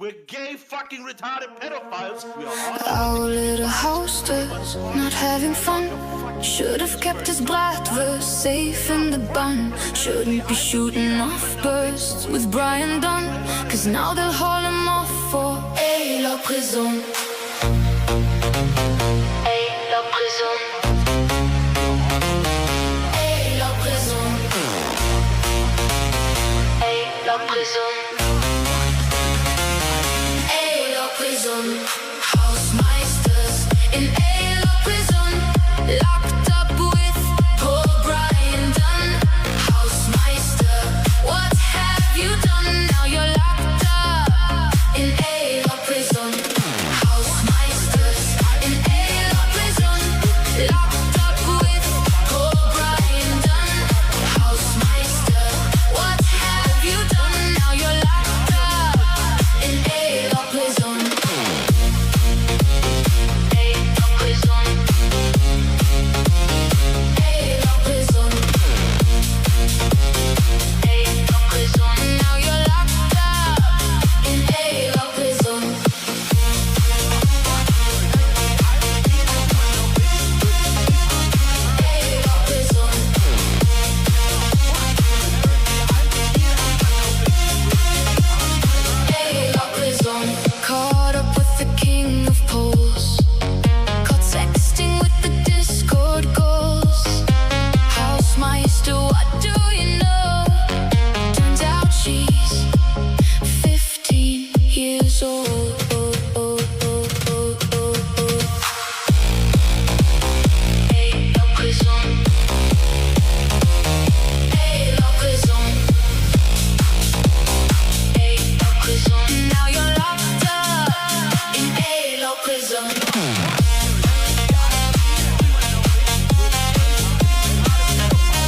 We're gay, fucking retarded pedophiles. We are Our little hostess, not having fun. Should have kept his bratwurst safe in the bun. Shouldn't be shooting off bursts with Brian Dunn. Cause now they'll haul him off for la prison. La prison. La prison. La prison. Housemeisters in la prison, locked up with poor Brian Dunn. Housemeister, what have you done? Now you're locked up in la prison. Housemeisters in la prison, locked up with poor Brian Dunn. Housemeister, what have you done? Now you're locked up in la prison. Caught up with the king of poles, caught sexting with the Discord goals. Housemeister, what do you know? Turns out she's 15 years old. Now you're locked up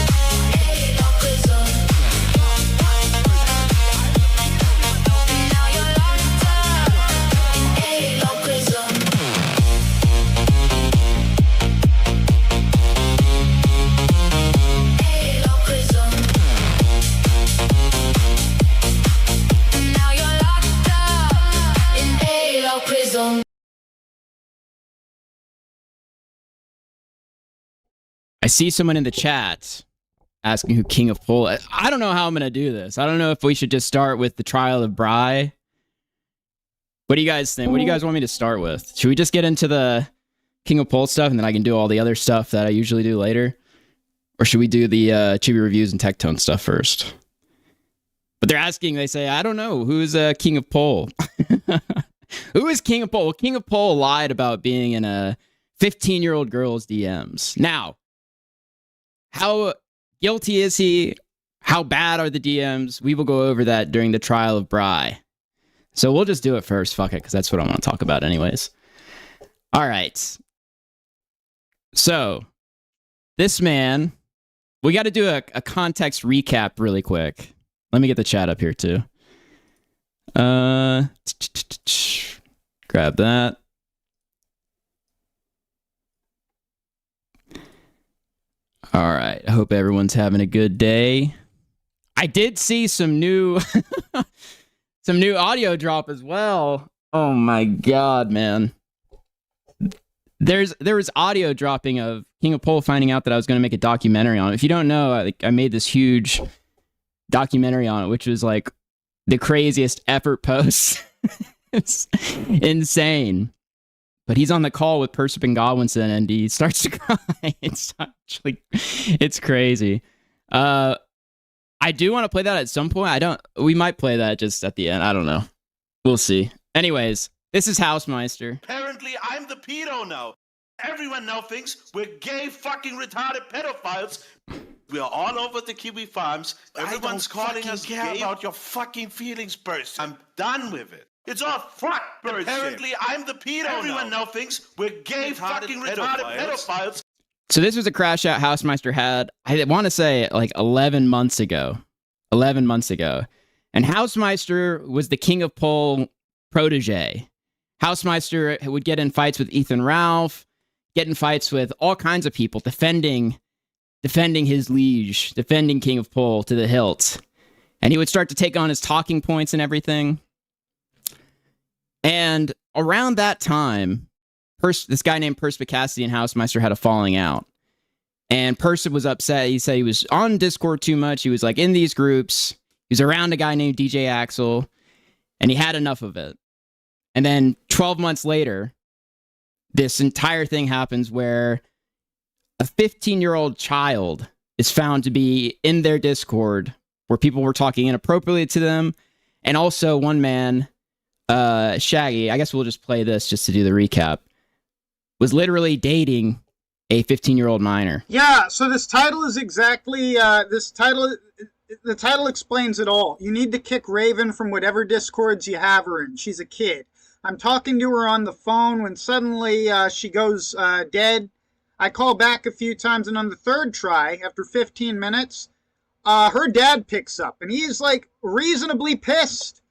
in la prison. I see someone in the chat asking who KingOfPol is. I don't know how I'm going to do this. I don't know if we should just start with the trial of Bry. What do you guys think? What do you guys want me to start with? Should we just get into the KingOfPol stuff and then I can do all the other stuff that I usually do later? Or should we do the ChibiReviews and Tectone stuff first? But they're asking, they say, I don't know, who's KingOfPol? Who is KingOfPol? Well, KingOfPol lied about being in a 15-year-old girl's DMs. Now, how guilty is he? How bad are the DMs? We will go over that during the trial of Bry. So we'll just do it first. Fuck it, because that's what I want to talk about anyways. All right. So, this man, we got to do a context recap really quick. Let me get the chat up here too. Grab that. All right. I hope everyone's having a good day. I did see some new some new audio drop as well. Oh my god, man. There was audio dropping of KingOfPol finding out that I was going to make a documentary on it. If you don't know, I made this huge documentary on it, which was like the craziest effort post. It's insane. But he's on the call with Percival Godwinson and he starts to cry. It's crazy. I do want to play that at some point. We might play that just at the end. I don't know. We'll see. Anyways, this is Housemeister. Apparently, I'm the pedo now. Everyone now thinks we're gay, fucking retarded pedophiles. We are all over the Kiwi farms. Everyone's calling us gay. About your fucking feelings, person. I'm done with it. It's all fuck bullshit. Apparently, I'm the pedo. Everyone now thinks we're gay, fucking retarded pedophiles. So this was a crash out Housemeister had, I want to say, like 11 months ago. 11 months ago. And Housemeister was the KingOfPol protege. Housemeister would get in fights with Ethan Ralph, get in fights with all kinds of people, defending his liege, defending KingOfPol to the hilt. And he would start to take on his talking points and everything. And around that time, this guy named Perspicacity and Housemeister had a falling out. And Persa was upset. He said he was on Discord too much. He was like in these groups. He was around a guy named DJ Axel. And he had enough of it. And then 12 months later, this entire thing happens where a 15-year-old child is found to be in their Discord where people were talking inappropriately to them. And also one man, Shaggy, I guess we'll just play this just to do the recap, was literally dating a 15-year-old minor. Yeah, so this title is exactly, the title explains it all. You need to kick Raven from whatever Discords you have her in. She's a kid. I'm talking to her on the phone when suddenly she goes dead. I call back a few times, and on the third try, after 15 minutes, her dad picks up, and he's like reasonably pissed.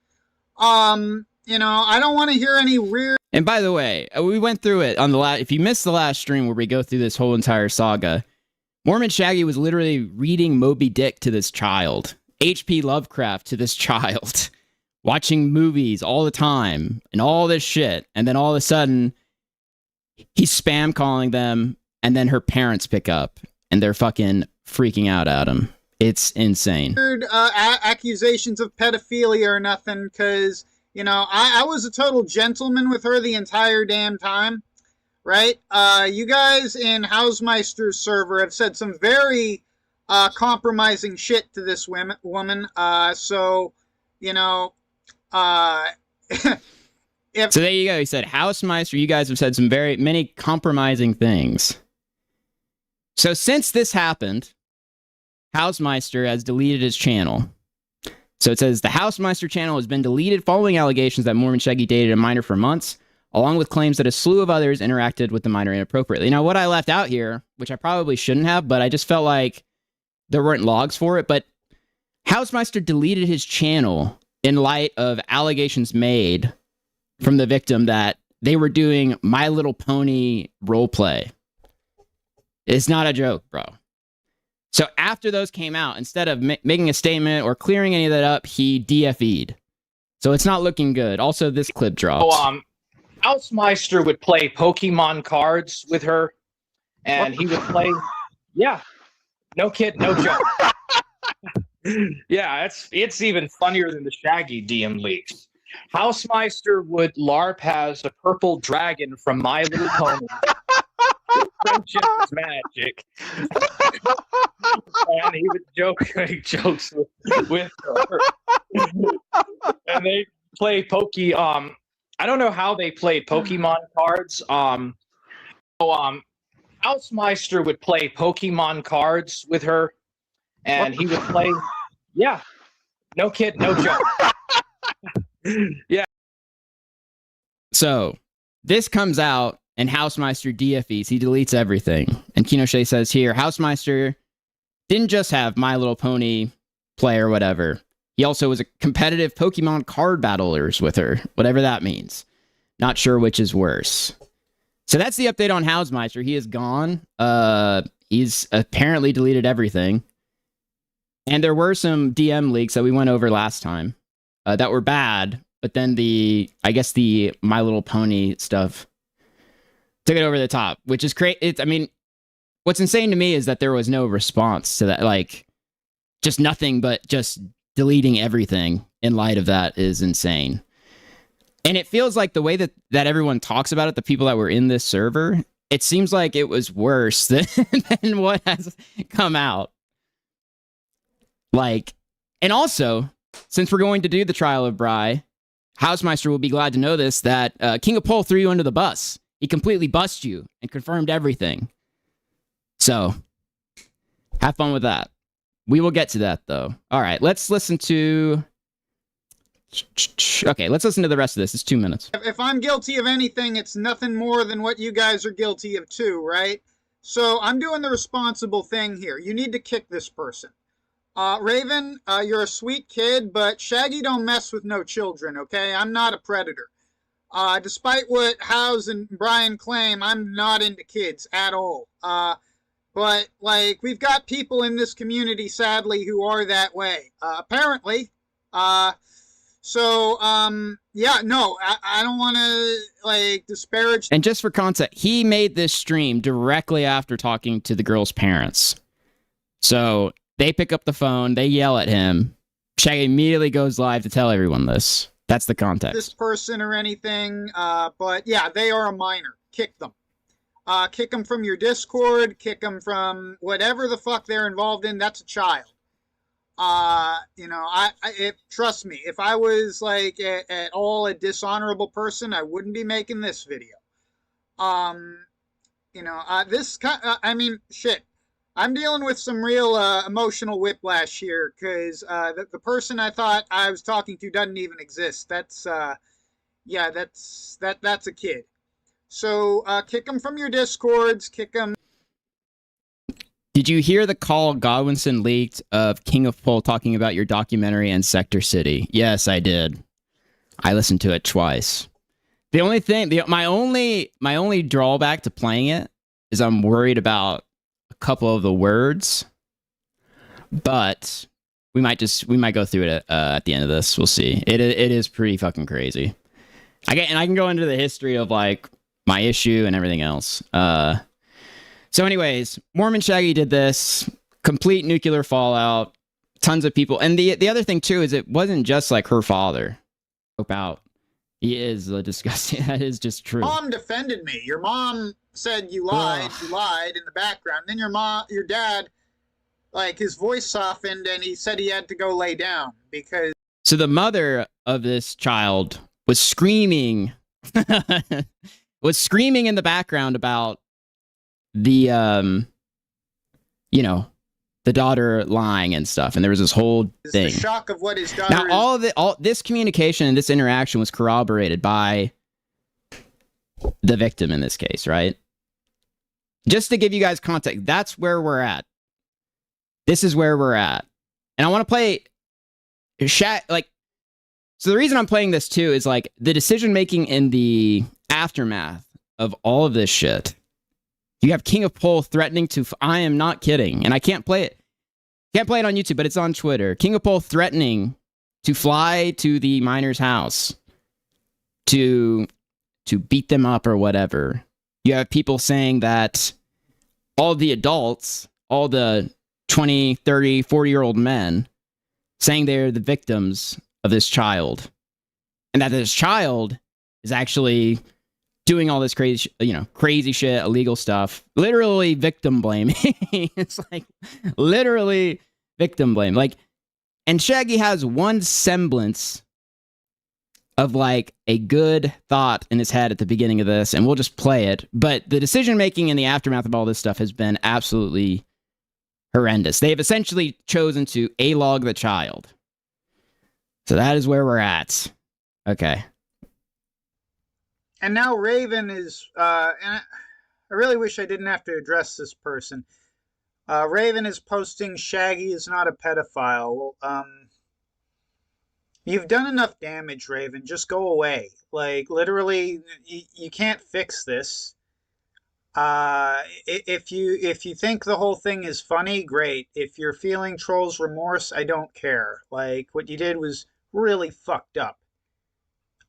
You know, I don't want to hear any weird... And by the way, we went through it on the last... If you missed the last stream where we go through this whole entire saga, Mormon Shaggy was literally reading Moby Dick to this child, H.P. Lovecraft to this child, watching movies all the time, and all this shit. And then all of a sudden, he's spam calling them, and then her parents pick up, and they're fucking freaking out at him. It's insane. Accusations of pedophilia or nothing, because... You know, I was a total gentleman with her the entire damn time, right? You guys in Housemeister's server have said some very compromising shit to this woman. So, you know, So there you go. He said, Housemeister, you guys have said some many compromising things. So since this happened, Housemeister has deleted his channel. So it says, the Housemeister channel has been deleted following allegations that Mormon Shaggy dated a minor for months, along with claims that a slew of others interacted with the minor inappropriately. Now, what I left out here, which I probably shouldn't have, but I just felt like there weren't logs for it, but Housemeister deleted his channel in light of allegations made from the victim that they were doing My Little Pony roleplay. It's not a joke, bro. So after those came out, instead of making a statement or clearing any of that up, he DFE'd. So it's not looking good. Also, this clip dropped. Oh, Housemeister would play Pokemon cards with her, and he would play... Yeah. No kid, no joke. Yeah, it's even funnier than the Shaggy DM leaks. Housemeister would LARP as a purple dragon from My Little Pony. Friendship is magic. And he would make jokes with her. And they play I don't know how they played Pokemon cards. Housemeister would play Pokemon cards with her, and he would play... Yeah. No kid, no joke. Yeah. So, this comes out, and Housemeister DFEs. He deletes everything. And Kinoshe says here, Housemeister didn't just have My Little Pony play or whatever. He also was a competitive Pokemon card battlers with her, whatever that means. Not sure which is worse. So that's the update on Housemeister. He is gone. He's apparently deleted everything. And there were some DM leaks that we went over last time that were bad. But then I guess the My Little Pony stuff took it over the top, which is crazy. I mean, what's insane to me is that there was no response to that. Like, just nothing but just deleting everything in light of that is insane. And it feels like the way that everyone talks about it, the people that were in this server, it seems like it was worse than what has come out. Like, and also, since we're going to do the trial of Bry, Housemeister will be glad to know this, that KingOfPol threw you under the bus. He completely bussed you and confirmed everything. So, have fun with that. We will get to that, though. All right, let's listen to... Okay, let's listen to the rest of this. It's 2 minutes. If I'm guilty of anything, it's nothing more than what you guys are guilty of too, right? So I'm doing the responsible thing here. You need to kick this person. Raven, you're a sweet kid, but Shaggy don't mess with no children, okay? I'm not a predator. Despite what House and Brian claim, I'm not into kids at all. But, like, we've got people in this community, sadly, who are that way. Apparently. So, yeah, no, I don't want to, like, disparage. And just for context, he made this stream directly after talking to the girl's parents. So they pick up the phone, they yell at him. Shaggy immediately goes live to tell everyone this. That's the context. This person or anything, but yeah, they are a minor. Kick them. Kick them from your Discord, kick them from whatever the fuck they're involved in. That's a child. Trust me, if I was like at all a dishonorable person, I wouldn't be making this video. Shit. I'm dealing with some real emotional whiplash here because the person I thought I was talking to doesn't even exist. That's a kid. So kick them from your Discords, kick them. Did you hear the call Godwinson leaked of KingOfPol talking about your documentary and Sector City? Yes, I did. I listened to it twice. The only thing, my only drawback to playing it is I'm worried about a couple of the words, but we might go through it at the end of this. We'll see. It is pretty fucking crazy. I can go into the history of like my issue and everything else. So anyways, Mormon Shaggy did this. Complete nuclear fallout. Tons of people. And the other thing too is it wasn't just like her father. Hope out. He is disgusting. That is just true. Mom defended me. Your mom said you lied. You lied in the background. Then your dad, like his voice softened and he said he had to go lay down because. So the mother of this child was screaming, was screaming in the background about the the daughter lying and stuff, and there was this whole thing. The shock of what his daughter. Now all this communication and this interaction was corroborated by the victim in this case, right? Just to give you guys context, that's where we're at. This is where we're at, and I want to play So the reason I'm playing this too is like the decision making in the aftermath of all of this shit. You have KingOfPol threatening to. I am not kidding, and I can't play it. Can't play it on YouTube, but it's on Twitter. KingOfPol threatening to fly to the miner's house to beat them up or whatever. You have people saying that all the adults, all the 20, 30, 40-year-old men, saying they're the victims of this child, and that this child is actually doing all this crazy shit, illegal stuff, literally victim blaming. It's like literally victim blame. Like, and Shaggy has one semblance of like a good thought in his head at the beginning of this, and we'll just play it. But the decision making in the aftermath of all this stuff has been absolutely horrendous. They have essentially chosen to A-log the child. So that is where we're at. Okay. And now Raven is, and I really wish I didn't have to address this person. Raven is posting Shaggy is not a pedophile. Well, you've done enough damage, Raven. Just go away. Like, literally, you can't fix this. If you think the whole thing is funny, great. If you're feeling trolls remorse, I don't care. Like, what you did was really fucked up.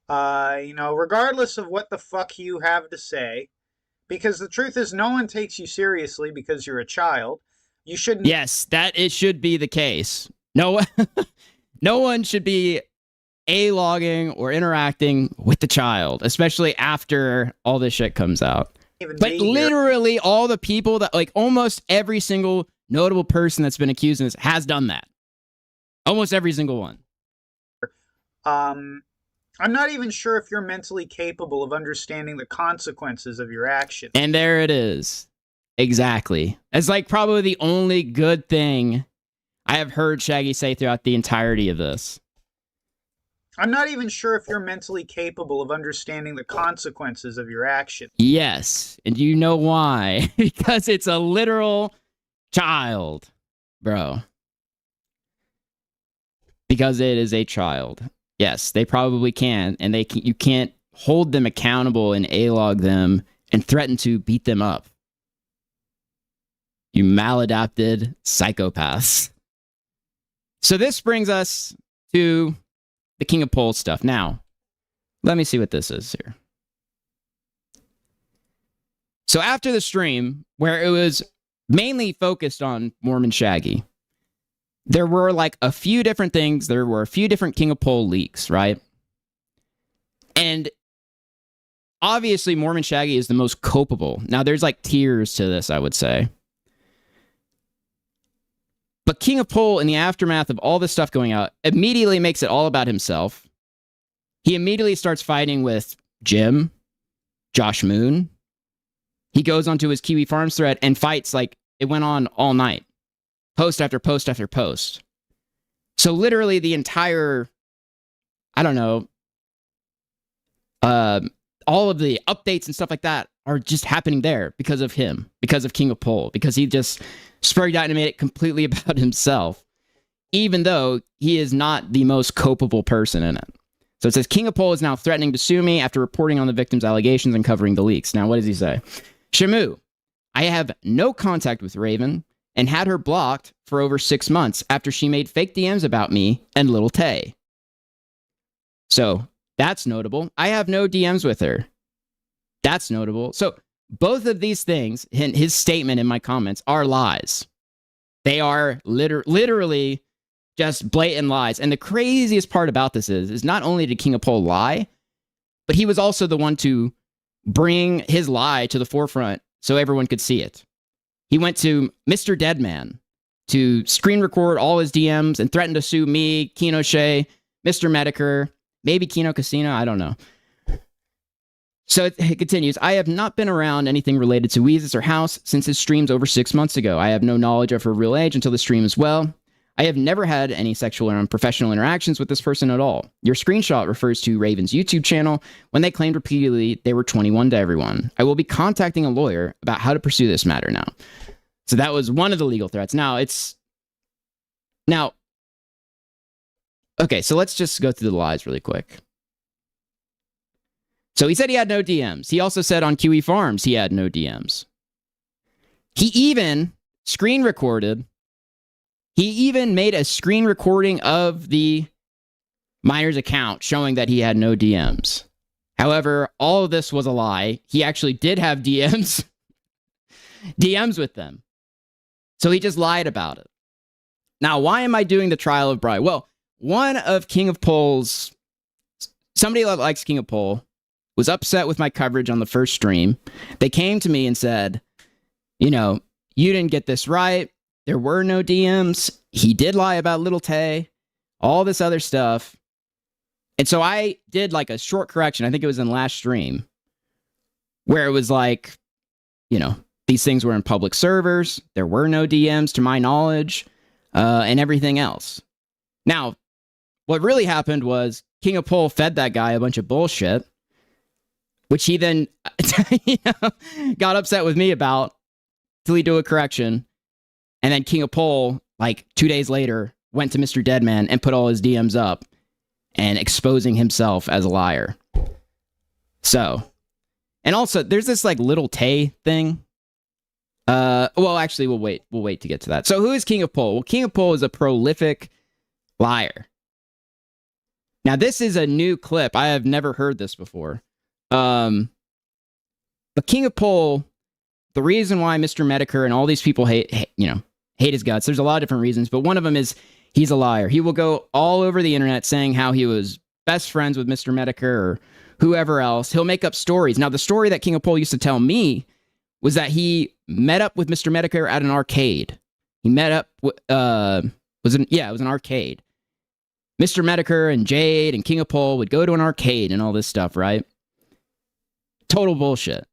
Regardless of what the fuck you have to say, because the truth is no one takes you seriously because you're a child. You shouldn't. Yes, it should be the case. No one should be A-logging or interacting with the child, especially after all this shit comes out. But literally all the people that, like, almost every single notable person that's been accused of this has done that. Almost every single one. I'm not even sure if you're mentally capable of understanding the consequences of your actions. And there it is. Exactly. It's like probably the only good thing I have heard Shaggy say throughout the entirety of this. I'm not even sure if you're mentally capable of understanding the consequences of your actions. Yes. And you know why? Because it's a literal child, bro. Because it is a child. Yes, they probably can, and you can't hold them accountable and A-log them and threaten to beat them up. You maladapted psychopaths. So this brings us to the King of Pol stuff. Now, let me see what this is here. So after the stream, where it was mainly focused on Mormon Shaggy, there were like a few different things. There were a few different King of Pol leaks, right? And obviously, Mormon Shaggy is the most culpable. Now, there's like tiers to this, I would say. But King of Pol, in the aftermath of all this stuff going out, immediately makes it all about himself. He immediately starts fighting with Jim, Josh Moon. He goes onto his Kiwi Farms thread and fights like it went on all night. Post after post after post. So literally the entire, I don't know, all of the updates and stuff like that are just happening there because of him, because of King of Pol, because he just spurred out and made it completely about himself, even though he is not the most culpable person in it. So it says, King of Pol is now threatening to sue me after reporting on the victim's allegations and covering the leaks. Now, what does he say? Shamu, I have no contact with Raven and had her blocked for over 6 months after she made fake DMs about me and Little Tay. So that's notable. I have no DMs with her. That's notable. So both of these things, his statement in my comments, are lies. They are literally just blatant lies. And the craziest part about this is not only did King of Pol lie, but he was also the one to bring his lie to the forefront so everyone could see it. He went to Mr. Deadman to screen record all his DMs and threatened to sue me, Keno Shea, Mr. Mediker, maybe Keno Casino, I don't know. So it continues, I have not been around anything related to Weezus or House since his streams over 6 months ago. I have no knowledge of her real age until the stream as well. I have never had any sexual or unprofessional interactions with this person at all. Your screenshot refers to Raven's YouTube channel when they claimed repeatedly they were 21 to everyone. I will be contacting a lawyer about how to pursue this matter now. So that was one of the legal threats. Okay, so let's just go through the lies really quick. So he said he had no DMs. He also said on Kiwi Farms he had no DMs. He even screen recorded. He even made a screen recording of the miner's account showing that he had no DMs. However, all of this was a lie. He actually did have DMs with them. So he just lied about it. Now, why am I doing the trial of Bri? Well, one of King of Pol's, somebody that likes King of Pol, was upset with my coverage on the first stream. They came to me and said, you know, you didn't get this right. There were no DMs. He did lie about Little Tay, all this other stuff. And so I did like a short correction. I think it was in last stream where it was like, you know, these things were in public servers. There were no DMs to my knowledge, and everything else. Now, what really happened was King of Pol fed that guy a bunch of bullshit, which he then got upset with me about till he do a correction. And then King of Pol, like 2 days later, went to Mr. Deadman and put all his DMs up and exposing himself as a liar. So, and also there's this like Little Tay thing. Well, actually, we'll wait to get to that. So who is King of Pol? Well, King of Pol is a prolific liar. Now, this is a new clip. I have never heard this before. But King of Pol, the reason why Mr. Mediker and all these people hate his guts, there's a lot of different reasons, but one of them is he's a liar. He will go all over the internet saying how he was best friends with Mr. Mediker or whoever else. He'll make up stories. Now, the story that King of Pol used to tell me was that he met up with Mr. Mediker at an arcade. He met up with, it was an arcade. Mr. Mediker and Jade and King of Pol would go to an arcade and all this stuff, right? Total bullshit.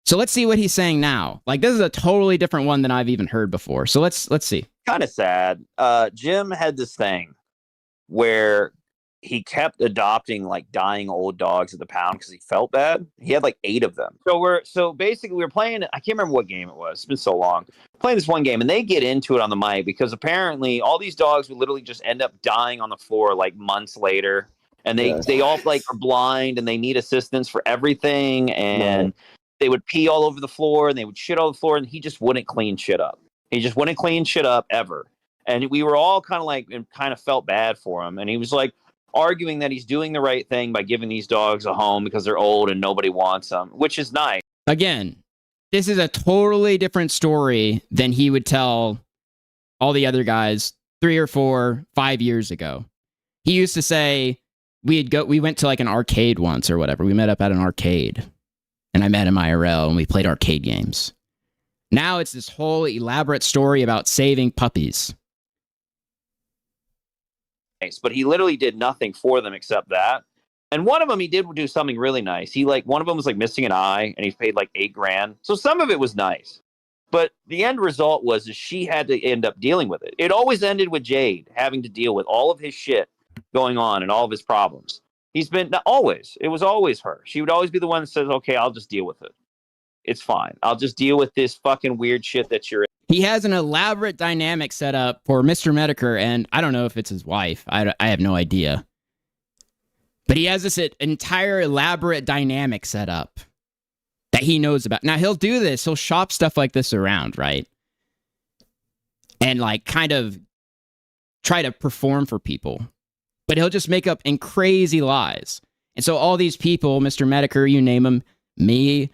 So let's see what he's saying now. Like, this is a totally different one than I've even heard before. So let's see. Kind of sad. Jim had this thing where he kept adopting like dying old dogs at the pound because he felt bad. He had like 8 of them. So basically we're playing, I can't remember what game it was. It's been so long. Playing this one game and they get into it on the mic because apparently all these dogs would literally just end up dying on the floor like months later. And they all like are blind and they need assistance for everything. And they would pee all over the floor and they would shit all over the floor and he just wouldn't clean shit up. He just wouldn't clean shit up ever. And we were all kind of like, and kind of felt bad for him. And he was like, arguing that he's doing the right thing by giving these dogs a home because they're old and nobody wants them, which is nice. Again, this is a totally different story than he would tell all the other guys 3 or 4, 5 years ago. He used to say we went to like an arcade once or whatever. We met up at an arcade and I met him IRL and we played arcade games. Now it's this whole elaborate story about saving puppies. But he literally did nothing for them except that. And one of them, he did do something really nice. One of them was like missing an eye and he paid like $8,000. So some of it was nice. But the end result was is she had to end up dealing with it. It always ended with Jade having to deal with all of his shit going on and all of his problems. It was always her. She would always be the one that says, okay, I'll just deal with it. It's fine. I'll just deal with this fucking weird shit that you're in. He has an elaborate dynamic set up for Mr. Medicare, and I don't know if it's his wife. I have no idea. But he has this entire elaborate dynamic set up that he knows about. Now, he'll do this. He'll shop stuff like this around, right? And, like, kind of try to perform for people. But he'll just make up in crazy lies. And so all these people, Mr. Medicare, you name him, me,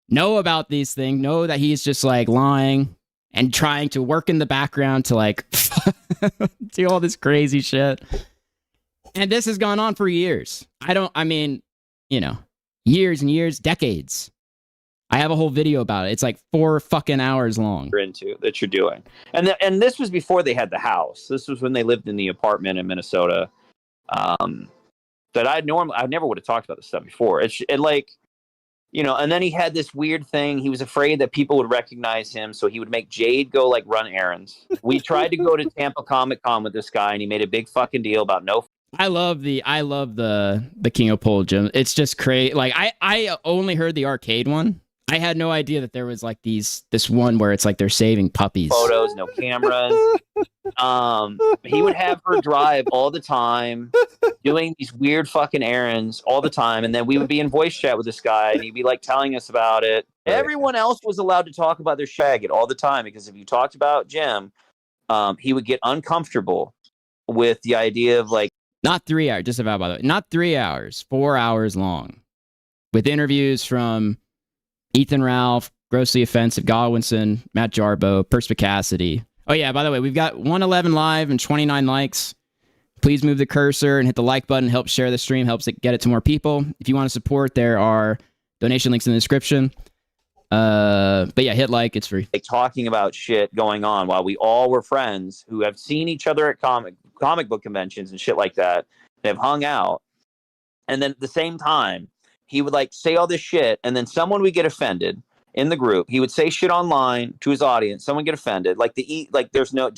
know about these things, know that he's just, like, lying and trying to work in the background to, like, do all this crazy shit. And this has gone on for years. Years and years, decades. I have a whole video about it. It's like 4 fucking hours long. That you're doing. And this was before they had the house. This was when they lived in the apartment in Minnesota. That I never would have talked about this stuff before. And then he had this weird thing. He was afraid that people would recognize him, so he would make Jade go like run errands. We tried to go to Tampa Comic Con with this guy, and he made a big fucking deal about no. I love the KingOfPol gym. It's just crazy. Like I only heard the arcade one. I had no idea that there was like this one where it's like they're saving puppies. Photos, no cameras. He would have her drive all the time, doing these weird fucking errands all the time, and then we would be in voice chat with this guy, and he'd be like telling us about it. Everyone else was allowed to talk about their shag all the time, because if you talked about Jim, he would get uncomfortable with the idea of like not 3 hours, just about by the way, not 3 hours, 4 hours long, with interviews from Ethan Ralph, Grossly Offensive, Godwinson, Matt Jarbo, Perspicacity. Oh yeah, by the way, we've got 111 live and 29 likes. Please move the cursor and hit the like button. Helps share the stream, helps it get it to more people. If you want to support, there are donation links in the description. But yeah, hit like, it's free. Like talking about shit going on while we all were friends who have seen each other at comic book conventions and shit like that. They have hung out. And then at the same time, he would like say all this shit, and then someone would get offended in the group. He would say shit online to his audience. Someone get offended. You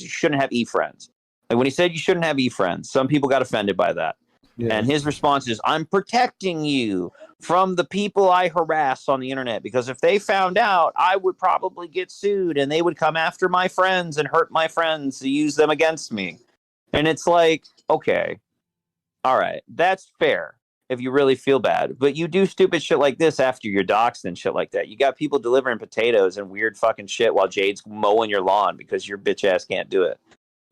shouldn't have e-friends. Like when he said you shouldn't have e-friends, some people got offended by that. Yeah. And his response is, I'm protecting you from the people I harass on the internet, because if they found out, I would probably get sued and they would come after my friends and hurt my friends to use them against me. And it's like, okay, all right, that's fair if you really feel bad. But you do stupid shit like this after you're doxxed and shit like that. You got people delivering potatoes and weird fucking shit while Jade's mowing your lawn because your bitch ass can't do it.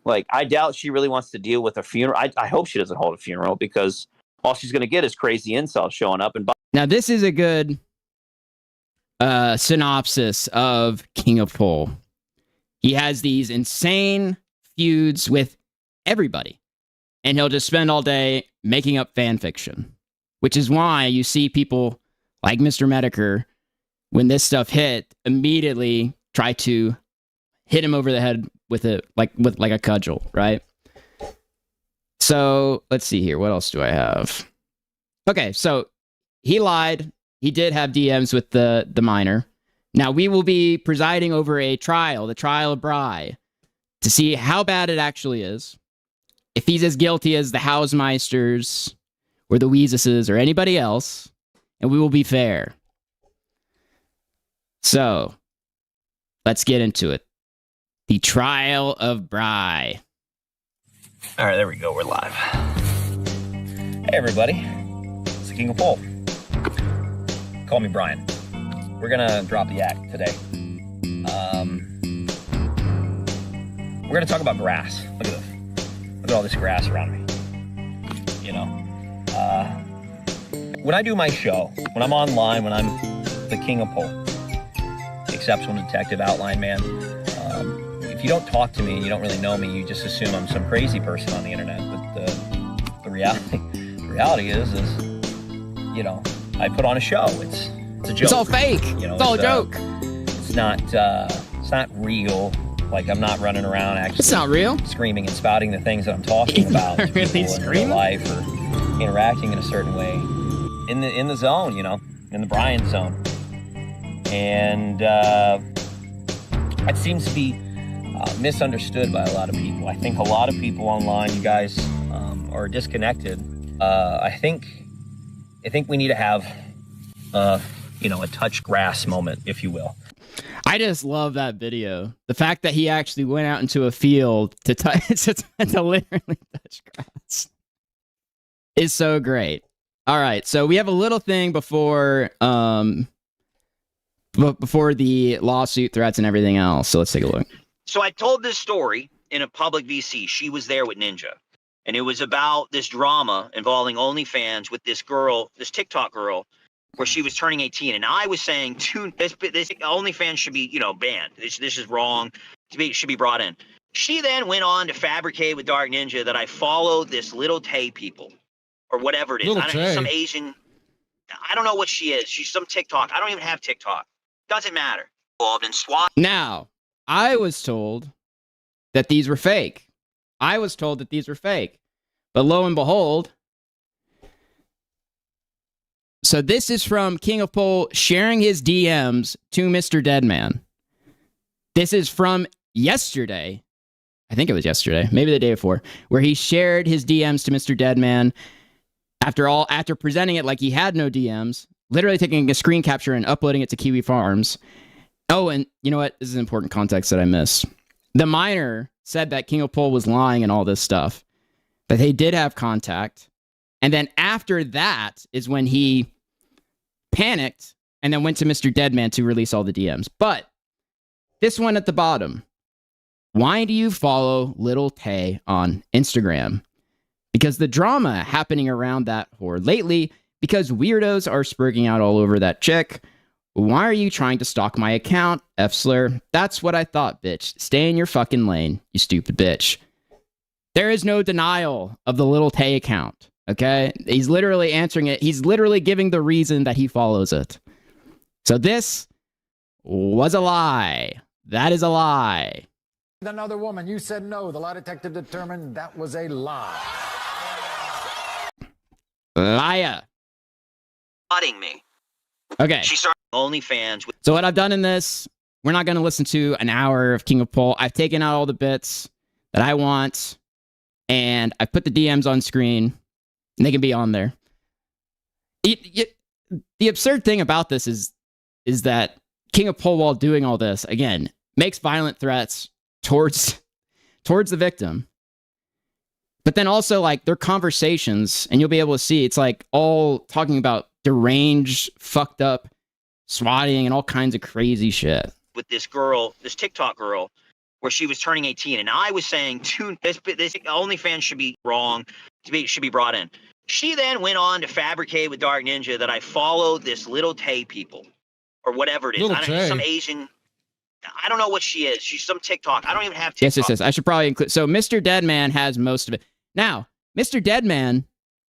Like, I doubt she really wants to deal with a funeral. I hope she doesn't hold a funeral, because all she's going to get is crazy incels showing up. Now, this is a good synopsis of KingOfPol. He has these insane feuds with everybody, and he'll just spend all day making up fan fiction, which is why you see people like Mr. Medicare, when this stuff hit, immediately try to hit him over the head with a cudgel, right? So let's see here. What else do I have? Okay, so he lied. He did have DMs with the minor. Now we will be presiding over a trial, the trial of Bry, to see how bad it actually is. If he's as guilty as the Hausmeisters or the Weezuses or anybody else, and we will be fair. So let's get into it. The trial of Bry. All right, there we go. We're live. Hey, everybody. It's the KingOfPol. Call me Brian. We're going to drop the act today. We're going to talk about grass. Look at this. Look at all this grass around me. you know. When I do my show, when I'm online, when I'm the king of pole, exceptional detective, outline man, if you don't talk to me and you don't really know me, you just assume I'm some crazy person on the internet. But the reality is, you know, I put on a show. It's a joke. It's all fake. You know, it's all a joke. It's not real. Like, I'm not running around actually. It's not real. Screaming and spouting the things that I'm talking about to Really people in real life, or interacting in a certain way in the zone, you know, in the Brian zone. And it seems to be misunderstood by a lot of people. I think a lot of people online, you guys, are disconnected. I think we need to have, you know, a touch grass moment, if you will. I just love that video. The fact that he actually went out into a field to literally touch grass is so great. All right, so we have a little thing before the lawsuit threats and everything else. So let's take a look. So I told this story in a public VC. She was there with Ninja. And it was about this drama involving OnlyFans with this girl, this TikTok girl, where she was turning 18. And I was saying, this OnlyFans should be, you know, banned. This is wrong. It should be brought in. She then went on to fabricate with Dark Ninja that I followed this Little Tay people, or whatever it is. I don't know, some Asian. I don't know what she is. She's some TikTok. I don't even have TikTok. Doesn't matter. Involved in SWAT. Now, I was told that these were fake. But lo and behold, so this is from King of Pol sharing his DMs to Mr. Deadman. This is from yesterday. I think it was yesterday, maybe the day before, where he shared his DMs to Mr. Deadman after presenting it like he had no DMs, literally taking a screen capture and uploading it to Kiwi Farms. Oh, and you know what? This is important context that I missed. The minor said that King of Pol was lying and all this stuff, that they did have contact. And then after that is when he panicked and then went to Mr. Deadman to release all the DMs. But this one at the bottom, why do you follow Little Tay on Instagram? Because the drama happening around that whore lately, because weirdos are spurging out all over that chick. Why are you trying to stalk my account, F-slur? That's what I thought, bitch. Stay in your fucking lane, you stupid bitch. There is no denial of the Little Tay account, okay? He's literally answering it. He's literally giving the reason that he follows it. So this was a lie. That is a lie. Another woman, you said no. The lie detector determined that was a lie. Liar. Spotting me. Okay. She started OnlyFans. So what I've done in this, we're not going to listen to an hour of King of Pol. I've taken out all the bits that I want, and I put the DMs on screen, and they can be on there. The absurd thing about this is that King of Pol, while doing all this, again, makes violent threats towards the victim. But then also, like, their conversations, and you'll be able to see, it's like all talking about deranged, fucked up swatting and all kinds of crazy shit. With this girl, this TikTok girl, where she was turning 18. And I was saying, this OnlyFans should be wrong, should be brought in. She then went on to fabricate with Dark Ninja that I followed this Little Tay people, or whatever it is. I don't know, some Asian. I don't know what she is. She's some TikTok. I don't even have TikTok. Yes. I should probably include. So Mr. Deadman has most of it. Now, Mr. Deadman,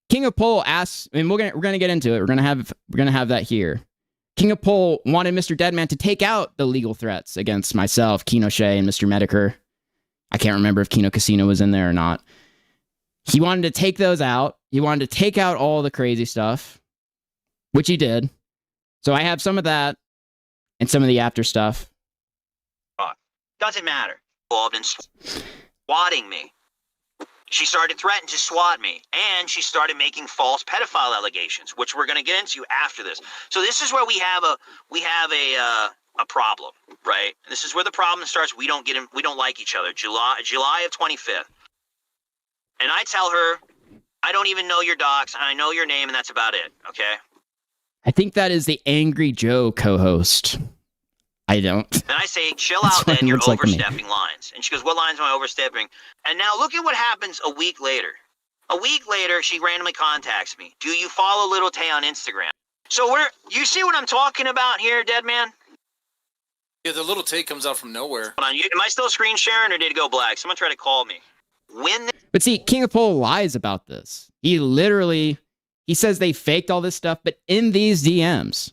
King of Pol asks, and we're gonna get into it. We're gonna have that here. King of Pol wanted Mr. Deadman to take out the legal threats against myself, Kino Shea, and Mr. Mediker. I can't remember if Kino Casino was in there or not. He wanted to take those out. He wanted to take out all the crazy stuff, which he did. So I have some of that and some of the after stuff. Doesn't matter. Involved in swatting me. She started threatening to swat me, and she started making false pedophile allegations, which we're going to get into after this. So this is where we have a problem, right? This is where the problem starts. We don't like each other. July of 25th, and I tell her, I don't even know your docs, and I know your name, and that's about it. Okay. I think that is the Angry Joe co-host. I don't. And I say, chill out, then you're overstepping lines. And she goes, what lines am I overstepping? And now look at what happens a week later. A week later, she randomly contacts me. Do you follow Little Tay on Instagram? So you see what I'm talking about here, dead man? Yeah, the Little Tay comes out from nowhere. Hold on, am I still screen sharing or did it go black? Someone try to call me. But see, King of Pol lies about this. He says they faked all this stuff, but in these DMs,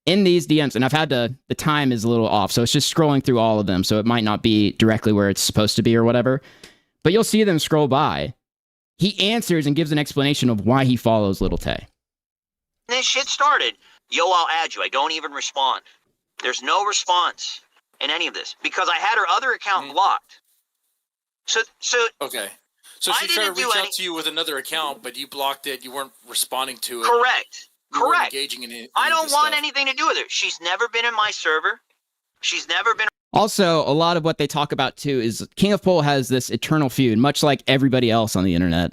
and I've had the time is a little off, so it's just scrolling through all of them, so it might not be directly where it's supposed to be or whatever, but you'll see them scroll by. He answers and gives an explanation of why he follows Little Tay. This shit started. Yo, I'll add you. I don't even respond. There's no response in any of this because I had her other account blocked. So okay. So she tried to reach out to you with another account, but you blocked it. You weren't responding to it. Correct. You weren't engaging in it. I don't want anything to do with her. She's never been in my server. She's never been. Also, a lot of what they talk about too is King of Pol has this eternal feud, much like everybody else on the internet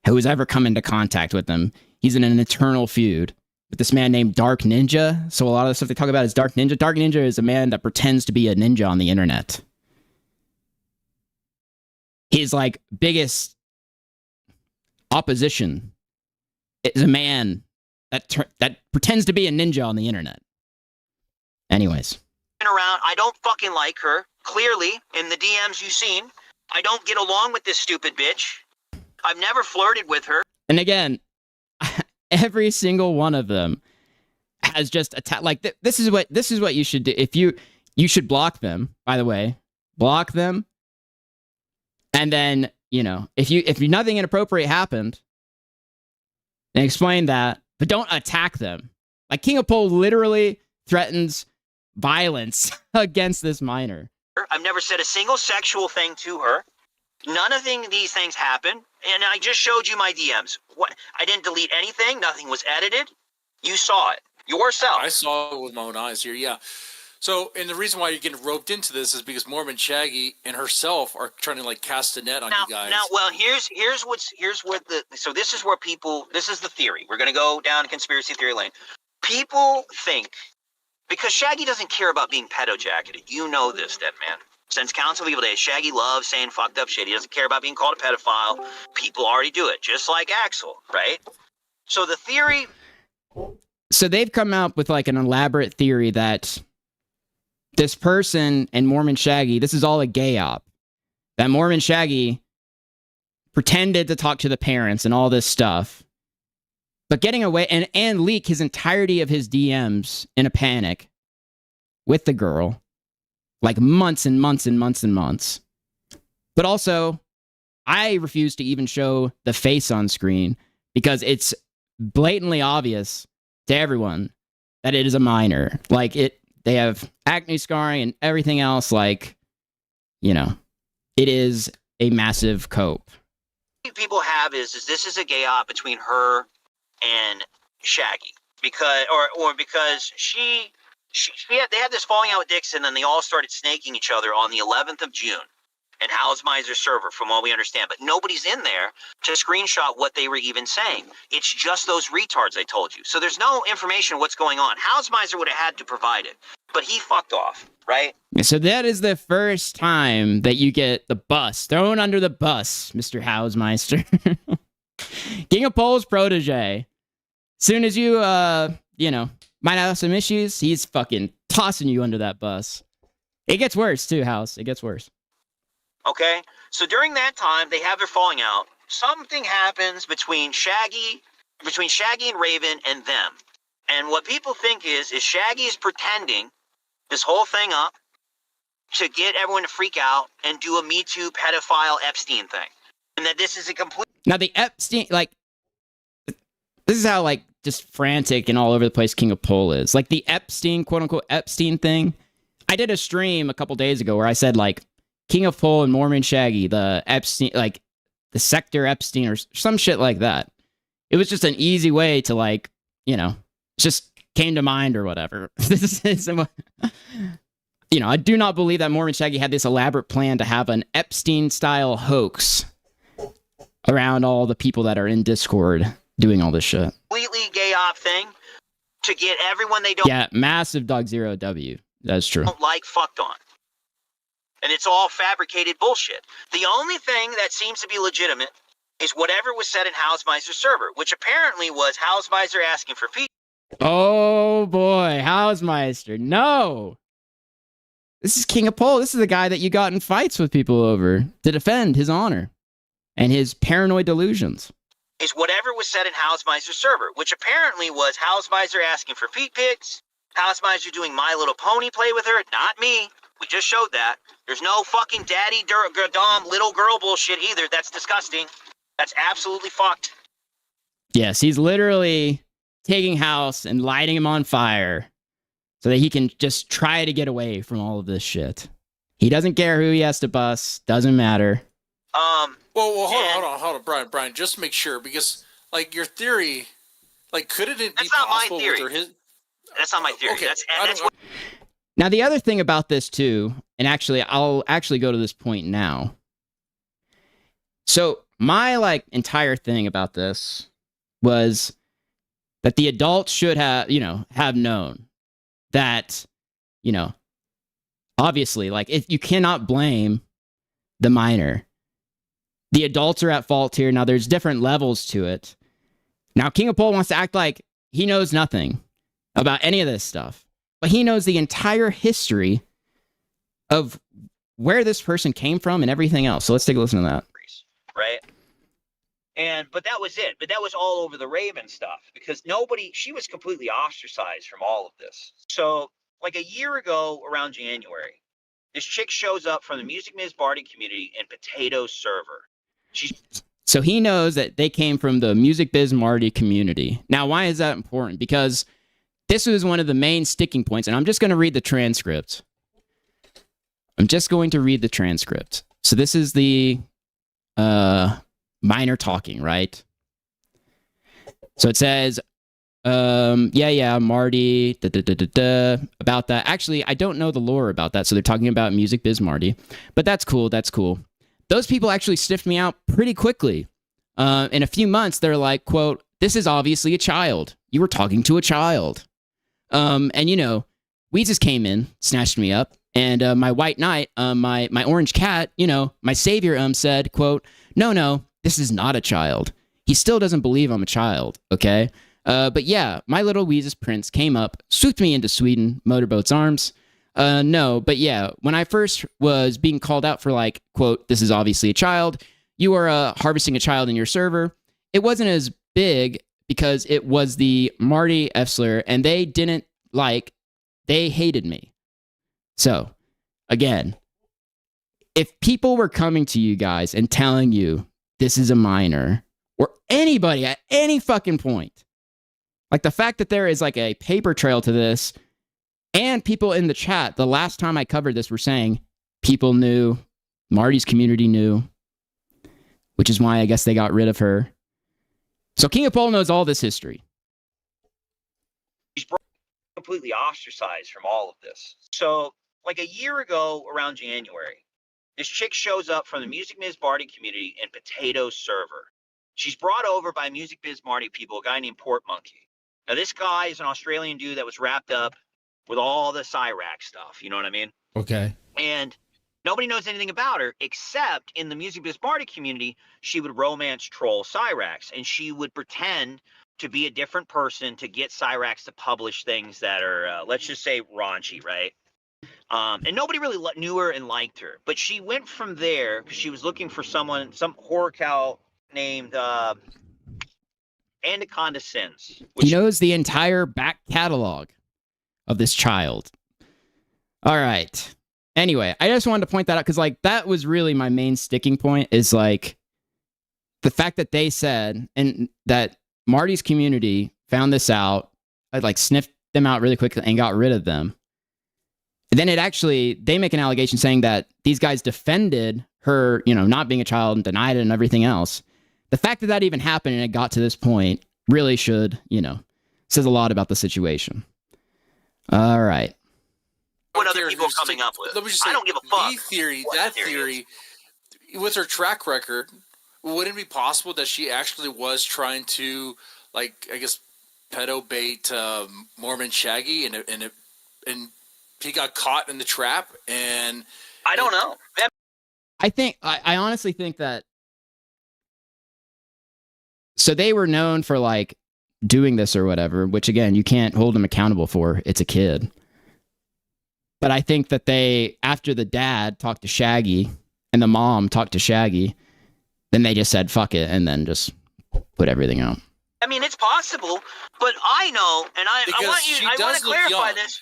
who has ever come into contact with them. He's in an eternal feud with this man named Dark Ninja. So a lot of the stuff they talk about is Dark Ninja. Dark Ninja is a man that pretends to be a ninja on the internet. His like biggest opposition is a man that pretends to be a ninja on the internet. Anyways. Around, I don't fucking like her. Clearly, in the DMs you've seen, I don't get along with this stupid bitch. I've never flirted with her. And again, every single one of them has just attacked. Like this is what you should do. If you should block them. By the way, block them. And then if nothing inappropriate happened, then explain that. But don't attack them. Like King of Pol literally threatens violence against this minor. I've never said a single sexual thing to her. None of these things happened. And I just showed you my DMs. What? I didn't delete anything. Nothing was edited. You saw it yourself. I saw it with my own eyes here, yeah. So, and the reason why you're getting roped into this is because Mormon Shaggy and herself are trying to like cast a net on you guys. So this is where this is the theory. We're going to go down conspiracy theory lane. People think, because Shaggy doesn't care about being pedo-jacketed. You know this, dead man. Since Council of Evil Days, Shaggy loves saying fucked up shit. He doesn't care about being called a pedophile. People already do it, just like Axel, right? So the theory... So they've come out with like an elaborate theory that this person and Mormon Shaggy, this is all a gay op. That Mormon Shaggy pretended to talk to the parents and all this stuff. But getting away and leak his entirety of his DMs in a panic with the girl. Like months and months and months and months. But also, I refuse to even show the face on screen because it's blatantly obvious to everyone that it is a minor. Like they have acne scarring and everything else. Like, it is a massive cope. People have is this is a gay op between her and Shaggy because they had this falling out with Dixon, and they all started snaking each other on the 11th of June in House Miser's server, from what we understand. But nobody's in there to screenshot what they were even saying. It's just those retards I told you. So there's no information what's going on. House Miser would have had to provide it, but he fucked off, right? So that is the first time that you get the bus thrown under the bus, Mr. Hausmeister. King of Pol's protege. Soon as you, might have some issues, he's fucking tossing you under that bus. It gets worse, too, House. It gets worse. Okay? So during that time, they have their falling out. Something happens between Shaggy and Raven and them. And what people think is Shaggy is pretending this whole thing up to get everyone to freak out and do a Me Too pedophile Epstein thing. And that this is a complete... Now, the Epstein, this is how, just frantic and all over the place King of Pol is. Like, the Epstein, quote-unquote Epstein thing. I did a stream a couple days ago where I said, King of Pol and Mormon Shaggy, the Epstein, the Sector Epstein or some shit like that. It was just an easy way to, just came to mind or whatever. I do not believe that Mormon Shaggy had this elaborate plan to have an Epstein-style hoax around all the people that are in Discord doing all this shit. Completely gay op thing to get everyone they don't... Yeah, massive Dog Zero W. That's true. ...don't like fucked on. And it's all fabricated bullshit. The only thing that seems to be legitimate is whatever was said in Hausmeister's server, which apparently was Hausmeister asking for feet. Oh boy, Hausmeister. No. This is King of Pol. This is the guy that you got in fights with people over to defend his honor and his paranoid delusions. Is whatever was said in Hausmeister's server, which apparently was Hausmeister asking for feet pics, Hausmeister doing My Little Pony play with her, not me. We just showed that. There's no fucking daddy, dom, little girl bullshit either. That's disgusting. That's absolutely fucked. Yes, he's literally taking House and lighting him on fire so that he can just try to get away from all of this shit. He doesn't care who he has to bust. Doesn't matter. Well, hold on, Brian, just to make sure, because, like, your theory, like, could it be possible with his... That's not my theory. Okay, Now, the other thing about this, too, and actually, I'll actually go to this point now. So, my, like, entire thing about this was that the adults should have, have known that, obviously, like, if you cannot blame the minor. The adults are at fault here. Now, there's different levels to it. Now, King of Pol wants to act like he knows nothing about any of this stuff. But he knows the entire history of where this person came from and everything else. So let's take a listen to that. Right? But that was it. But that was all over the Raven stuff because she was completely ostracized from all of this. So, like a year ago around January, this chick shows up from the Music Ms. Barty community in Potato's server. So he knows that they came from the Music Biz Marty community. Now, why is that important? Because this was one of the main sticking points, and I'm just going to read the transcript. So this is the minor talking, right? So it says, Marty, about that. Actually, I don't know the lore about that, so they're talking about Music Biz Marty. But that's cool. Those people actually sniffed me out pretty quickly. In a few months, they're like, quote, "This is obviously a child. You were talking to a child." And Weezus came in, snatched me up, and my white knight, my orange cat, my savior, said, quote, No, this is not a child. He still doesn't believe I'm a child, okay? But yeah, my little Weezus prince came up, swooped me into Sweden, motorboat's arms. No, but yeah, when I first was being called out for like, quote, "This is obviously a child. You are harvesting a child in your server." It wasn't as big because it was the Marty Efsler, and they hated me. So, again, if people were coming to you guys and telling you this is a minor, or anybody at any fucking point, like the fact that there is like a paper trail to this, and people in the chat, the last time I covered this were saying people knew, Marty's community knew, which is why I guess they got rid of her. So King of Pol knows all this history. She's completely ostracized from all of this. So, like a year ago around January, this chick shows up from the Music Ms. Barty community in Potato's server. She's brought over by Music Biz Marty people, a guy named Port Monkey. Now, this guy is an Australian dude that was wrapped up with all the Cyrax stuff. You know what I mean? Okay. And nobody knows anything about her except in the Music Biz Marty community, she would romance troll Cyrax, and she would pretend to be a different person to get Cyrax to publish things that are, let's just say, raunchy, right? And nobody really knew her and liked her. But she went from there because she was looking for some horror cow named Anaconda Sins. He knows the entire back catalog of this child. All right. Anyway, I just wanted to point that out because, like, that was really my main sticking point is, like, the fact that they said, and that Marty's community found this out, like, sniffed them out really quickly and got rid of them. And then they make an allegation saying that these guys defended her, not being a child and denied it and everything else. The fact that even happened and it got to this point really should, says a lot about the situation. All right. What other people are coming up with? Let me just say, I don't give a fuck. That theory, with her track record, wouldn't it be possible that she actually was trying to, like, I guess, pedo bait Mormon Shaggy, and he got caught in the trap? And I don't know. I honestly think that So they were known for like doing this or whatever, which again, you can't hold them accountable for. It's a kid. But I think that they, after the dad talked to Shaggy and the mom talked to Shaggy, then they just said, fuck it, and then just put everything out. I mean, it's possible, but I know, and I want to clarify this.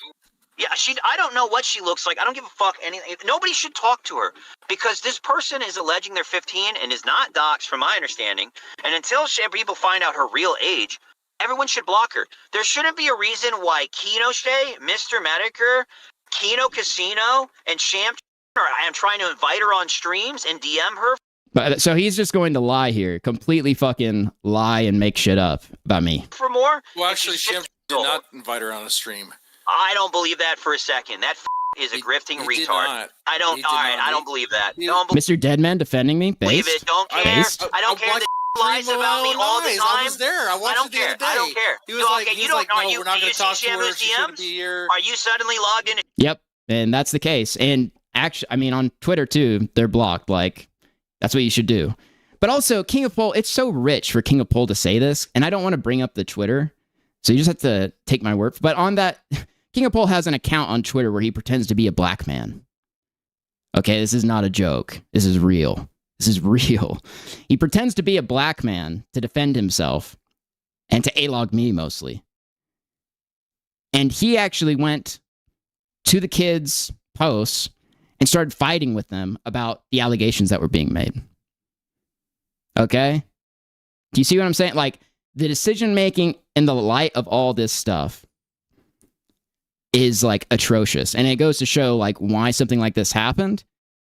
Yeah, I don't know what she looks like. I don't give a fuck anything. Nobody should talk to her because this person is alleging they're 15 and is not doxxed from my understanding. And until people find out her real age, everyone should block her. There shouldn't be a reason why Kinoshte, Mr. Medicare, Kino Casino, and Sham I am trying to invite her on streams and DM her. But so he's just going to lie here, completely fucking lie and make shit up about me. For more? Well, actually, Sham did not invite her on a stream. I don't believe that for a second. That is a grifting retard. I don't. All right, I don't believe that. Mr. Deadman defending me? Believe it. Don't care. I don't care. Lies about me all the time. I was there. I watched it the other day. I don't care. He was like, no, we're not going to talk to her. She shouldn't be here. Are you suddenly logged in? Yep, and that's the case. And actually, I mean, on Twitter too, they're blocked. Like, that's what you should do. But also, King of Pol, it's so rich for King of Pol to say this, and I don't want to bring up the Twitter, so you just have to take my word. But on that, King of Pol has an account on Twitter where he pretends to be a black man. Okay, this is not a joke. This is real. This is real. He pretends to be a black man to defend himself and to A-log me mostly. And he actually went to the kids' posts and started fighting with them about the allegations that were being made. Okay? Do you see what I'm saying? Like, the decision-making in the light of all this stuff is, like, atrocious. And it goes to show, like, why something like this happened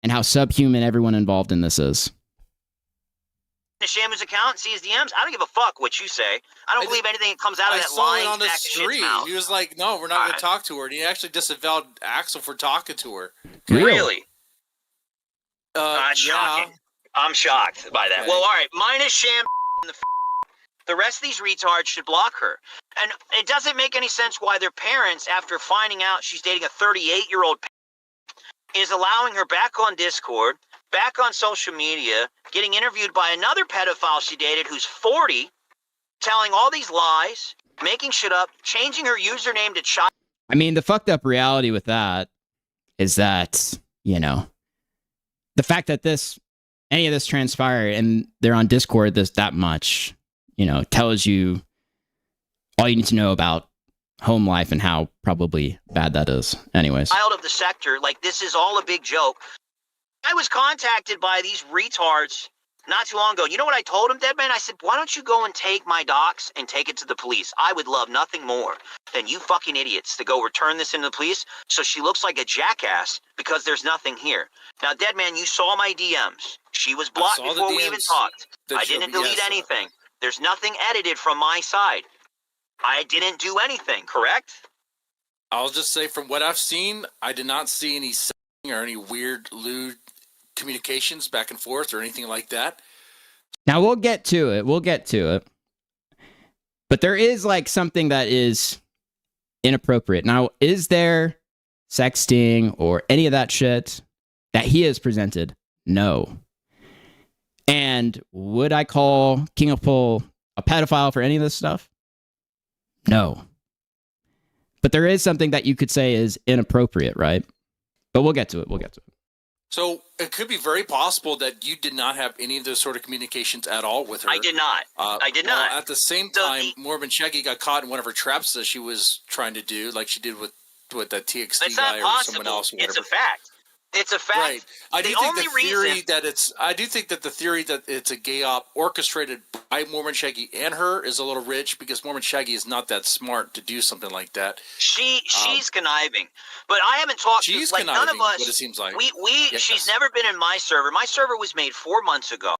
and how subhuman everyone involved in this is. Shamu's account, see his DMs. I don't give a fuck what you say. I don't believe anything that comes out of that lying on the stream. He was like, "No, we're not going to talk to her." And he actually disavowed Axel for talking to her. Really? Shocking. Yeah. I'm shocked by that. Okay. Well, all right, minus Sham and the rest of these retards should block her. And it doesn't make any sense why their parents, after finding out she's dating a 38-year-old, is allowing her back on Discord, back on social media, getting interviewed by another pedophile she dated who's 40, telling all these lies, making shit up, changing her username to child. I mean, the fucked up reality with that is that, you know, the fact that any of this transpired and they're on Discord that much, you know, tells you all you need to know about home life and how probably bad that is. Anyways. Child of the sector, like this is all a big joke. I was contacted by these retards not too long ago. You know what I told him, Deadman? I said, why don't you go and take my docs and take it to the police? I would love nothing more than you fucking idiots to go return this into the police so she looks like a jackass because there's nothing here. Now, Deadman, you saw my DMs. She was blocked before we even talked. I didn't delete anything. There's nothing edited from my side. I didn't do anything, correct? I'll just say from what I've seen, I did not see any or any weird, lewd communications back and forth or anything like that. Now we'll get to it. But there is like something that is inappropriate. Now, is there sexting or any of that shit that he has presented? No. And would I call King of Pol a pedophile for any of this stuff? No. But there is something that you could say is inappropriate, right? But we'll get to it. So it could be very possible that you did not have any of those sort of communications at all with her. I did not. I did not. At the same time, Mormon Shaggy got caught in one of her traps that she was trying to do, like she did with that TXT guy or someone else. Or it's a fact. It's a fact. Right. I do think that the theory that it's a gay op orchestrated by Mormon Shaggy and her is a little rich because Mormon Shaggy is not that smart to do something like that. She's conniving, but I haven't talked to like none of us. What it seems like yes. She's never been in my server. My server was made 4 months ago.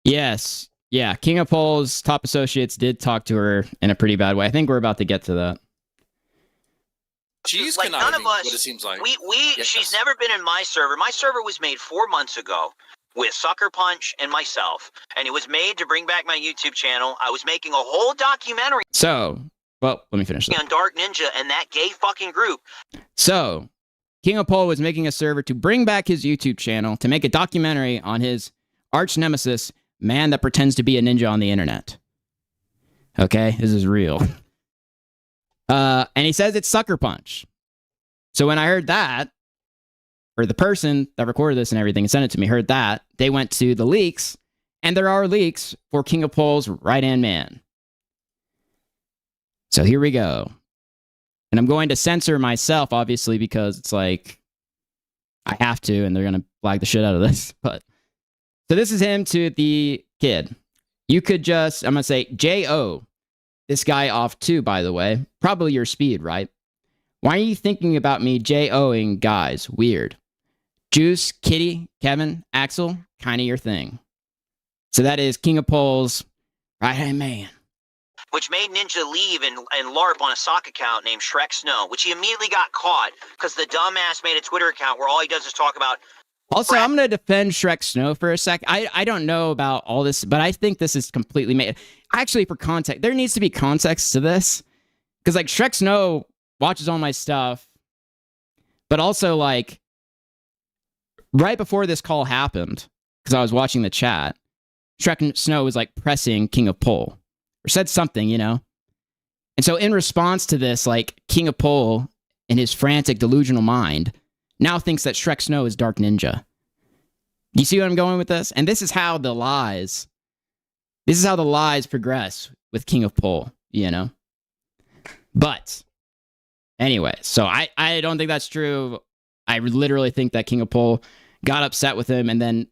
Yes. Yeah. King of Pol's top associates did talk to her in a pretty bad way. I think we're about to get to that. She's like none of us. What it seems like. Yes. She's never been in my server. My server was made 4 months ago with Sucker Punch and myself, and it was made to bring back my YouTube channel. I was making a whole documentary. So, well, let me finish that. On Dark Ninja and that gay fucking group. So, King of Pol was making a server to bring back his YouTube channel to make a documentary on his arch nemesis, man that pretends to be a ninja on the internet. Okay, this is real. And he says it's Sucker Punch. So when I heard that, or the person that recorded this and everything and sent it to me heard that, they went to the leaks, and there are leaks for King of Pol's right-hand man. So here we go. And I'm going to censor myself, obviously, because it's like, I have to, and they're going to flag the shit out of this. But so this is him to the kid. You could just, I'm going to say, J.O. This guy off too, by the way. Probably your speed, right? Why are you thinking about me J.O.ing guys? Weird. Juice, Kitty, Kevin, Axel, kind of your thing. So that is King of Pol's right-hand man. Which made Ninja leave and LARP on a sock account named Shrek Snow, which he immediately got caught because the dumbass made a Twitter account where all he does is talk about. Also, I'm going to defend Shrek Snow for a sec. I don't know about all this, but I think this is completely made. Actually, for context, there needs to be context to this. Because, like, Shrek Snow watches all my stuff. But also, like, right before this call happened, because I was watching the chat, Shrek Snow was, like, pressing King of Pol. Or said something, you know? And so, in response to this, like, King of Pol, in his frantic, delusional mind, now thinks that Shrek Snow is Dark Ninja. You see what I'm going with this? And this is how the lies progress with King of Pol, you know? But, anyway, so I don't think that's true. I literally think that King of Pol got upset with him and then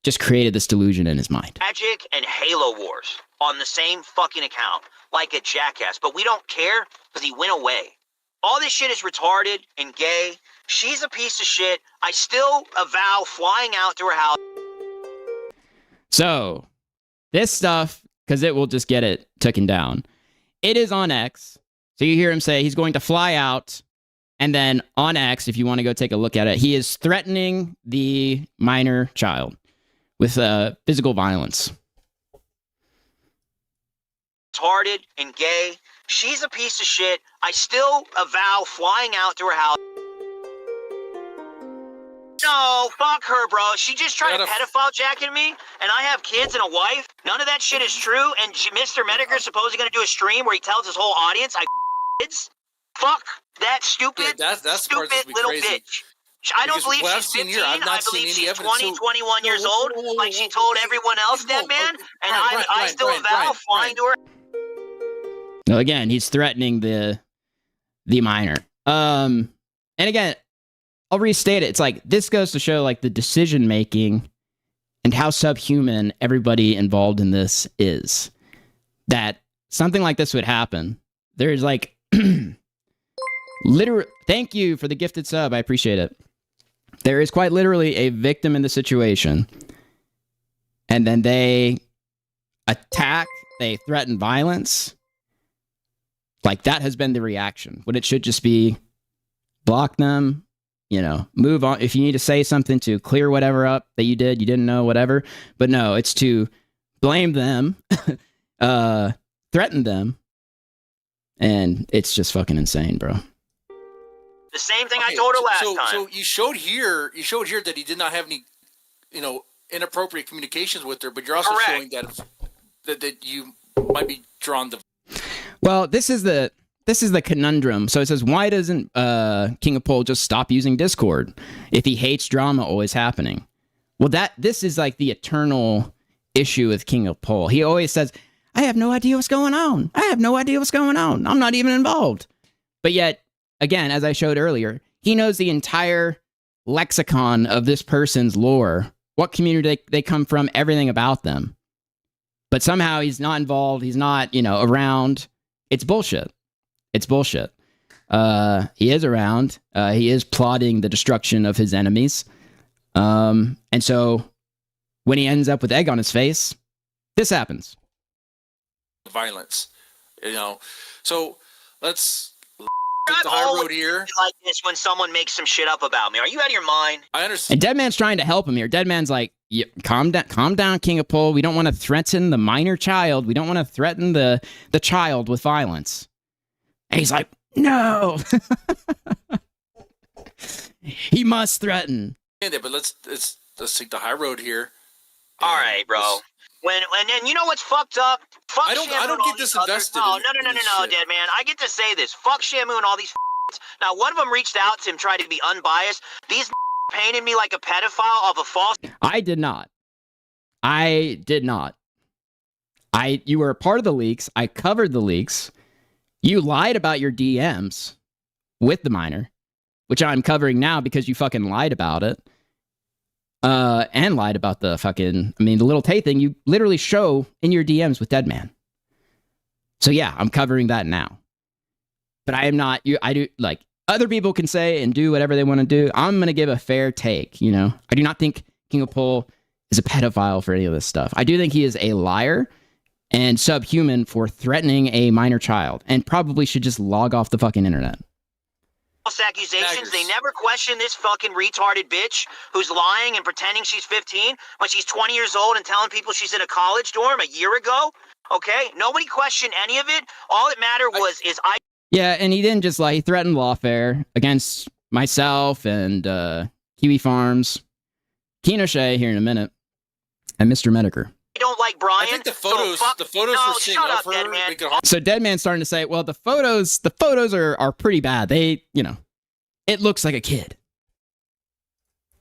just created this delusion in his mind. Magic and Halo Wars on the same fucking account, like a jackass. But we don't care because he went away. All this shit is retarded and gay. She's a piece of shit. I still avow flying out to her house. So, this stuff, because it will just get it taken down, it is on X. So you hear him say he's going to fly out, and then on X, if you want to go take a look at it, he is threatening the minor child with physical violence. Retarded and gay. She's a piece of shit. I still avow flying out to her house. No, fuck her, bro. She just tried to pedophile jacket me, and I have kids and a wife. None of that shit is true, and Mr. Medicare supposedly going to do a stream where he tells his whole audience I kids. Fuck that stupid, that's stupid little bitch. I don't believe she's 15. I believe she's 20, 21 years old, like she told everyone else, dead man, and I still avow flying to her. Now, again, he's threatening the minor. And again, I'll restate it. It's like, this goes to show, like, the decision making and how subhuman everybody involved in this is. That something like this would happen. There's like, thank you for the gifted sub. I appreciate it. There is quite literally a victim in the situation. And then they attack, they threaten violence. Like, that has been the reaction. When it should just be block them, you know, move on. If you need to say something to clear whatever up that you did, you didn't know, whatever. But no, it's to blame them, threaten them. And it's just fucking insane, bro. The same thing I told her last time. So you showed here that he did not have any, you know, inappropriate communications with her, but you're also showing that you might be drawn to. Well, this is the conundrum. So it says, why doesn't King of Pol just stop using Discord if he hates drama always happening? Well, this is like the eternal issue with King of Pol. He always says, I have no idea what's going on. I have no idea what's going on. I'm not even involved. But yet, again, as I showed earlier, he knows the entire lexicon of this person's lore, what community they come from, everything about them. But somehow he's not involved. He's not, you know, around. It's bullshit. It's bullshit. He is around. He is plotting the destruction of his enemies. And so when he ends up with egg on his face, this happens. Violence, you know. So let's take the high road here. Like this when someone makes some shit up about me. Are you out of your mind? I understand. And Deadman's trying to help him here. Deadman's like, yeah, calm down, King of Pol. We don't want to threaten the minor child. We don't want to threaten the child with violence. And he's like, no. He must threaten. But let's take the high road here. All right, bro. And you know what's fucked up? Fuck I don't Shamu and all get these disinvested others. in this No, shit. dead man. I get to say this. Fuck Shamu and all these. Now, one of them reached out to him, tried to be unbiased. These painted me like a pedophile of a false. I did not. You were a part of the leaks. I covered the leaks. You lied about your DMs with the minor, which I'm covering now because you fucking lied about it. And lied about the the little Tay thing you literally show in your DMs with Deadman. So yeah, I'm covering that now. But I am not, I do, like, other people can say and do whatever they want to do. I'm going to give a fair take, you know? I do not think KingOfPol is a pedophile for any of this stuff. I do think he is a liar and subhuman for threatening a minor child and probably should just log off the fucking internet. False accusations. They never question this fucking retarded bitch who's lying and pretending she's 15 when she's 20 years old and telling people she's in a college dorm a year ago. Okay? Nobody questioned any of it. All that mattered is I. Yeah, and he didn't just lie. He threatened lawfare against myself and Kiwi Farms, Keno Shea here in a minute, and Mr. Mediker. I don't like Brian. I think the photos we're seeing of her make it hard. So Deadman's starting to say, well, the photos are pretty bad. They, you know, it looks like a kid.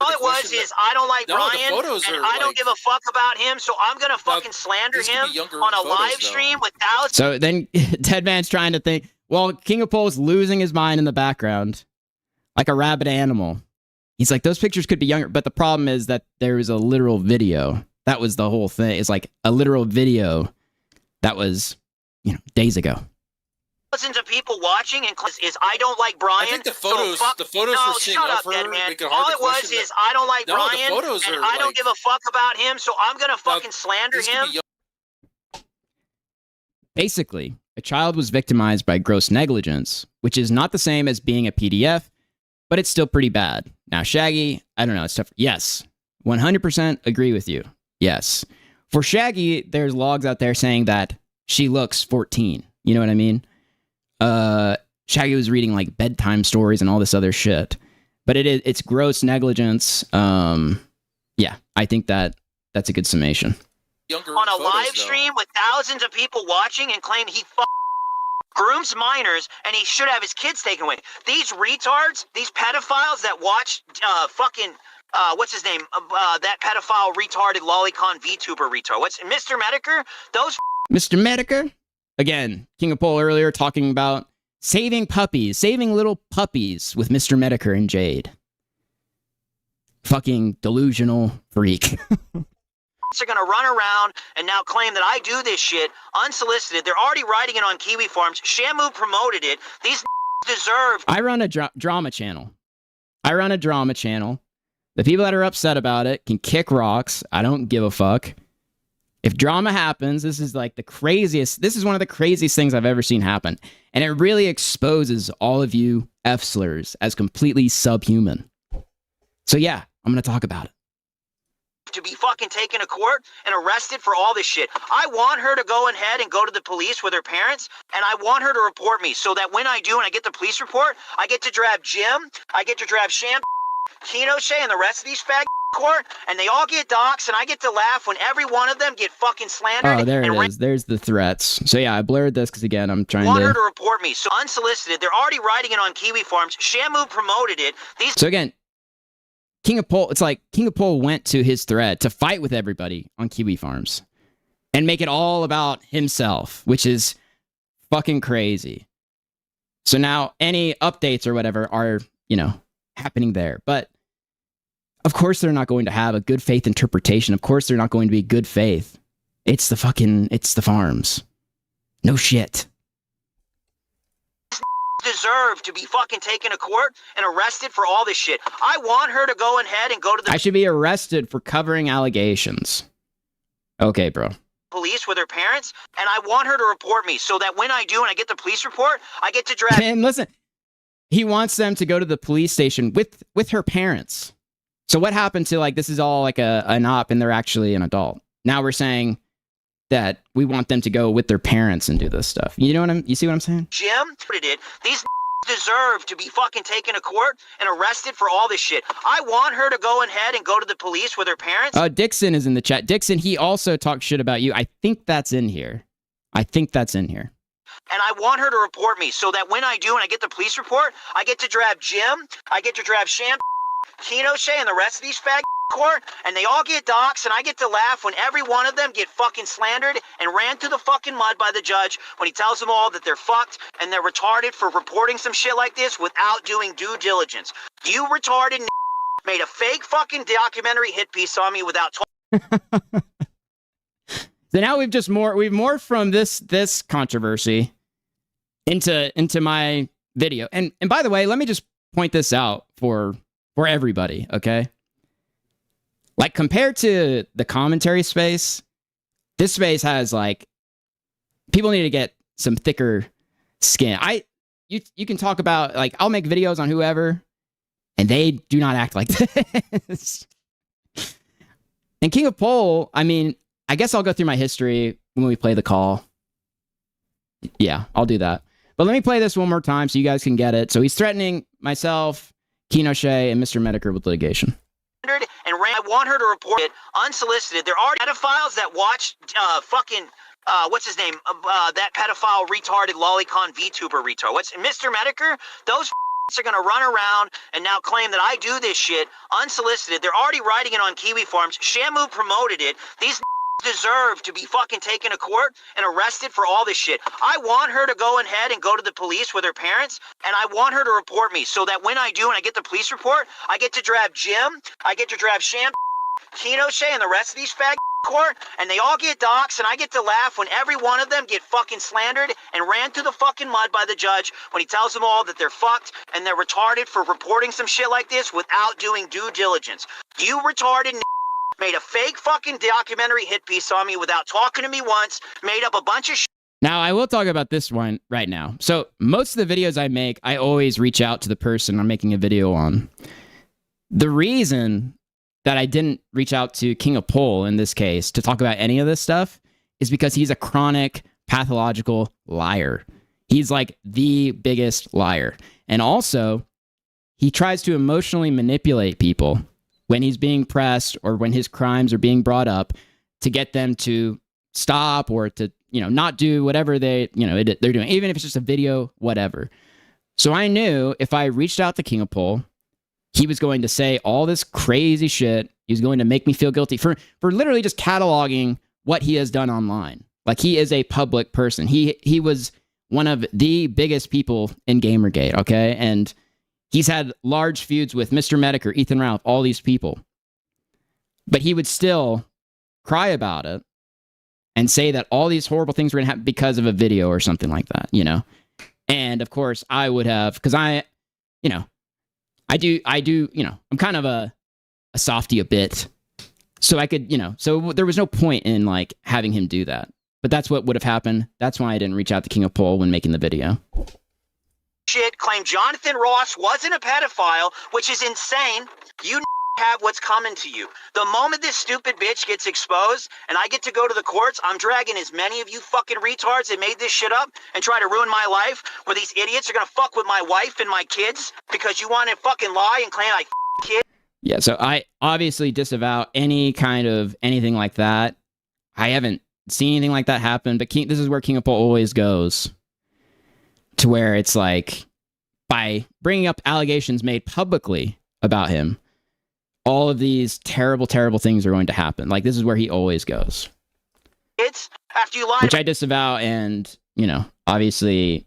All it was is I don't like Brian, and I don't give a fuck about him, so I'm gonna fucking slander him on a live stream with thousands. So then Deadman's trying to think, well, KingOfPol is losing his mind in the background, like a rabid animal. He's like, those pictures could be younger, but the problem is that there is a literal video. That was the whole thing. It's like a literal video that was, you know, days ago. Thousands of people watching, and is I don't like Brian. I think the photos we're seeing of her make it hard All to it was question is I don't like No, Brian, the photos and are I don't like- give a fuck about him, so I'm gonna fucking slander him. Basically, a child was victimized by gross negligence, which is not the same as being a PDF, but it's still pretty bad. Now, Shaggy, I don't know, it's tough. Yes, 100% agree with you. Yes. For Shaggy, there's logs out there saying that she looks 14. You know what I mean? Shaggy was reading like bedtime stories and all this other shit. But it's gross negligence. Yeah, I think that's a good summation. On a live stream with thousands of people watching and claim he grooms minors and he should have his kids taken away. These retards, these pedophiles that watch what's his name? That pedophile retarded lolicon VTuber retard. What's Mr. Mediker? Those Mr. Mediker? Again, KingOfPol earlier talking about saving little puppies with Mr. Mediker and Jade. Fucking delusional freak. are going to run around and now claim that I do this shit unsolicited. They're already writing it on Kiwi Farms. Shamu promoted it. These deserve. I run a drama channel. The people that are upset about it can kick rocks. I don't give a fuck. If drama happens, this is like this is one of the craziest things I've ever seen happen. And it really exposes all of you F-slurs as completely subhuman. So yeah, I'm going to talk about it. To be fucking taken to court and arrested for all this shit. I want her to go ahead and go to the police with her parents, and I want her to report me so that when I do and I get the police report, I get to drive Jim, I get to drive Sham, Keno Shea, and the rest of these fag court, and they all get doxxed, and I get to laugh when every one of them get fucking slandered. Oh, there it is. There's the threats. So yeah, I blurred this because again, I'm trying want her to report me. So unsolicited, they're already writing it on Kiwi Farms. Shamu promoted it. So again, KingOfPol, it's like KingOfPol went to his thread to fight with everybody on Kiwi Farms and make it all about himself, which is fucking crazy. So now any updates or whatever are, you know, happening there. But of course they're not going to have a good faith interpretation. Of course they're not going to be good faith. It's the farms. No shit. Deserve to be fucking taken to court and arrested for all this shit. I want her to go ahead and go to the I should be arrested for covering allegations. Okay, bro. Police with her parents, and I want her to report me so that when I do and I get the police report, I get to drive. And listen, he wants them to go to the police station with her parents. So what happened to, like, this is all like an op and they're actually an adult. Now we're saying that we want them to go with their parents and do this stuff. You know what you see what I'm saying? Jim did it. These deserve to be fucking taken to court and arrested for all this shit. I want her to go ahead and go to the police with her parents. Dixon is in the chat. Dixon, he also talked shit about you. I think that's in here. And I want her to report me so that when I do and I get the police report, I get to drive Jim, I get to drive Sham, Kino Shay, and the rest of these fag court, and they all get doxxed, and I get to laugh when every one of them get fucking slandered and ran to the fucking mud by the judge when he tells them all that they're fucked and they're retarded for reporting some shit like this without doing due diligence. You retarded made a fake fucking documentary hit piece on me without talking. So now we've morphed from this controversy into my video. And by the way, let me just point this out for everybody, okay? Like, compared to the commentary space, this space has, like, people need to get some thicker skin. You can talk about, like, I'll make videos on whoever, and they do not act like this. And KingOfPol, I mean, I guess I'll go through my history when we play the call. Yeah, I'll do that. But let me play this one more time so you guys can get it. So he's threatening myself, Kino Shay, and Mr. Medicare with litigation. I want her to report it unsolicited. There are pedophiles that watch what's his name? That pedophile retarded lolicon VTuber retard. What's Mr. Medicare? Those are going to run around and now claim that I do this shit unsolicited. They're already writing it on Kiwi Farms. Shamu promoted it. These deserve to be fucking taken to court and arrested for all this shit. I want her to go ahead and go to the police with her parents, and I want her to report me so that when I do and I get the police report, I get to drive Jim, I get to drive Sham, Kino Shay, and the rest of these fag court, and they all get doxxed, and I get to laugh when every one of them get fucking slandered and ran to the fucking mud by the judge when he tells them all that they're fucked and they're retarded for reporting some shit like this without doing due diligence. You retarded made a fake fucking documentary hit piece on me without talking to me once, made up a bunch of shit. Now, I will talk about this one right now. So most of the videos I make, I always reach out to the person I'm making a video on. The reason that I didn't reach out to KingOfPol in this case to talk about any of this stuff is because he's a chronic, pathological liar. He's like the biggest liar. And also, he tries to emotionally manipulate people when he's being pressed or when his crimes are being brought up to get them to stop or to, not do whatever they're doing, even if it's just a video, whatever. So I knew if I reached out to KingOfPol, he was going to say all this crazy shit. He was going to make me feel guilty for literally just cataloging what he has done online. Like, he is a public person. He was one of the biggest people in Gamergate, okay? And he's had large feuds with Mr. Medicare, Ethan Ralph, all these people. But he would still cry about it and say that all these horrible things were going to happen because of a video or something like that, And, of course, I would have, because I'm kind of a softy a bit. So I could, so there was no point in, like, having him do that. But that's what would have happened. That's why I didn't reach out to KingOfPol when making the video. Shit, claim Jonathan Ross wasn't a pedophile, which is insane. You have what's coming to you. The moment this stupid bitch gets exposed and I get to go to the courts, I'm dragging as many of you fucking retards that made this shit up and try to ruin my life, where these idiots are gonna fuck with my wife and my kids because you want to fucking lie and claim I kid. Yeah, so I obviously disavow any kind of anything like that. I haven't seen anything like that happen, but this is where KingOfPol always goes. To where it's like, by bringing up allegations made publicly about him, all of these terrible, terrible things are going to happen. Like, this is where he always goes. It's after you lied, which I disavow and, obviously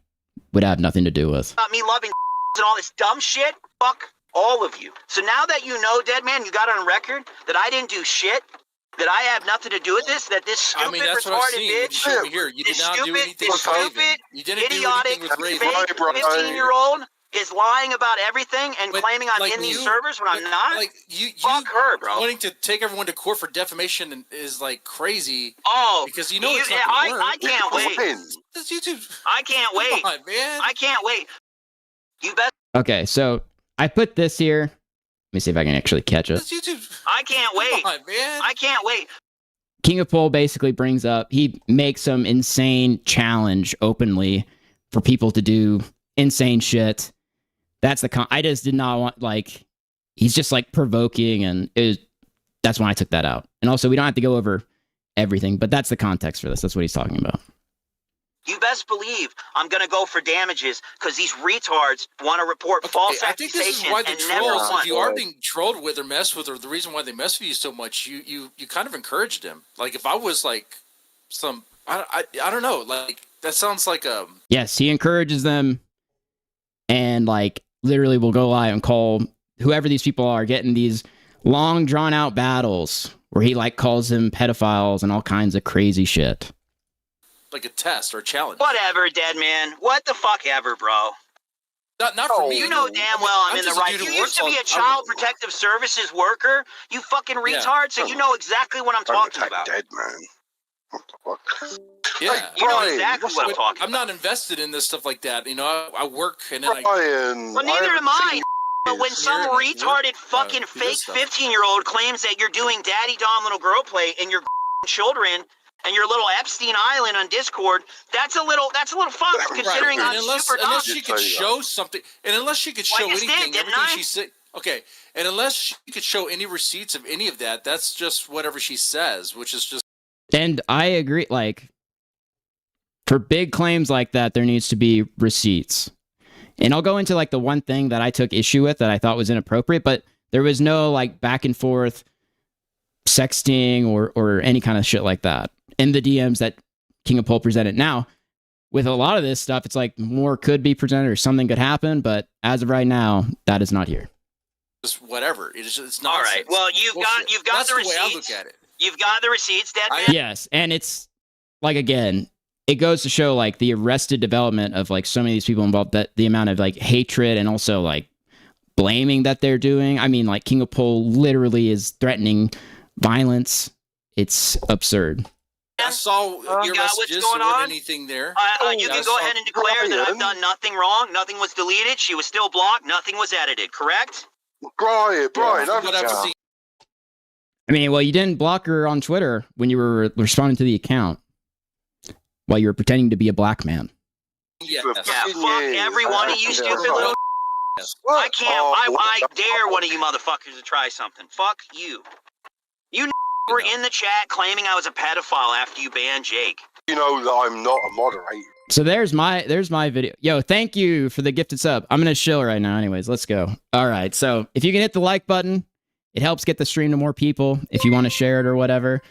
would have nothing to do with. About me loving and all this dumb shit, fuck all of you. So now that you know, dead man, you got on record that I didn't do shit, that I have nothing to do with this, that this stupid, that's what I've retarded seen. bitch, Here. You did this not do stupid, anything this with Raven. stupid, You didn't do idiotic, anything with fake Raven. 15-year-old is lying about everything and claiming I'm in these servers when I'm not. Like, you fuck her, bro. Wanting to take everyone to court for defamation is like crazy. Oh, because it's not gonna work. I can't wait. This YouTube. I can't wait. Come on, man. I can't wait. You bet. Okay, so I put this here. Let me see if I can actually catch it. This YouTube. I can't wait. Come on, man. I can't wait. KingOfPol basically brings up, he makes some insane challenge openly for people to do insane shit. That's the I just did not want, like, he's just like provoking, and that's when I took that out. And also, we don't have to go over everything, but that's the context for this. That's what he's talking about. You best believe I'm gonna go for damages because these retards want to report false I think this accusations is why the and never trolls, won. if you are being trolled with or messed with, or the reason why they mess with you so much, you kind of encouraged them. Like, if I was like I don't know, like, that sounds like Yes, he encourages them, and like literally will go live and call whoever these people are, getting these long drawn out battles where he like calls them pedophiles and all kinds of crazy shit. like a test or a challenge. Whatever, dead man. What the fuck ever, bro. Not for me. You know damn well I'm in the just a right. dude You who used to works be a child protective services worker, you fucking retard, so you know exactly what I'm talking about. Dead man. What the fuck? Yeah, You know exactly what I'm talking I'm not invested in this stuff like that. You know, I work and then Brian, Well, neither am I. But when some Here, retarded fucking do this fake stuff. 15-year-old claims that you're doing daddy dom little girl play and your children and your little Epstein Island on Discord, that's a little fucked considering and I'm unless super dumb. she could show something, and unless she could Well, I show just anything, did, didn't everything I? she said. Okay, and unless she could show any receipts of any of that, that's just whatever she says, which is just. And I agree, like, for big claims like that, there needs to be receipts. And I'll go into like the one thing that I took issue with that I thought was inappropriate, but there was no like back and forth sexting or any kind of shit like that in the DMs that King of Pol presented. Now, with a lot of this stuff, it's like more could be presented or something could happen, but as of right now, that is not here. Just whatever. It's nonsense. All right. Well, you've got That's the the way I receipts. look at it. You've got the receipts, dead man. Yes, and it's like, again, it goes to show like the arrested development of like so many of these people involved, that the amount of like hatred and also like blaming that they're doing. I mean, like King of Pol literally is threatening violence. It's absurd. I saw your got what's messages. going There wasn't on? anything there. You can go ahead and declare that I've done nothing wrong. Nothing was deleted. She was still blocked. Nothing was edited. Correct? Brian, What I've seen. I mean, well, you didn't block her on Twitter when you were responding to the account while you were pretending to be a black man. Yeah, fuck every one of you stupid little. I can't. I dare one of you motherfuckers to try something. Fuck you. You were in the chat claiming I was a pedophile after you banned Jake. You know that I'm not a moderator. So there's my video. Yo, thank you for the gifted sub. I'm gonna chill right now. Anyways, let's go. All right. So if you can hit the like button, it helps get the stream to more people. If you want to share it or whatever,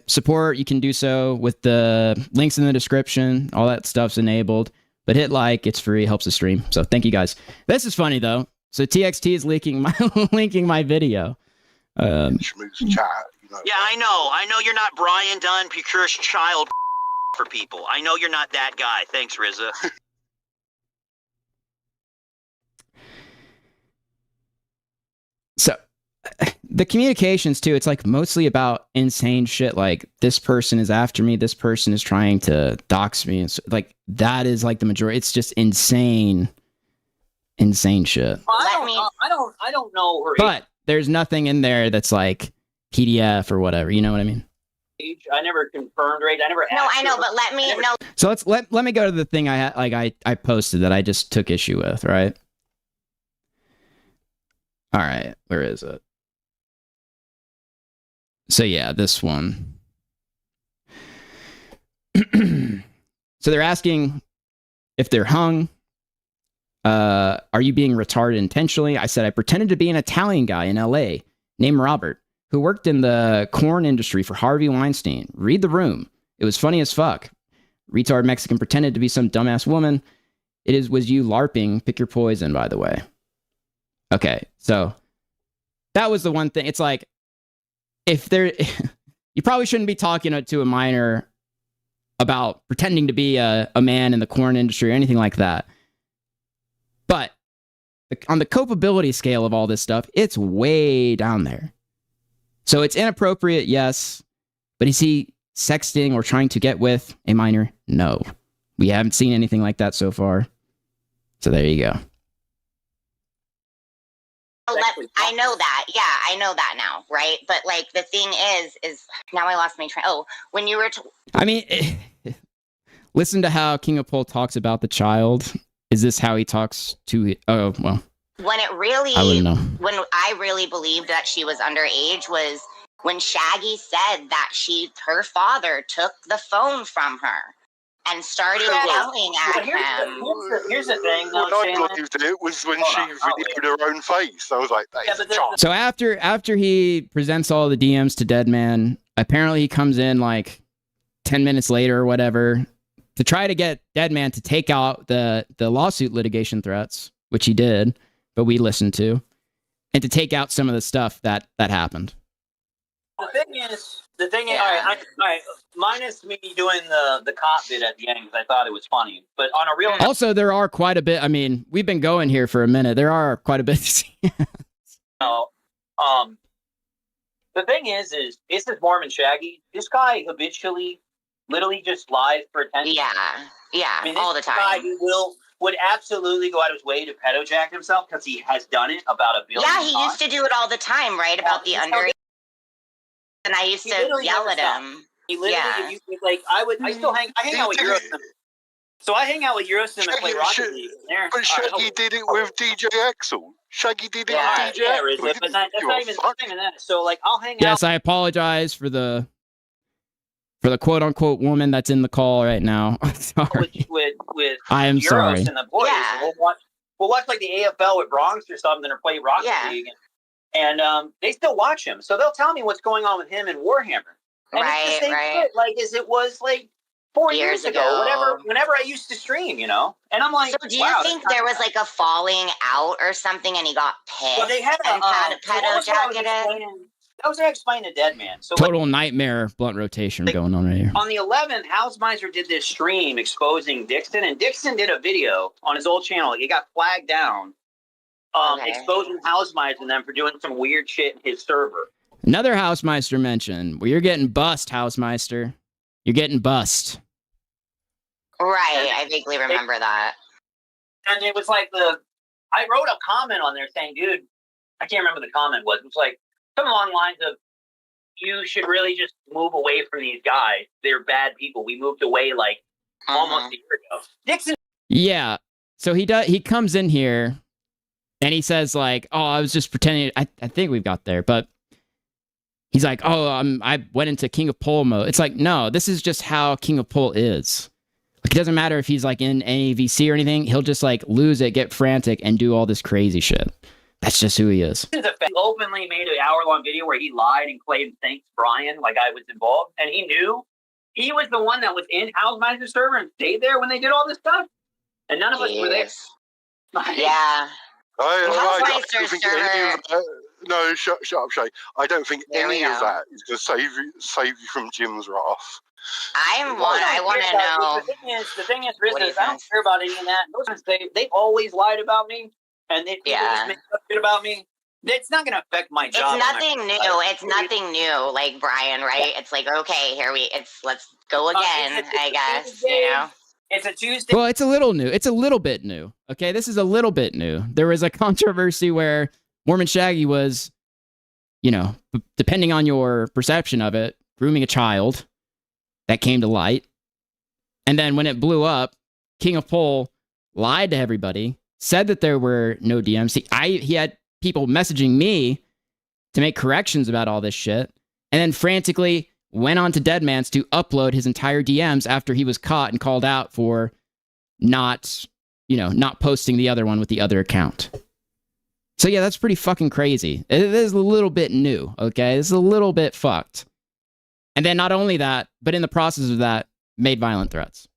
support, you can do so with the links in the description. All that stuff's enabled. But hit like, it's free, helps the stream. So thank you guys. This is funny though. So TXT is linking my video. Chat, Yeah, I know you're not Brian Dunn, Procure's child for people. I know you're not that guy. Thanks, Rizza. So the communications too, it's like mostly about insane shit. Like this person is after me. This person is trying to dox me. And so, like that is like the majority. It's just insane shit. I don't know her But there's nothing in there that's like PDF or whatever. You know what I mean? age. I never confirmed her age. I never asked No, I know, her. but let me know. So let me go to the thing I posted that I just took issue with, right? All right, where is it? So yeah, this one. So they're asking if they're hung. Are you being retarded intentionally? I said I pretended to be an Italian guy in LA named Robert who worked in the corn industry for Harvey Weinstein. Read the room. It was funny as fuck. Retard Mexican pretended to be some dumbass woman. Was you LARPing. Pick your poison, by the way. Okay, so that was the one thing. It's like, if there, you probably shouldn't be talking to a minor about pretending to be a man in the corn industry or anything like that. But on the culpability scale of all this stuff, it's way down there. So it's inappropriate, yes. But is he sexting or trying to get with a minor? No. We haven't seen anything like that so far. So there you go. I know that. Yeah, I know that now, right? But like the thing is now I lost my train. Oh, when you were I mean, listen to how King of Pol talks about the child Is this how he talks to? Oh well. When it really, I wouldn't know. when I really believed that she was underage was when Shaggy said that her father took the phone from her and started yelling at him. Here's the thing, though, When I Shayla. believed it was when she videoed her own face. I was like, that is a job. So after he presents all the DMs to Deadman, apparently he comes in like 10 minutes later or whatever to try to get Deadman to take out the lawsuit litigation threats, which he did, but we listened to, and to take out some of the stuff that happened. The thing is, all right, minus me doing the cop bit at the end because I thought it was funny, but on a real Also, there are quite a bit. I mean, we've been going here for a minute. There are quite a bit. The thing is this is Mormon Shaggy. This guy habitually, literally just lies for attention. Yeah, I mean, all the this time. guy would absolutely go out of his way to pedojack himself because he has done it about a billion times. Yeah, he used to do it all the time, right? About the underage. And I used to yell at him. He literally, if you, like, I hang out with Eurostim. So I hang out with Eurostim and play Rocket League. But Shaggy did it with DJ Axel. Shaggy did it with DJ Axel. But that's not even that. So, like, I'll hang out. Yes, I apologize for the quote unquote woman that's in the call right now. I'm sorry. With I am Euros sorry. and the boys. Yeah. We'll watch like the AFL with Bronx or something, or play Rocket League. And they still watch him, so they'll tell me what's going on with him and Warhammer. And it's the same shit, like as it was like 4 years ago. Whenever I used to stream, you know. And I'm like, so do you think there was like a falling out or something, and he got pissed? Well, they had a pedo jacketed. That was what I explained to Deadman. So Total nightmare blunt rotation going on right here. On the 11th, Hausmeister did this stream exposing Dixon, and Dixon did a video on his old channel. It got flagged down. Exposing Hausmeister and them for doing some weird shit in his server. Another Hausmeister mention. Well, you're getting bust, Hausmeister. You're getting bust. Right, I vaguely remember that. And it was like I wrote a comment on there saying, dude, I can't remember the comment was. It was like something along the lines of, you should really just move away from these guys. They're bad people. We moved away like almost a year ago. Dixon. Yeah. So he comes in here. And he says, like, oh, I was just pretending. I think we've got there. But he's like, oh, I went into King of Pol mode. It's like, no, this is just how King of Pol is. Like, it doesn't matter if he's, like, in any VC or anything. He'll just, like, lose it, get frantic, and do all this crazy shit. That's just who he is. He openly made an hour-long video where he lied and claimed thanks Brian, like I was involved. And he knew he was the one that was in Hausmeister's server and stayed there when they did all this stuff. And none of us were there. Yeah. I don't think any of that. No, shut up, Shay. I don't think any of that is going to save you from Jim's wrath. I want to know. The thing is, Rizzo, I don't care about any of that. Those they always lied about me, and they just make up shit about me. It's not going to affect my job. It's nothing new. It's nothing new, like Brian, right? It's like, okay, let's go again. I guess, you know. It's a Tuesday. Well, it's a little new. It's a little bit new. Okay, this is a little bit new. There was a controversy where Mormon Shaggy was, you know, depending on your perception of it, grooming a child. That came to light. And then when it blew up, King of Pol lied to everybody, said that there were no DMs. He had people messaging me to make corrections about all this shit, and then frantically went on to Deadman's to upload his entire DMs after he was caught and called out for not posting the other one with the other account. So yeah, that's pretty fucking crazy. It is a little bit new, okay? It's a little bit fucked. And then not only that, but in the process of that, made violent threats.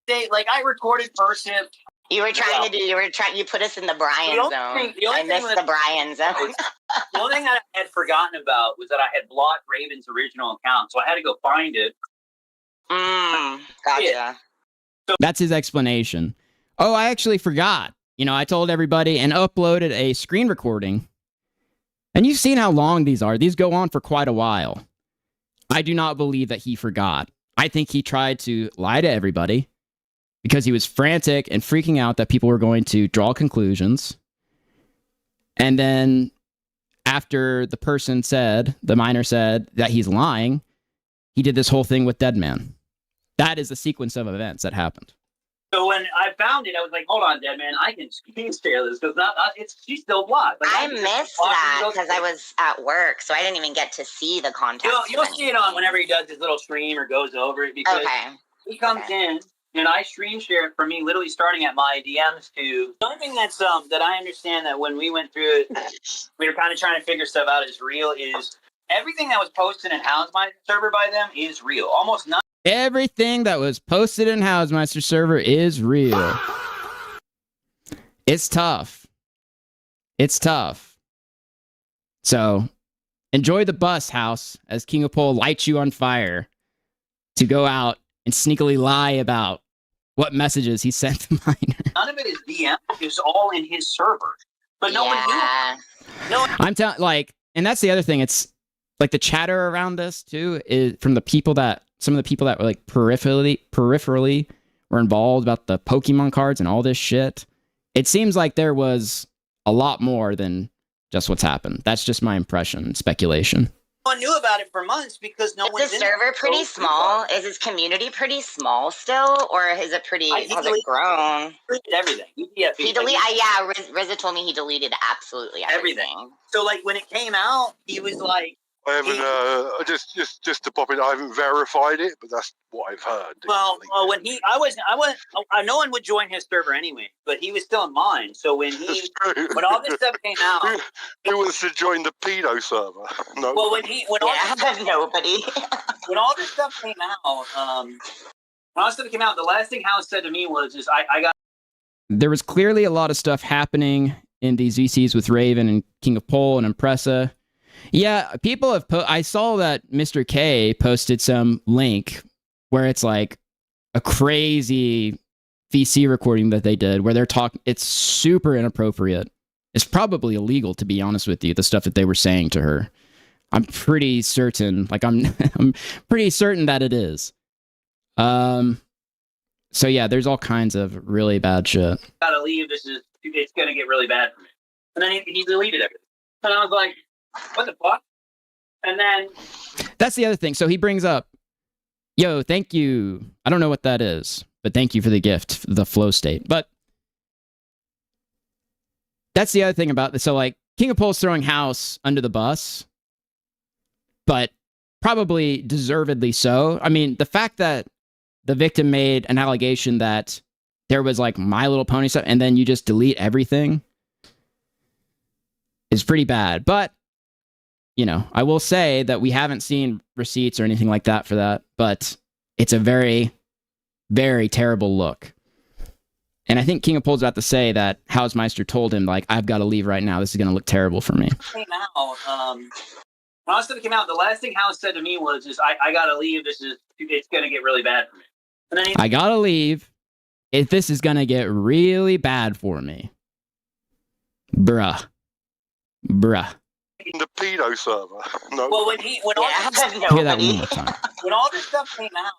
I recorded Persiv. You put us in the Brian zone. I missed the Brian zone. The only thing that I had forgotten about was that I had blocked Raven's original account, so I had to go find it. Gotcha. Yeah. That's his explanation. Oh, I actually forgot. You know, I told everybody and uploaded a screen recording. And you've seen how long these are. These go on for quite a while. I do not believe that he forgot. I think he tried to lie to everybody because he was frantic and freaking out that people were going to draw conclusions. And then after the minor said that he's lying, he did this whole thing with Deadman. That is the sequence of events that happened. So when I found it, I was like, "Hold on, dead man, I can screen share this because she's still blocked." Like, I missed that because I was at work, so I didn't even get to see the context. You'll see it on whenever he does his little stream or goes over it because he comes in and I screen share it for me, literally starting at my DMs to. The only thing that's that I understand that when we went through it, we were kind of trying to figure stuff out is real. Is everything that was posted in HouseMeister server by them is real. Almost none. Everything that was posted in HouseMeister server is real. It's tough. It's tough. So, enjoy the bus, House, as King of Pol lights you on fire to go out and sneakily lie about what messages he sent to Minor. None of it is DM. It's all in his server. But no one knew. No. I'm telling, like, and that's the other thing. It's like the chatter around this too is from the people that some of the people that were like peripherally were involved about the Pokemon cards and all this shit. It seems like there was a lot more than just what's happened. That's just my impression, speculation. No one knew about it for months because no one. Is the server pretty small? Is his community pretty small still, or is it pretty? Has it grown? Everything. He deleted. Rizza told me he deleted absolutely everything. So like when it came out, he was like. I haven't just to pop in. I haven't verified it, but that's what I've heard. Well, when no one would join his server anyway, but he was still in mine. So when all this stuff came out, who wants to join the pedo server? No. Well, nobody. When all this stuff came out, the last thing House said to me was, I got. There was clearly a lot of stuff happening in these VCs with Raven and King of Pol and Impressa. Yeah, people have I saw that Mr. K posted some link where it's like a crazy VC recording that they did where they're talking. It's super inappropriate. It's probably illegal, to be honest with you, the stuff that they were saying to her. I'm pretty certain, I'm pretty certain that it is. So yeah, there's all kinds of really bad shit. Gotta leave. It's gonna get really bad for me. And then he deleted everything. And I was like, what the fuck? And then that's the other thing. So he brings up, yo, thank you. I don't know what that is, but thank you for the gift, the flow state. But that's the other thing about this. So like King of Pol's throwing House under the bus, but probably deservedly so. I mean, the fact that the victim made an allegation that there was like My Little Pony stuff and then you just delete everything is pretty bad. But you know, I will say that we haven't seen receipts or anything like that for that, but it's a very, very terrible look. And I think King of Pol's about to say that HouseMeister told him, like, I've got to leave right now. This is going to look terrible for me. When all stuff came out, the last thing House said to me was, I got to leave. It's going to get really bad for me. And then I got to leave if this is going to get really bad for me. Bruh. In the pedo server. No. Well, when hear that one more time. When all this stuff came out,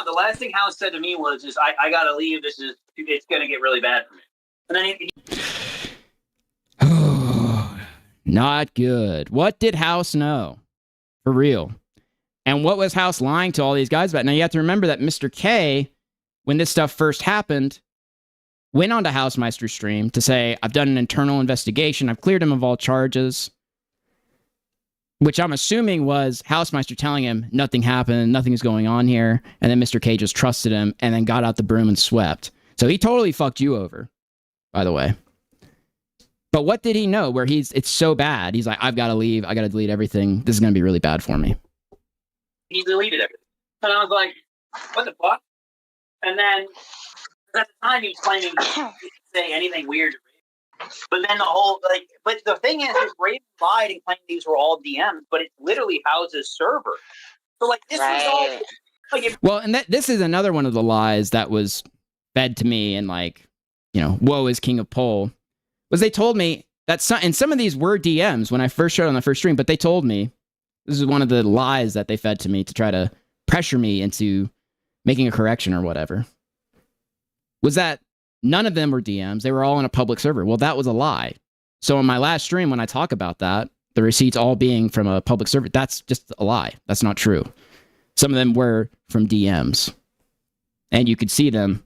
the last thing House said to me was, I gotta leave. It's gonna get really bad for me. And then not good. What did House know? For real. And what was House lying to all these guys about? Now you have to remember that Mr. K, when this stuff first happened, went on to HouseMeister's stream to say, I've done an internal investigation. I've cleared him of all charges. Which I'm assuming was HouseMeister telling him nothing happened, nothing is going on here. And then Mr. K just trusted him and then got out the broom and swept. So he totally fucked you over, by the way. But what did he know where it's so bad? He's like, I've got to leave. I got to delete everything. This is going to be really bad for me. He deleted everything. And I was like, what the fuck? And then at the time he was claiming he didn't say anything weird to Raven. But then but the thing is Raven lied and claimed these were all DMs, but it literally houses server. So like this was all well, and this is another one of the lies that was fed to me and like, you know, woe is King of Pol. Was they told me that some of these were DMs when I first showed on the first stream, but they told me, this is one of the lies that they fed to me to try to pressure me into making a correction or whatever, was that none of them were DMs. They were all in a public server. Well, that was a lie. So in my last stream, when I talk about that, the receipts all being from a public server, that's just a lie. That's not true. Some of them were from DMs. And you could see them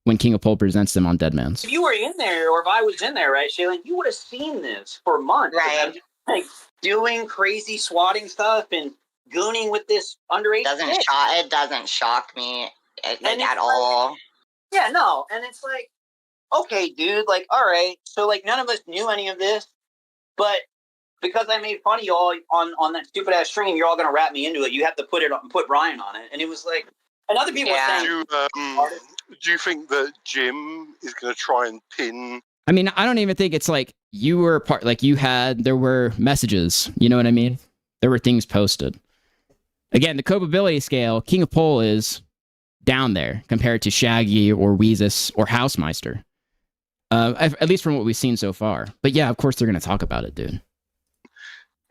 when King of Pol presents them on Deadman's. If you were in there, or if I was in there, right, Shaylin, you would have seen this for months. Right. I'm just, like, doing crazy swatting stuff and gooning with this underage kid. It doesn't shock me at all. Yeah, no. And it's like, okay, dude, like, all right. So, like, none of us knew any of this. But because I made fun of y'all on that stupid-ass stream, you're all going to wrap me into it. You have to put Brian on it. And it was like, and other people were saying... Do you think that Jim is going to try and pin... I mean, I don't even think it's like you were part, like there were messages, you know what I mean? There were things posted. Again, the culpability scale, King of Pol is down there compared to Shaggy or Weezus or Housemeister. At least from what we've seen so far. But yeah, of course they're going to talk about it, dude.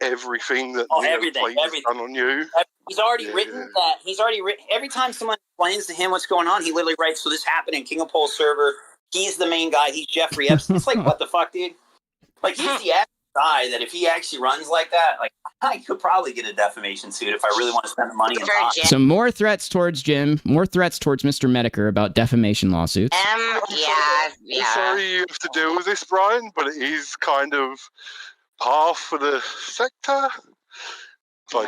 Everything that everything done on you. He's already written that. He's already written. Every time someone explains to him what's going on, he literally writes, so this happened in King of Pol server. He's the main guy. He's Jeffrey Epstein. It's like, what the fuck, dude? Like, he's the actual guy that if he actually runs like that, like, I could probably get a defamation suit if I really want to spend the money and talk. So more threats towards Jim, more threats towards Mr. Medicare about defamation lawsuits. I'm sorry you have to deal with this, Brian, but it is kind of par for the sector. Like,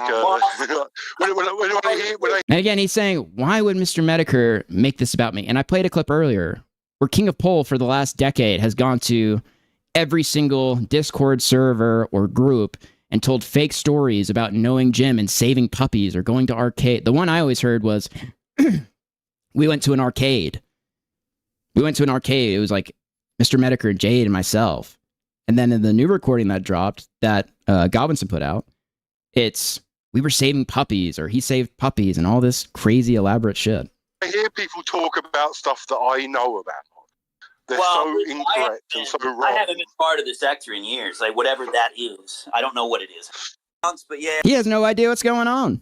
and again, he's saying, why would Mr. Medicare make this about me? And I played a clip earlier where King of Pol for the last decade has gone to every single Discord server or group and told fake stories about knowing Jim and saving puppies or going to arcade. The one I always heard was, we went to an arcade. It was like Mr. Medicare, Jade, and myself. And then in the new recording that dropped, that Godwinson put out, we were saving puppies, or he saved puppies, and all this crazy elaborate shit. I hear people talk about stuff that I know about. They're so incorrect and so wrong. I haven't been part of the sector in years. Like, whatever that is, I don't know what it is. But yeah, he has no idea what's going on.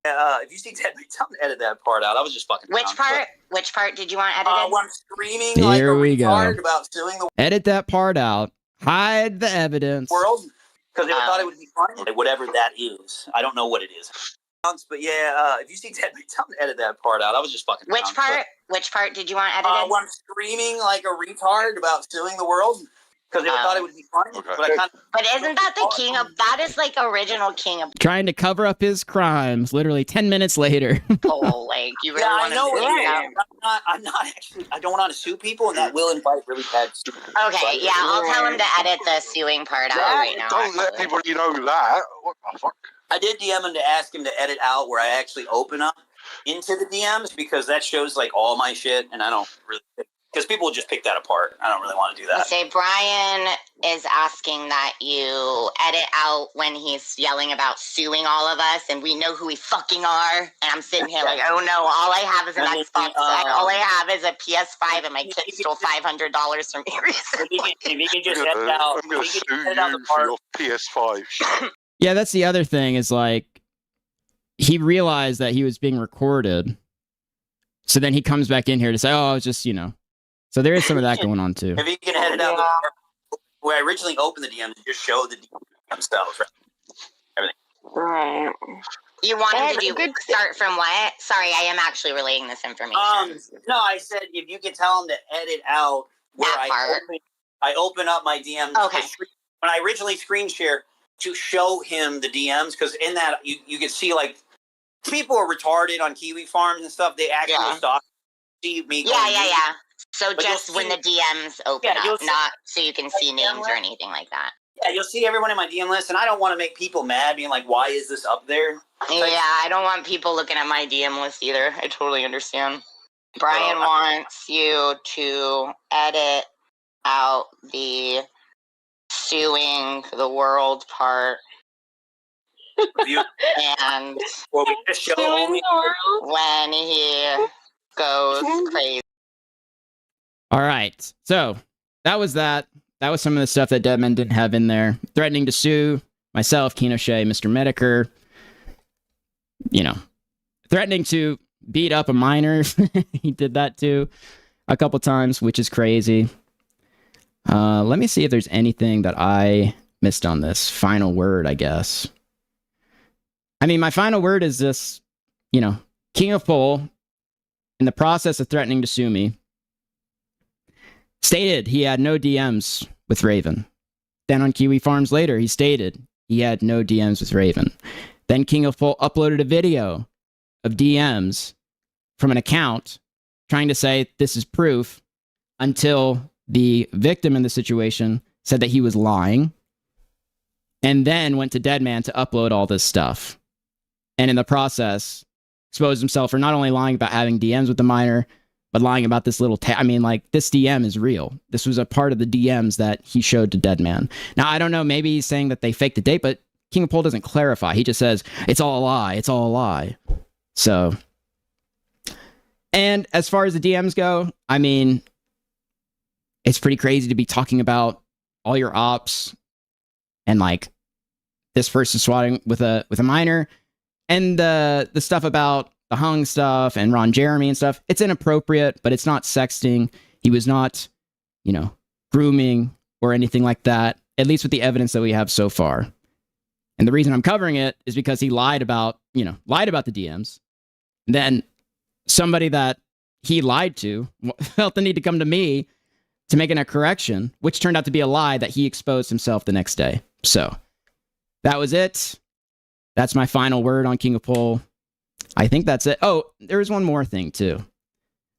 If you see Ted, tell him to edit that part out. I was just fucking. Which part did you want edited? When I'm screaming like a retard about suing the Edit that part out. Hide the evidence. World. Because they thought it would be funny. Like, whatever that is. I don't know what it is. But yeah, if you see Ted, tell him to edit that part out. I was just fucking. Which part did you want edited? When I'm screaming like a retard about suing the world. Because they thought it would be funny. Okay. But isn't that the king of... That is like original King of... Trying to cover up his crimes literally 10 minutes later. Oh, like, you really want to do that? I'm not actually... I don't want to sue people, and that will invite really bad... Okay, yeah, I'll tell him to edit the suing part out right now. Don't let anybody know that. What the fuck? I did DM him to ask him to edit out where I actually open up into the DMs, because that shows, like, all my shit, and I don't really... Because people will just pick that apart. I don't really want to do that. Say Brian is asking that you edit out when he's yelling about suing all of us, and we know who we fucking are. And I'm sitting here like, oh no, all I have is an Xbox. All I have is a PS5, and my kid stole $500 from me recently. If you can just edit out, I'm going to sue you for your PS5 shit. Yeah, that's the other thing is like, he realized that he was being recorded. So then he comes back in here to say, oh, I was just, So there is some of that going on too. If you can edit out the part where I originally opened the DMs, just show the DMs themselves, right? Everything. Right. You wanted to start from what? Sorry, I am actually relaying this information. No, I said if you could tell him to edit out where I open up my DMs. Okay. When I originally screen share to show him the DMs, because in that you can see like people are retarded on Kiwi farms and stuff. They actually stop see me. Yeah. So but just when the DMs open up, not so you can see names or anything like that. Yeah, you'll see everyone in my DM list, and I don't want to make people mad, being like, why is this up there? Yeah, I don't want people looking at my DM list either. I totally understand. Brian wants you to edit out the suing the world part. And when he goes crazy. All right. So that was that. That was some of the stuff that Deadman didn't have in there. Threatening to sue myself, Keno Shea, Mr. Medicare. Threatening to beat up a minor. He did that too a couple times, which is crazy. Let me see if there's anything that I missed on this. Final word, I guess. I mean, my final word is this, King of Pol in the process of threatening to sue me, stated he had no DMs with Raven. Then on Kiwi Farms later, he stated he had no DMs with Raven. Then King of Pol uploaded a video of DMs from an account trying to say this is proof, until the victim in the situation said that he was lying, and then went to Deadman to upload all this stuff. And in the process, exposed himself for not only lying about having DMs with the minor, but lying about this little I mean, like, this DM is real. This was a part of the DMs that he showed to Deadman. Now, I don't know, maybe he's saying that they faked the date, but King of Pol doesn't clarify. He just says, it's all a lie, it's all a lie. So, and as far as the DMs go, I mean, it's pretty crazy to be talking about all your ops and, like, this person swatting with a minor, and the stuff about the hung stuff and Ron Jeremy and stuff. It's inappropriate, but it's not sexting. He was not, grooming or anything like that, at least with the evidence that we have so far. And the reason I'm covering it is because he lied about the DMs. And then somebody that he lied to felt the need to come to me to make a correction, which turned out to be a lie that he exposed himself the next day. So that was it. That's my final word on King of Pol. I think that's it. Oh, there's one more thing too.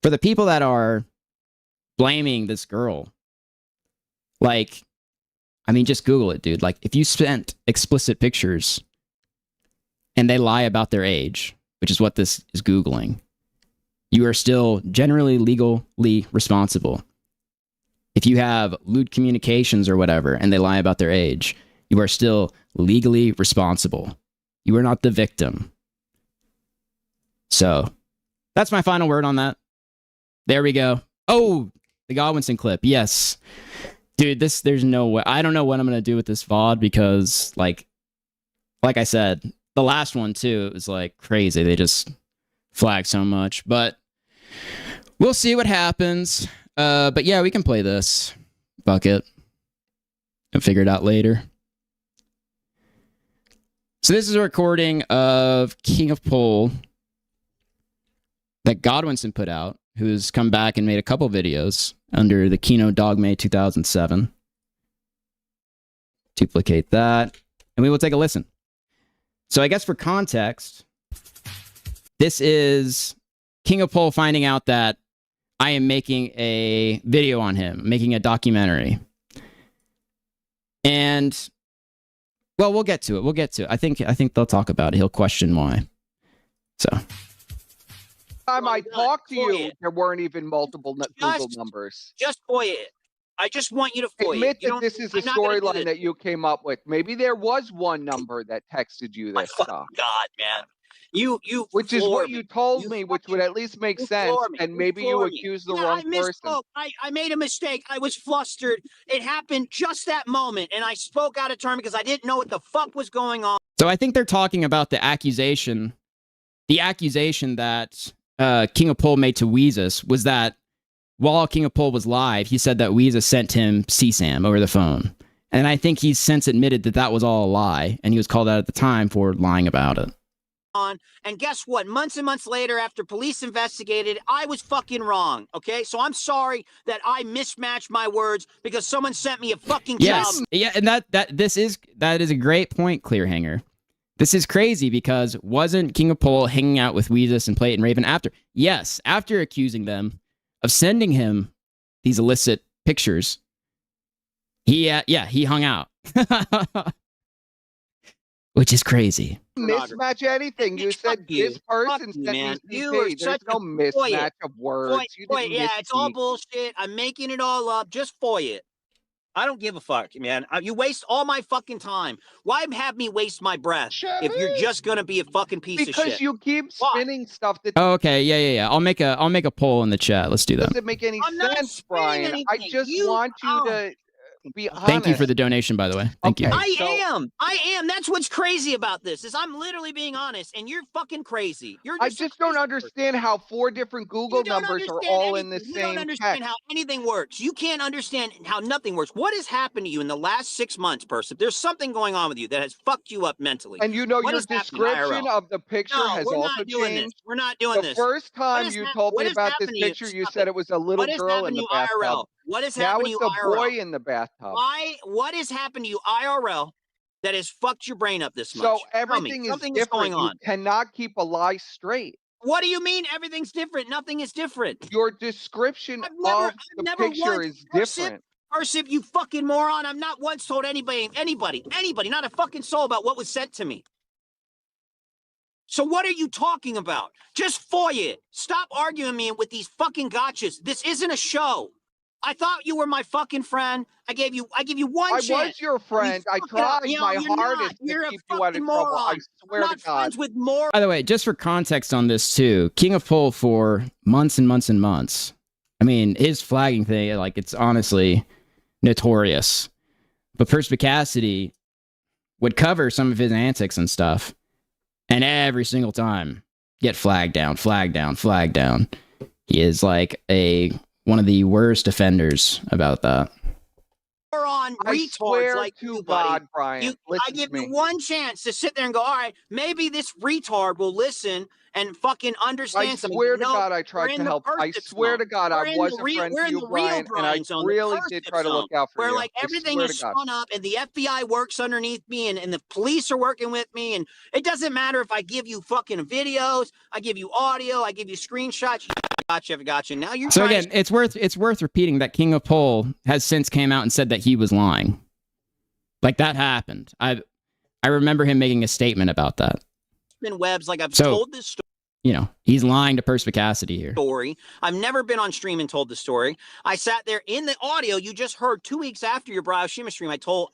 For the people that are blaming this girl, like, I mean, just Google it, dude. Like, if you sent explicit pictures and they lie about their age, which is what this is Googling, you are still generally legally responsible. If you have lewd communications or whatever and they lie about their age, you are still legally responsible. You are not the victim. So that's my final word on that. There we go. Oh, the Godwinson clip. Yes. Dude, there's no way. I don't know what I'm going to do with this VOD because, like I said, the last one too, it was like crazy. They just flagged so much, but we'll see what happens. But yeah, we can play this. Fuck it. And figure it out later. So this is a recording of King of Pol that Godwinson put out, who's come back and made a couple videos under the Kino Dogme 2007. Duplicate that, and we will take a listen. So I guess for context, this is King of Pol finding out that I am making a video on him, making a documentary. And, well, we'll get to it. I think they'll talk about it. He'll question why. So... time I talked to you, there weren't even multiple Google numbers. Just FOIA it. I just want you to FOIA Admit it. that this is a storyline that you came up with. Maybe there was one number that texted you this stuff. God, man. Which is what you told me, which would at least make sense, and maybe you accused the wrong person. I made a mistake. I was flustered. It happened just that moment, and I spoke out of turn because I didn't know what the fuck was going on. So I think they're talking about the accusation that King of Pol made to Weezus was that while King of Pol was live, he said that Weezus sent him CSAM over the phone. And I think he's since admitted that that was all a lie, and he was called out at the time for lying about it. And guess what? Months and months later, after police investigated, I was fucking wrong. Okay, so I'm sorry that I mismatched my words because someone sent me a fucking yes, job. Yeah, and that is a great point, Clearhanger. This is crazy because wasn't King of Pol hanging out with Weezus and Plate and Raven after? Yes, after accusing them of sending him these illicit pictures. He hung out. Which is crazy. Mismatch anything. You said this person sent me CP. There's no mismatch of words. It's all bullshit. I'm making it all up. Just FOIA it. I don't give a fuck, man. You waste all my fucking time. Why have me waste my breath if you're just gonna be a fucking piece of shit? Because you keep spinning stuff that. Oh, okay, yeah. I'll make a poll in the chat. Let's do that. Doesn't make any sense, Brian. I just want you to be honest. Thank you for the donation, by the way. Thank you. I am. That's what's crazy about this, is I'm literally being honest, and you're fucking crazy. I just don't understand how 4 different Google numbers are all in the same You don't understand text. how anything works. You can't understand how nothing works. What has happened to you in the last 6 months, Person? There's something going on with you that has fucked you up mentally. And you know, What your has happened to description IRL? of the picture No, has we're also not doing changed. this. We're not doing The this. first time you told me about this picture, you said it was a little What has girl in happened the to you bathtub. IRL? What has Now happened to it's you a IRL? boy in the bathtub. What has happened to you IRL that has fucked your brain up this much? So Tell me. everything is Something is different. going on. You cannot keep a lie straight. What do you mean everything's different? Nothing is different. Your description of the picture is different. Arsip, you fucking moron. I've not once told anybody, not a fucking soul about what was sent to me. So what are you talking about? Just foil it. Stop arguing me with these fucking gotchas. This isn't a show. I thought you were my fucking friend. I gave you one chance. I was your friend. I tried my hardest to keep you out of trouble. I swear to God. With more. By the way, just for context on this too, King of Pol for months and months and months. I mean, his flagging thing, like, it's honestly notorious. But Perspicacity would cover some of his antics and stuff, and every single time get flagged down, flagged down, flagged down. He is like one of the worst offenders about that. On retards like you, God, Brian. I give you one chance to sit there and go, all right, maybe this retard will listen and fucking understand I something. swear to God, I tried to help. I swear to God, I was a friend to you, Brian, and I really did try to look out for you. Where like everything is spun up, and the FBI works underneath me, and the police are working with me, and it doesn't matter if I give you fucking videos, I give you audio, I give you screenshots. Gotcha. Now you're so again, it's worth repeating that King of Pol has since came out and said that he was lying. Like, that happened. I remember him making a statement about that. Webs, like I've told this story. You know, he's lying to Perspicacity here. I've never been on stream and told the story. I sat there in the audio you just heard 2 weeks after your Brioshima stream. I told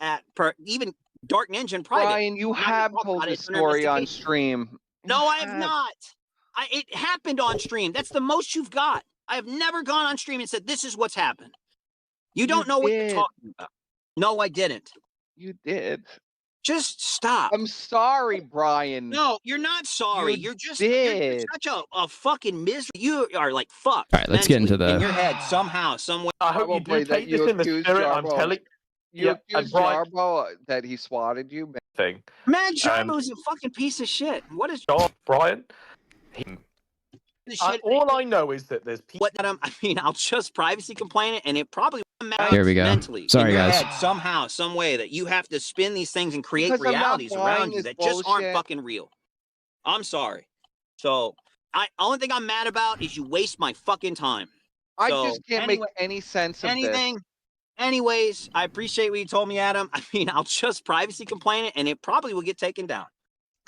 even Dark Ninja in private. Brian, you have told the story on stream. No, I have not. It happened on stream. That's the most you've got. I have never gone on stream and said, this is what's happened. You don't know what you're talking about. No, I didn't. You did. Just stop. I'm sorry, Brian. No, you're not sorry. You're such a fucking misery. You are like, fuck. All right, let's get into in the... your head somehow, some way. I hope you do take this in the spirit. I'm telling you. Accused Jarbo that he swatted you. Thing. Man, Jarbo's a fucking piece of shit. What is... Brian? All I know is that there's people. I'll just privacy complain it, and it probably matters Here we go. mentally. Sorry, in your guys. Head, somehow, some way that you have to spin these things and create realities around you that just aren't fucking real. I'm sorry. So, only thing I'm mad about is you waste my fucking time. I just can't make any sense of this. Anyways, I appreciate what you told me, Adam. I'll just privacy complain it, and it probably will get taken down.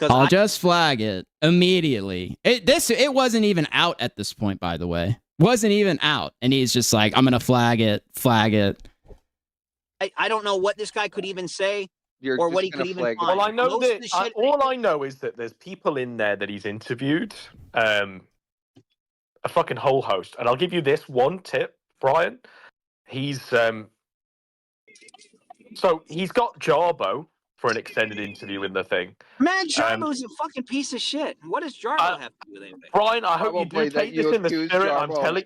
I'll just flag it immediately. It wasn't even out at this point, by the way. Wasn't even out. And he's just like, I'm going to flag it. I don't know what this guy could even say or what he could even find. Well, I know that all I know is that there's people in there that he's interviewed, a fucking whole host. And I'll give you this one tip, Brian. He's so he's got Jarbo for an extended interview in the thing. Man, Jarbo's a fucking piece of shit. What does Jarbo have to do with anything? Brian, I hope you do take this in the spirit. I'm telling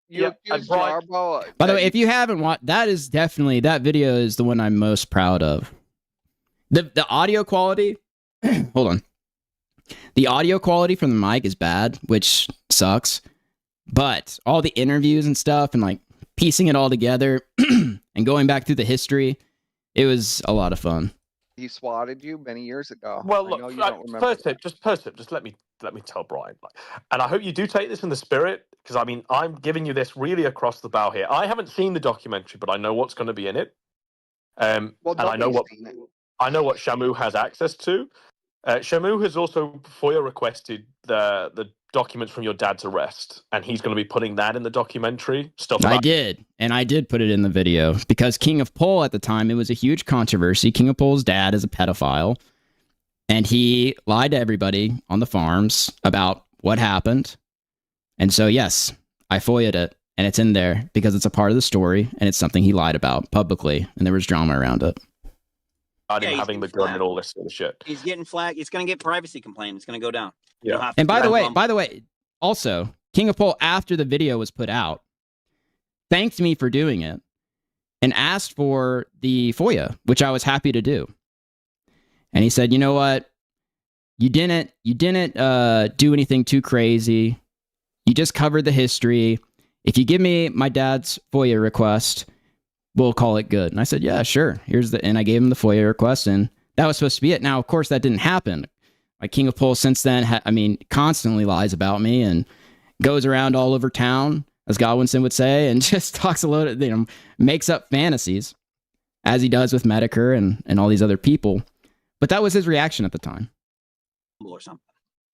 you. Jarbo. By the way, if you haven't watched, that video is the one I'm most proud of. The audio quality, hold on. The audio quality from the mic is bad, which sucks. But all the interviews and stuff and like piecing it all together and going back through the history, it was a lot of fun. He swatted you many years ago. Well, look, first tip, just let me tell Brian, and I hope you do take this in the spirit, because I'm giving you this really across the bow here. I haven't seen the documentary, but I know what's going to be in it, and I know what Shamu has access to. Shamu has also FOIA requested the documents from your dad's arrest, and he's going to be putting that in the documentary. I did put it in the video because King of Pol at the time, it was a huge controversy. King of Pol's dad is a pedophile, and he lied to everybody on the farms about what happened. And so, yes, I FOIA'd it, and it's in there because it's a part of the story, and it's something he lied about publicly, and there was drama around it. Yeah, Having the gun and all this sort of shit. He's getting flagged. It's going to get privacy complaint. It's going to go down. Yeah. And by the way, also, King of Pol, after the video was put out, thanked me for doing it and asked for the FOIA, which I was happy to do. And he said, you know what? You didn't do anything too crazy. You just covered the history. If you give me my dad's FOIA request, we'll call it good. And I said, yeah, sure. And I gave him the FOIA request, and that was supposed to be it. Now, of course, that didn't happen. Like, King of Pol since then, constantly lies about me and goes around all over town, as Godwinson would say, and just talks a lot of, makes up fantasies, as he does with Medicare and all these other people. But that was his reaction at the time. Or something.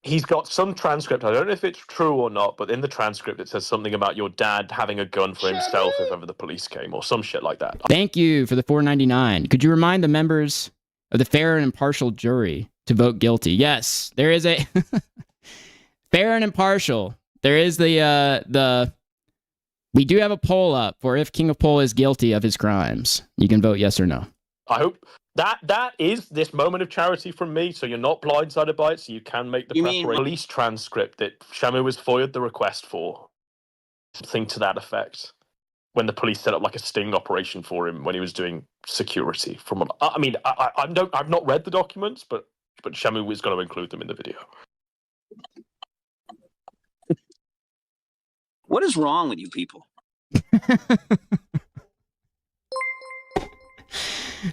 He's got some transcript. I don't know if it's true or not, but in the transcript it says something about your dad having a gun for himself if ever the police came, or some shit like that. Thank you for the $4.99. Could you remind the members of the fair and impartial jury to vote guilty? Yes, there is a fair and impartial. There is the we do have a poll up for if King of Pol is guilty of his crimes. You can vote yes or no. I hope that is this moment of charity from me, so you're not blindsided by it, so you can make the police transcript that Shamu was FOIA'd the request for. Something to that effect. When the police set up like a sting operation for him when he was doing security. I've not read the documents, but Shamu was going to include them in the video. What is wrong with you people?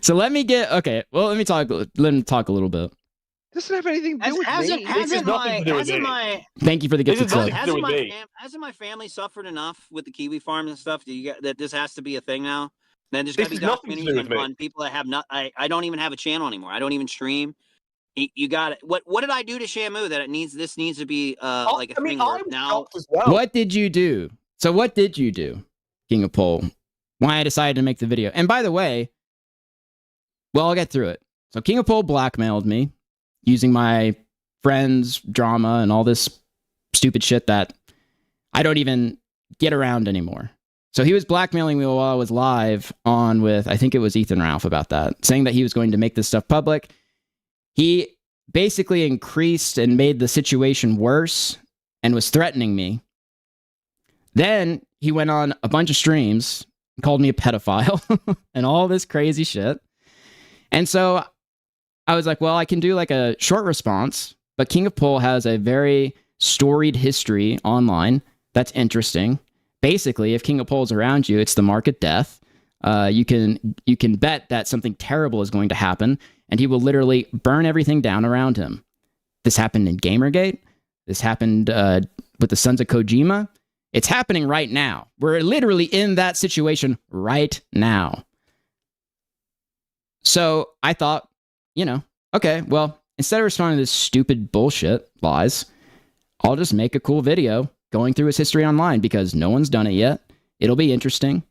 So let me talk a little bit. Doesn't have anything to do with me. Thank you for the gift. Hasn't my family suffered enough with the kiwi farms and stuff? That this has to be a thing now? Then there's got to be documentaries on people that have not. I don't even have a channel anymore. I don't even stream. You got it. What did I do to Shamu that this needs to be like a thing now? What did you do? So what did you do, King of Pol? Why I decided to make the video. And by the way, well, I'll get through it. So King of Pol blackmailed me using my friends' drama and all this stupid shit that I don't even get around anymore. So he was blackmailing me while I was live on with, I think it was Ethan Ralph about that, saying that he was going to make this stuff public. He basically increased and made the situation worse and was threatening me. Then he went on a bunch of streams, called me a pedophile and all this crazy shit. And so I was like, well, I can do like a short response, but King of Pol has a very storied history online that's interesting. Basically, if King of Pol is around you, it's the mark of death. You can bet that something terrible is going to happen, and he will literally burn everything down around him. This happened in Gamergate. This happened with the Sons of Kojima. It's happening right now. We're literally in that situation right now. So I thought, okay, well, instead of responding to this stupid bullshit lies, I'll just make a cool video going through his history online because no one's done it yet. It'll be interesting.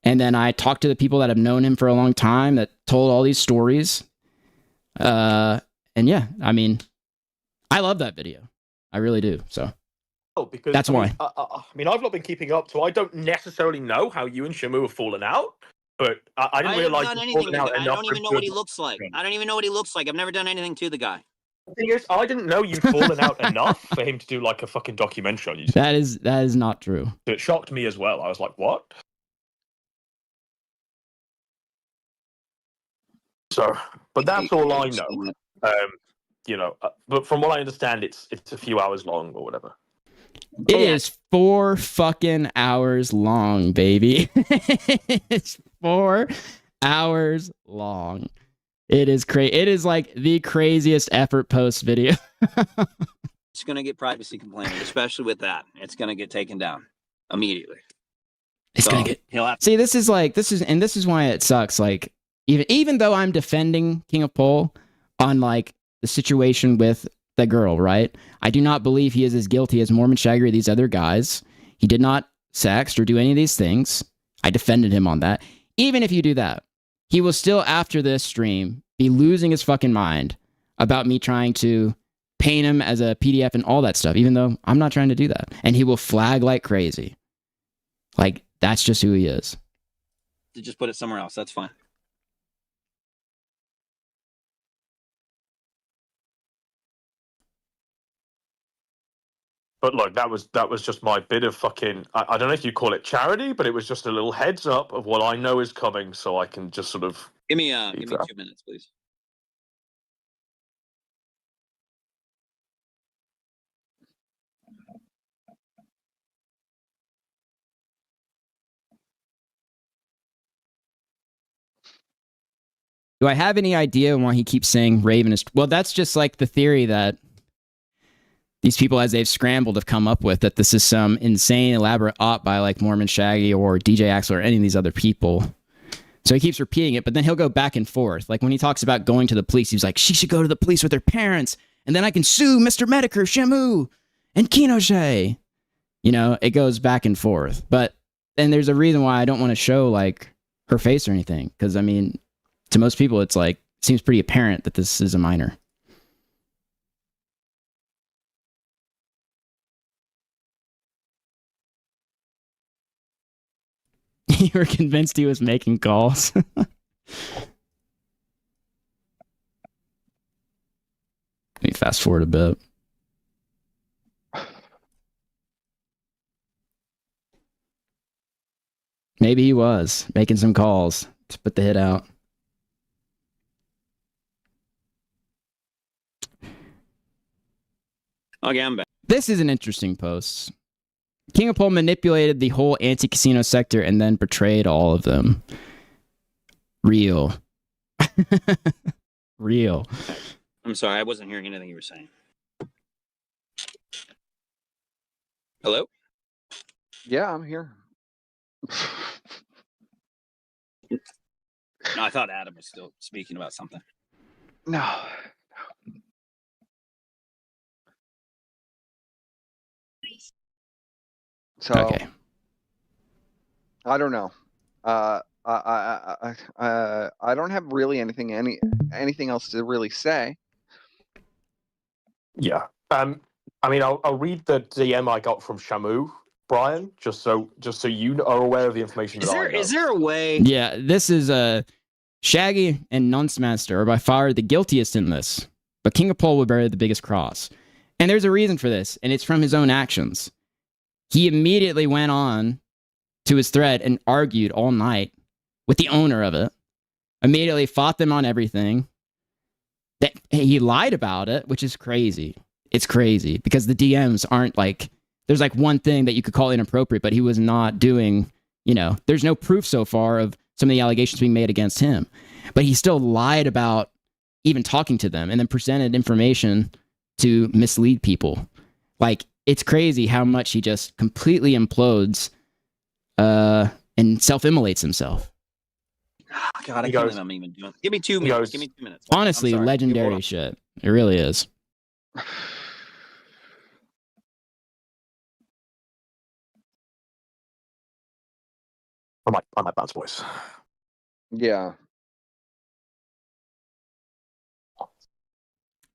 And then I talked to the people that have known him for a long time that told all these stories. And yeah, I love that video. I really do. So because that's why. I've not been keeping up, so I don't necessarily know how you and Shamu have fallen out. But I didn't realize. I don't even know what he looks like. I've never done anything to the guy. The thing is, I didn't know you'd fallen out enough for him to do like a fucking documentary on you. That is not true. It shocked me as well. I was like, what? So, but that's all I know. But from what I understand, it's a few hours long or whatever. It is 4 fucking hours long, baby. It's 4 hours long. It is crazy. It is like the craziest effort post video. It's gonna get privacy complaint, especially with that. It's gonna get taken down immediately. It's gonna get. See, this is why it sucks. Like, even though I'm defending King of Pol on like the situation with the girl, right? I do not believe he is as guilty as Mormon Shaggy or these other guys. He did not sext or do any of these things. I defended him on that. Even if you do that, he will still, after this stream, be losing his fucking mind about me trying to paint him as a PDF and all that stuff, even though I'm not trying to do that. And he will flag like crazy. Like, that's just who he is. To just put it somewhere else. That's fine. But look, that was just my bit of fucking. I don't know if you call it charity, but it was just a little heads up of what I know is coming, so I can just sort of give me 2 minutes, please. Do I have any idea why he keeps saying Raven is... Well, that's just like the theory that these people, as they've scrambled, have come up with, that this is some insane, elaborate op by like Mormon Shaggy or DJ Axel or any of these other people. So he keeps repeating it, but then he'll go back and forth. Like when he talks about going to the police, he's like, she should go to the police with her parents, and then I can sue Mr. Medicare, Shamu, and Kinoche. You know, it goes back and forth. But then there's a reason why I don't want to show like her face or anything. Because I mean, to most people, it's like, seems pretty apparent that this is a minor. You were convinced he was making calls. Let me fast forward a bit. Maybe he was making some calls to put the hit out. Okay, I'm back. This is an interesting post. KingOfPol manipulated the whole anti-casino sector and then betrayed all of them. Real. Real. I'm sorry, I wasn't hearing anything you were saying. Hello? Yeah, I'm here. No, I thought Adam was still speaking about something. No. So, okay. I don't know. I don't have really anything else to really say. Yeah. I mean, I'll read the DM I got from Shamu, Brian, just so you are aware of the information that I know. Is there a way? Yeah, this is Shaggy and Nuncemaster are by far the guiltiest in this, but KingOfPol will bear the biggest cross. And there's a reason for this, and it's from his own actions. He immediately went on to his thread and argued all night with the owner of it. Immediately fought them on everything. That he lied about it, which is crazy. It's crazy because the DMs aren't like, there's like one thing that you could call inappropriate, but he was not doing, you know, there's no proof so far of some of the allegations being made against him. But he still lied about even talking to them and then presented information to mislead people. Like, it's crazy how much he just completely implodes and self-immolates himself. Oh, God, I can't believe I'm even doing. Give me 2 minutes. Give me 2 minutes. Honestly, legendary shit. It really is. I might bounce, boys. Yeah.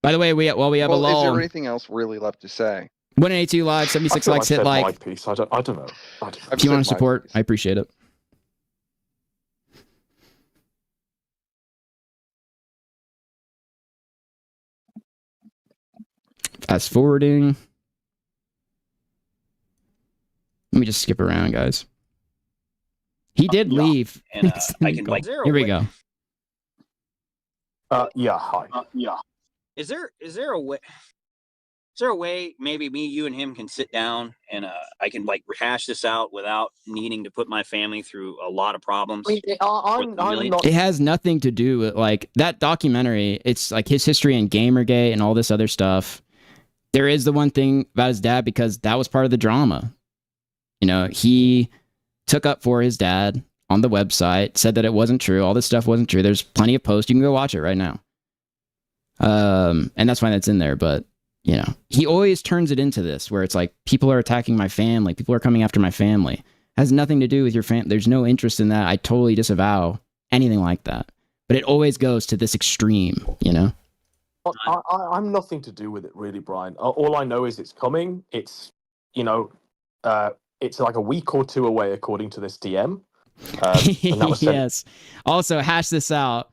By the way, we have a lull. Is there anything else really left to say? 182 live, 76 likes, hit like. My piece. I don't know. If you want to support, I appreciate it. Fast forwarding. Let me just skip around, guys. He did leave. And I can like. Here we go. Yeah. Hi. Yeah. Is there a way? Is there a way maybe me, you, and him can sit down and I can like rehash this out without needing to put my family through a lot of problems? I'm not... It has nothing to do with like that documentary. It's like his history in Gamergate and all this other stuff. There is the one thing about his dad because that was part of the drama. You know, he took up for his dad on the website, said that it wasn't true. All this stuff wasn't true. There's plenty of posts. You can go watch it right now. And that's why that's in there. But, you know, he always turns it into this where it's like, people are attacking my family. People are coming after my family. It has nothing to do with your family. There's no interest in that. I totally disavow anything like that. But it always goes to this extreme, you know? I'm nothing to do with it, really, Brian. All I know is it's coming. It's, you know, it's like a week or two away, according to this DM. And that was sent. Yes. Also, hash this out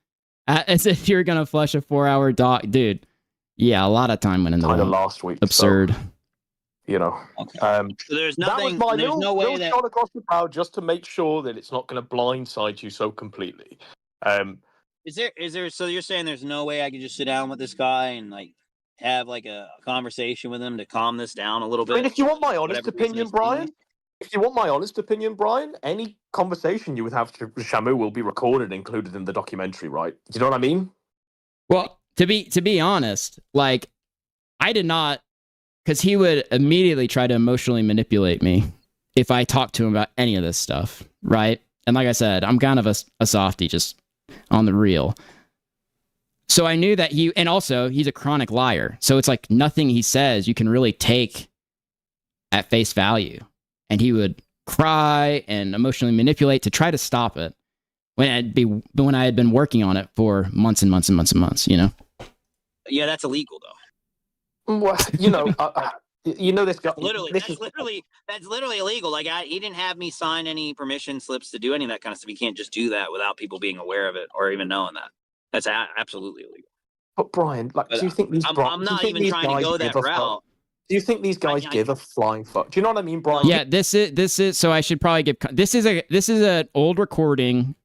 as if you're gonna flush a 4-hour doc, dude. Yeah, a lot of time went in the kind of water. last week. Absurd. So, you know, So there's nothing. that was my There's no way little that. shot across the bow, just to make sure that it's not going to blindside you so completely. Is there? So you're saying there's no way I could just sit down with this guy and like have like a conversation with him to calm this down a little bit? I mean, if you want my honest Whatever reason opinion, he's doing Brian, any conversation you would have with Shamu will be recorded and included in the documentary, right? Do you know what I mean? Well, to be honest, like, I did not, because he would immediately try to emotionally manipulate me if I talked to him about any of this stuff, right? And like I said, I'm kind of a softie, just on the real. So I knew that and also he's a chronic liar. So it's like nothing he says you can really take at face value. And he would cry and emotionally manipulate to try to stop it when I had been working on it for months and months and months and months, you know? Yeah, that's illegal though. Well, you know, this guy. That's literally illegal. Like he didn't have me sign any permission slips to do any of that kind of stuff. You can't just do that without people being aware of it or even knowing that. That's absolutely illegal. But Brian, like, do you think these? I'm not even trying to go that route. Do you think these guys give a flying fuck? Do you know what I mean, Brian? Yeah, this is. So I should probably give. This is an old recording,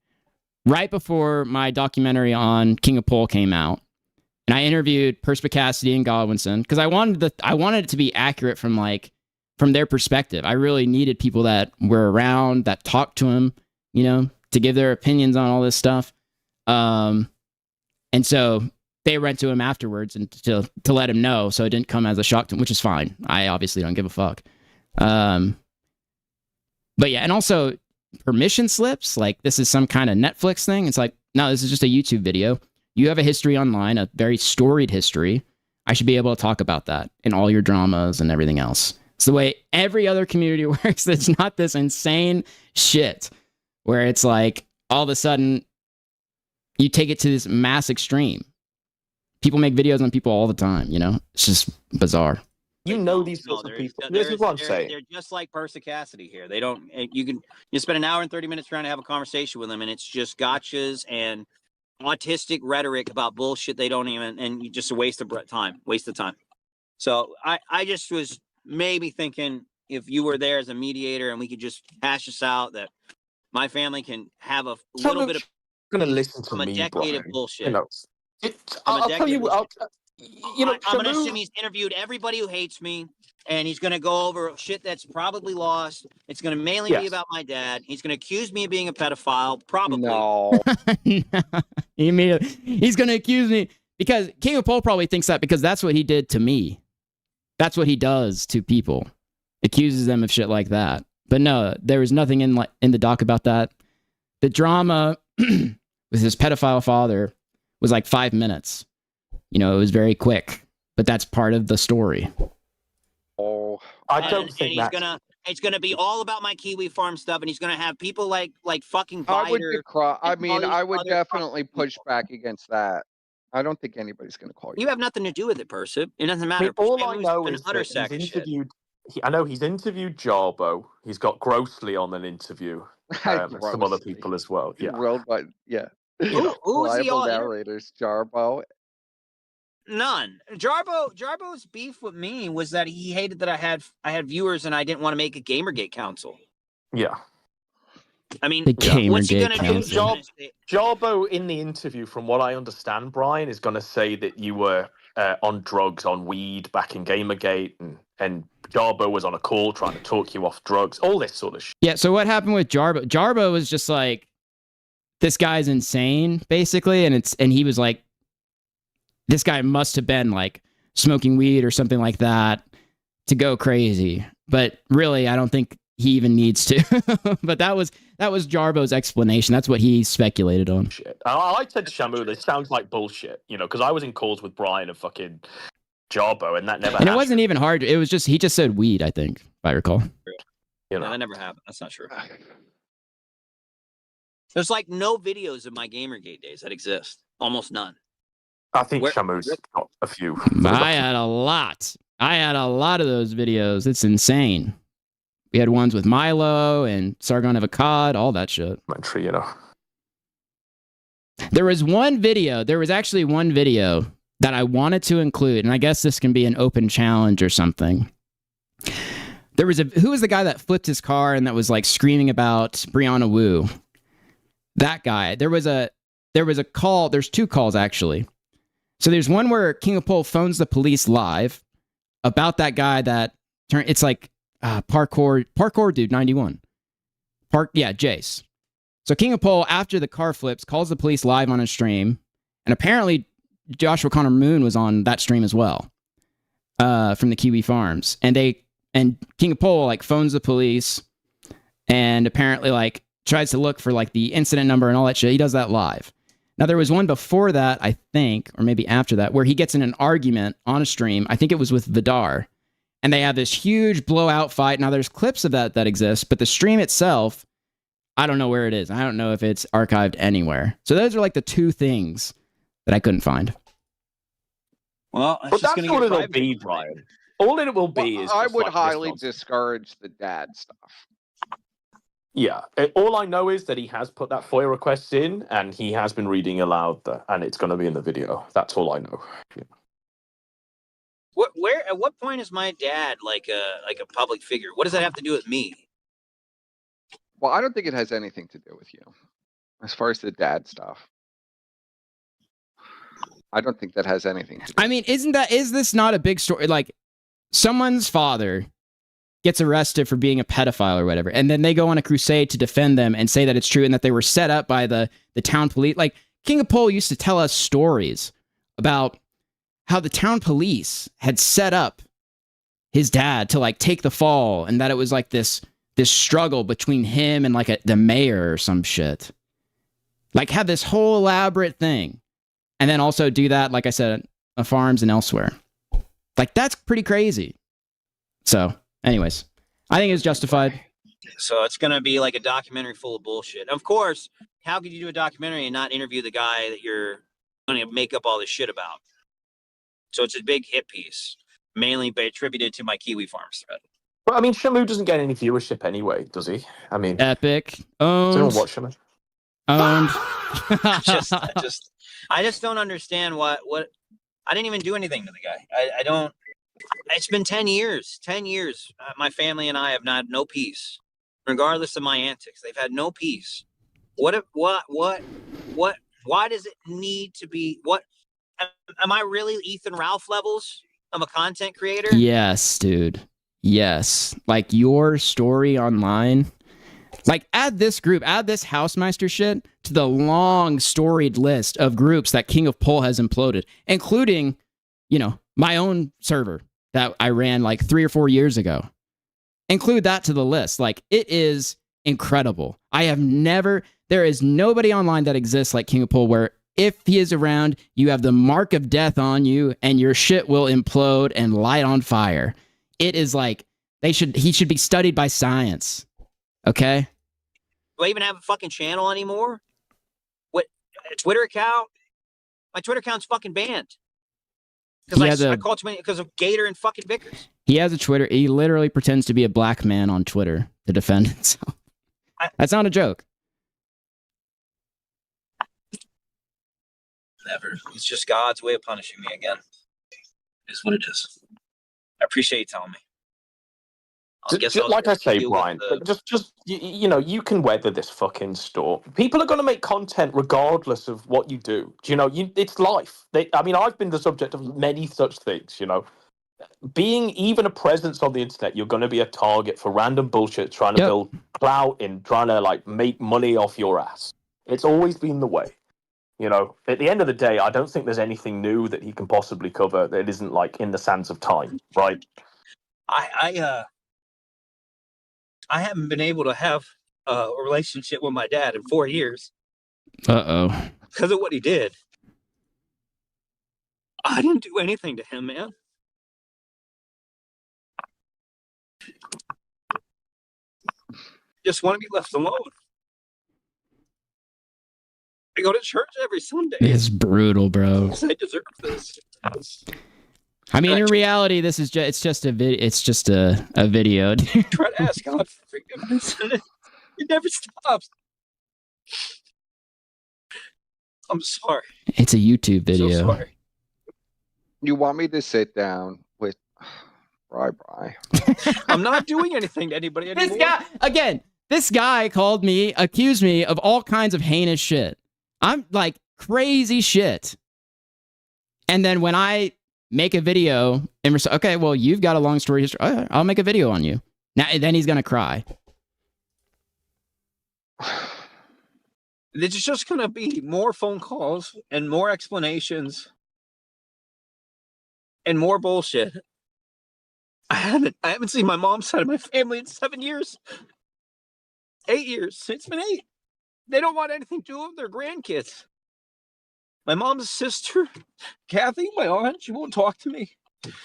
right before my documentary on KingOfPol came out, and I interviewed Perspicacity and Godwinson because I wanted it to be accurate from their perspective. I really needed people that were around, that talked to him, you know, to give their opinions on all this stuff. And so they went to him afterwards and to let him know, so it didn't come as a shock to him, which is fine. I obviously don't give a fuck. But yeah, and also permission slips, like this is some kind of Netflix thing. It's like, no, this is just a YouTube video. You have a history online, a very storied history. I should be able to talk about that in all your dramas and everything else. It's the way every other community works. It's not this insane shit where it's like all of a sudden you take it to this mass extreme. People make videos on people all the time, you know? It's just bizarre. You know these sorts of people. This is what I'm saying. They're just like Perspicacity here. They don't. You spend an hour and 30 minutes trying to have a conversation with them, and it's just gotchas and autistic rhetoric about bullshit they don't even, and you just a waste of time. So I just was maybe thinking if you were there as a mediator and we could just hash this out, that my family can have a little bit of. Going to listen to from me, a decade Brian. of bullshit. You know, I'll tell you. I'm going to assume he's interviewed everybody who hates me, and he's going to go over shit that's probably lost. It's going to mainly be about my dad. He's going to accuse me of being a pedophile, probably. No. He's going to accuse me because KingOfPol probably thinks that because that's what he did to me. That's what he does to people. Accuses them of shit like that. But no, there was nothing in the doc about that. The drama with his pedophile father was like 5 minutes. You know, it was very quick, but that's part of the story. Oh, I don't think that. It's gonna be all about my kiwi farm stuff, and he's gonna have people like fucking Biter. I would definitely push back against that. I don't think anybody's gonna call you. You have nothing to do with it, Percy. It doesn't matter. All I know is that he's interviewed. I know he's interviewed Jarbo. He's got Grossly on an interview. Some other people as well. Yeah. Who's he on? Narrators, Jarbo. None. Jarbo's beef with me was that he hated that I had viewers and I didn't want to make a Gamergate council. Yeah. I mean, the what's he gonna do? Jarbo in the interview, from what I understand, Brian, is going to say that you were on drugs, on weed back in Gamergate, and Jarbo was on a call trying to talk you off drugs, all this sort of shit. Yeah, so what happened with Jarbo? Jarbo was just like, this guy's insane, basically, and he was like, this guy must have been like smoking weed or something like that to go crazy. But really, I don't think he even needs to. But that was Jarbo's explanation. That's what he speculated on. Shit. I said to Shamu, this sounds like bullshit, you know, because I was in calls with Brian and fucking Jarbo, and that never happened. And it wasn't even hard. It was just, he just said weed, I think, if I recall. You know, that never happened. That's not true. There's like no videos of my Gamergate days that exist. Almost none. I think Shamu's got a few. I had a lot. I had a lot of those videos. It's insane. We had ones with Milo and Sargon of Akkad, all that shit. You know. There was actually one video that I wanted to include, and I guess this can be an open challenge or something. Who was the guy that flipped his car and that was like screaming about Brianna Wu? That guy. There was a call. There's two calls actually. So there's one where King of Pol phones the police live about that guy that it's like parkour dude 91. Jace. So King of Pol, after the car flips, calls the police live on a stream, and apparently Joshua Connor Moon was on that stream as well, from the Kiwi Farms, and King of Pol like phones the police, and apparently like tries to look for like the incident number and all that shit. He does that live. Now there was one before that, I think, or maybe after that, where he gets in an argument on a stream. I think it was with Vidar, and they have this huge blowout fight. Now there's clips of that exist, but the stream itself, I don't know where it is. I don't know if it's archived anywhere. So those are like the two things that I couldn't find. Well, but that's all it'll be, Brian. All it will be is. I would highly discourage the dad stuff. Yeah, all I know is that he has put that FOIA request in, and he has been reading aloud, and it's going to be in the video. That's all I know. Yeah. At what point is my dad like a public figure? What does that have to do with me? Well, I don't think it has anything to do with you, as far as the dad stuff. I don't think that has anything to do. I mean, is this not a big story? Like, someone's father gets arrested for being a pedophile or whatever, and then they go on a crusade to defend them and say that it's true and that they were set up by the town police. Like, King of Pol used to tell us stories about how the town police had set up his dad to like take the fall, and that it was like this struggle between him and like the mayor or some shit. Like, have this whole elaborate thing, and then also do that, like I said, at farms and elsewhere. Like, that's pretty crazy. So, anyways, I think it's justified. So it's going to be like a documentary full of bullshit. Of course, how could you do a documentary and not interview the guy that you're going to make up all this shit about? So it's a big hit piece, mainly attributed to my Kiwi Farms thread. Well, I mean, Shamu doesn't get any viewership anyway, does he? I mean, Epic. Owned. Does anyone watch Shamu? Owned. I just don't understand what. I didn't even do anything to the guy. I don't. It's been 10 years. 10 years. My family and I have had no peace, regardless of my antics. They've had no peace. Why does it need to be? What? Am I really Ethan Ralph levels of a content creator? Yes, dude. Yes. Like, your story online. Like, add this Housemeister shit to the long storied list of groups that King of Pol has imploded, including, my own server that I ran like 3 or 4 years ago. Include that to the list. Like, it is incredible. There is nobody online that exists like King of Pol, where if he is around, you have the mark of death on you and your shit will implode and light on fire. It is like, he should be studied by science. Okay? Do I even have a fucking channel anymore? What? A Twitter account? My Twitter account's fucking banned. Because I call too many because of Gator and fucking Vickers. He has a Twitter. He literally pretends to be a black man on Twitter to defend himself. That's not a joke. Never. It's just God's way of punishing me again. It is what it is. I appreciate you telling me. Like I say, Brian, just you can weather this fucking storm. People are going to make content regardless of what you do. It's life. I've been the subject of many such things. Being even a presence on the internet, you're going to be a target for random bullshit trying to build clout in trying to like make money off your ass. It's always been the way. At the end of the day, I don't think there's anything new that he can possibly cover that isn't like in the sands of time, right? I haven't been able to have a relationship with my dad in 4 years. Uh-oh. Because of what he did. I didn't do anything to him, man. Just want to be left alone. I go to church every Sunday. It's brutal, bro. I deserve this. I mean, in reality, this is just—it's just a video. It's just a video. Try to ask God for forgiveness, and it never stops. I'm sorry. It's a YouTube video. So sorry. You want me to sit down with Bri? I'm not doing anything to anybody anymore. This guy accused me of all kinds of heinous shit. I'm like crazy shit. And then when I make a video and okay, well, you've got a long story history. I'll make a video on you. Now, then he's gonna cry. It's just gonna be more phone calls and more explanations and more bullshit. I haven't seen my mom's side of my family in 7 years. 8 years. It's been 8. They don't want anything to do with their grandkids. My mom's sister, Kathy, my aunt, she won't talk to me.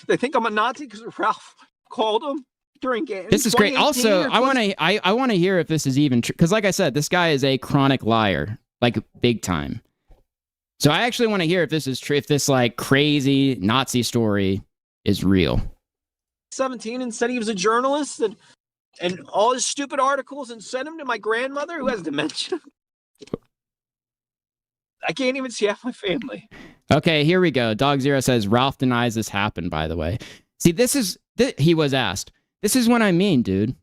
They think I'm a Nazi because Ralph called them during games. This is great. Also, I want to hear if this is even true, because like I said, this guy is a chronic liar, like big time. So I actually want to hear if this is true, if this like crazy Nazi story is real. 17 and said he was a journalist and all his stupid articles and sent them to my grandmother who has dementia. I can't even see half my family. Okay, here we go. Dog Zero says Ralph denies this happened, by the way. See, he was asked. This is what I mean, dude.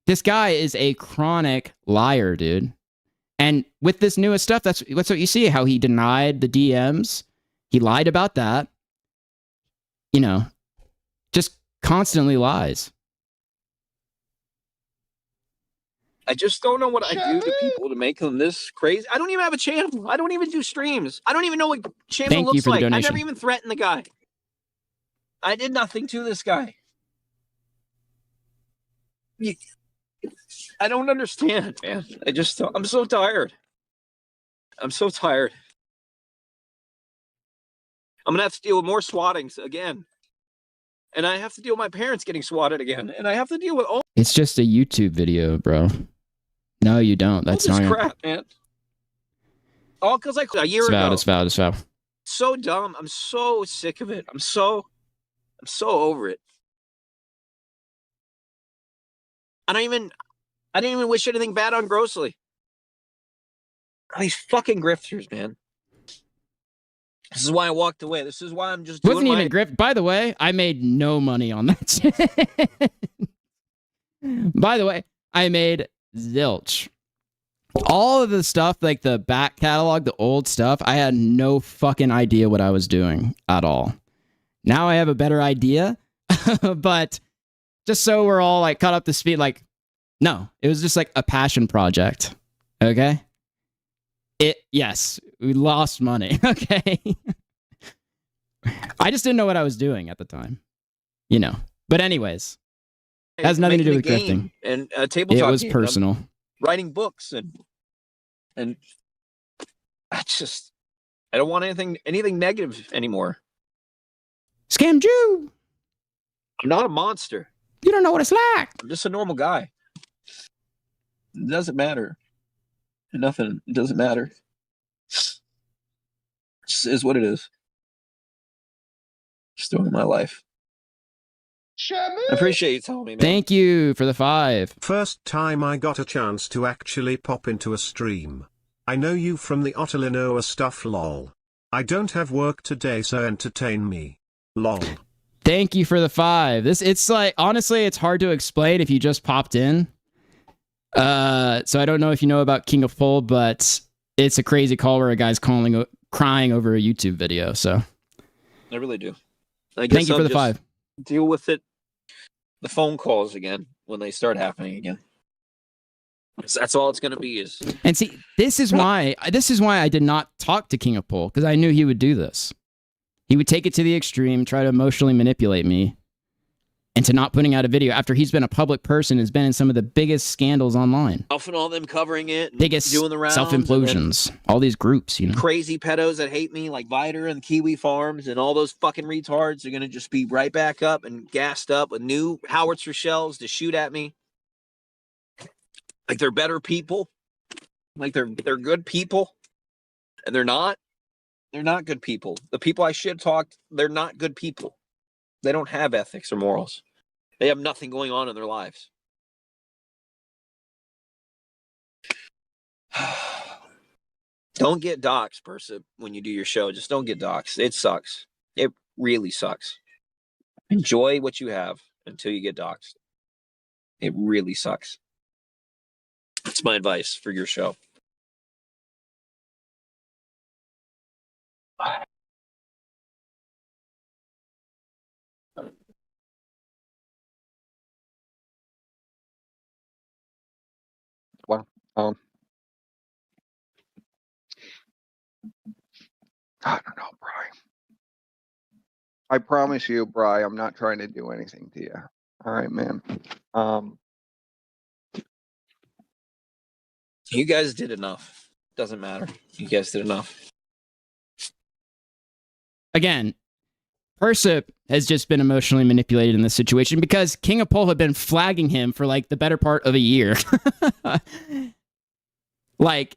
This guy is a chronic liar, dude. And with this newest stuff, that's what you see, how he denied the DMs. He lied about that. You know, just constantly lies. I just don't know what I do to people to make them this crazy. I don't even have a channel. I don't even do streams. I don't even know what channel looks like. I never even threatened the guy. I did nothing to this guy. I don't understand, man. I'm so tired. I'm so tired. I'm going to have to deal with more swattings again. And I have to deal with my parents getting swatted again. And I have to deal with all... It's just a YouTube video, bro. No, you don't. That's all not this crap, man. All because a year ago. It's valid. So dumb. I'm so sick of it. I'm so over it. I didn't even wish anything bad on Grossly. These fucking grifters, man. This is why I walked away. This is why I'm just doing Wasn't even grift. By the way, I made no money on that. By the way, I made zilch. All of the stuff, like the back catalog, the old stuff, I had no fucking idea what I was doing at all. Now I have a better idea, but just so we're all like caught up to speed, like, no, it was just like a passion project. Okay? Yes, we lost money. Okay? I just didn't know what I was doing at the time. You know. But anywaes, it has nothing to do with grifting. And tabletop. It was personal. Writing books and I don't want anything negative anymore. Scammed you. I'm not a monster. You don't know what it's like. I'm just a normal guy. It doesn't matter. Nothing. It doesn't matter. It just is what it is. Just doing my life. I appreciate you telling me, man. Thank you for the 5. First time I got a chance to actually pop into a stream. I know you from the Otelinoa stuff, lol. I don't have work today, so entertain me. Lol. Thank you for the 5. It's like, honestly, it's hard to explain if you just popped in. So I don't know if you know about KingOfPol, but it's a crazy call where a guy's crying over a YouTube video. So I really do. Thank you for the 5. Deal with it. The phone calls again when they start happening again. That's all it's going to be. And see, this is why I did not talk to KingOfPol, because I knew he would do this. He would take it to the extreme, try to emotionally manipulate me into not putting out a video after he's been a public person, has been in some of the biggest scandals online. Alf and all them covering it, and biggest doing the rounds, self-implosions, all these groups, you know. Crazy pedos that hate me, like Viter and Kiwi Farms, and all those fucking retards are gonna just be right back up and gassed up with new howitzer shells to shoot at me. Like they're better people, like they're good people, and they're not. They're not good people. The people I shit talked, they're not good people. They don't have ethics or morals. They have nothing going on in their lives. Don't get doxxed, Persa, when you do your show. Just don't get doxxed. It sucks. It really sucks. Enjoy what you have until you get doxxed. It really sucks. That's my advice for your show. Well, I don't know, Bri. I promise you, Bri, I'm not trying to do anything to you. All right, man. You guys did enough. Doesn't matter. You guys did enough. Again, Persa has just been emotionally manipulated in this situation because King of Pol had been flagging him for like the better part of a year. Like,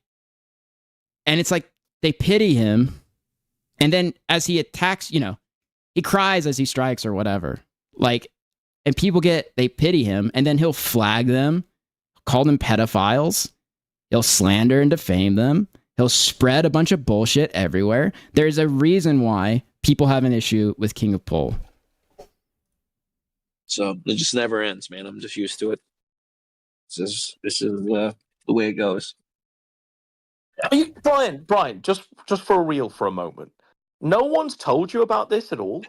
and it's like they pity him. And then as he attacks, you know, he cries as he strikes or whatever. Like, and people they pity him, and then he'll flag them, call them pedophiles. He'll slander and defame them. He'll spread a bunch of bullshit everywhere. There's a reason why people have an issue with King of Pol. So it just never ends, man. I'm just used to it. This is the way it goes. Brian, just for real for a moment. No one's told you about this at all?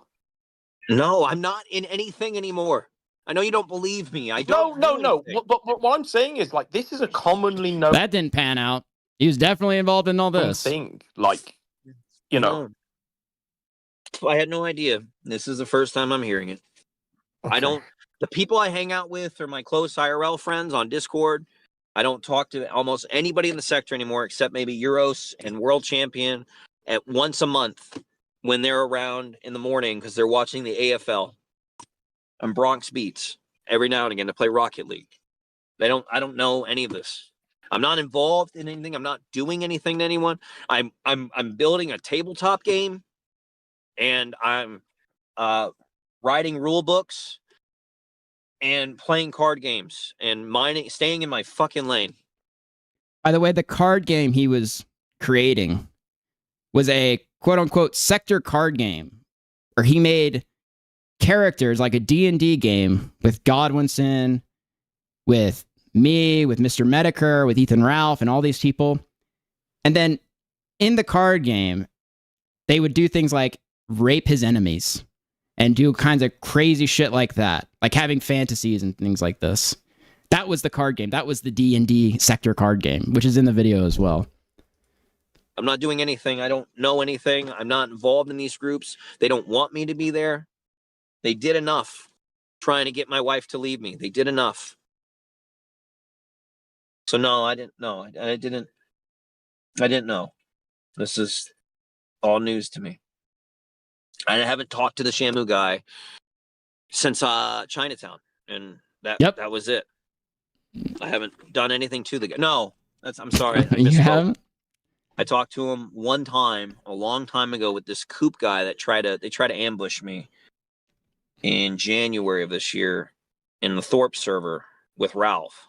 No, I'm not in anything anymore. I know you don't believe me. I don't. No. But what I'm saying is, like, this is a commonly known... That didn't pan out. He was definitely involved in all this. Thing. Like, you know. I had no idea. This is the first time I'm hearing it. Okay. The people I hang out with are my close IRL friends on Discord. I don't talk to almost anybody in the sector anymore except maybe Euros and World Champion at once a month when they're around in the morning because they're watching the AFL and Bronx Beats every now and again to play Rocket League. I don't know any of this. I'm not involved in anything. I'm not doing anything to anyone. I'm building a tabletop game, and I'm writing rule books and playing card games and staying in my fucking lane. By the way, the card game he was creating was a quote-unquote sector card game where he made characters like a D&D game with Godwinson, with me, with Mr. Medicare, with Ethan Ralph, and all these people. And then in the card game, they would do things like rape his enemies and do kinds of crazy shit like that, like having fantasies and things like this. That was the card game. That was the D&D sector card game, which is in the video as well. I'm not doing anything. I don't know anything. I'm not involved in these groups. They don't want me to be there. They did enough trying to get my wife to leave me. They did enough. So no, I didn't know. I didn't know. This is all news to me. I haven't talked to the Shamu guy since Chinatown, and that was it. I haven't done anything to the guy. No, I'm sorry. I misspoke. I talked to him one time a long time ago with this Coop guy that tried to ambush me in January of this year in the Thorpe server with Ralph.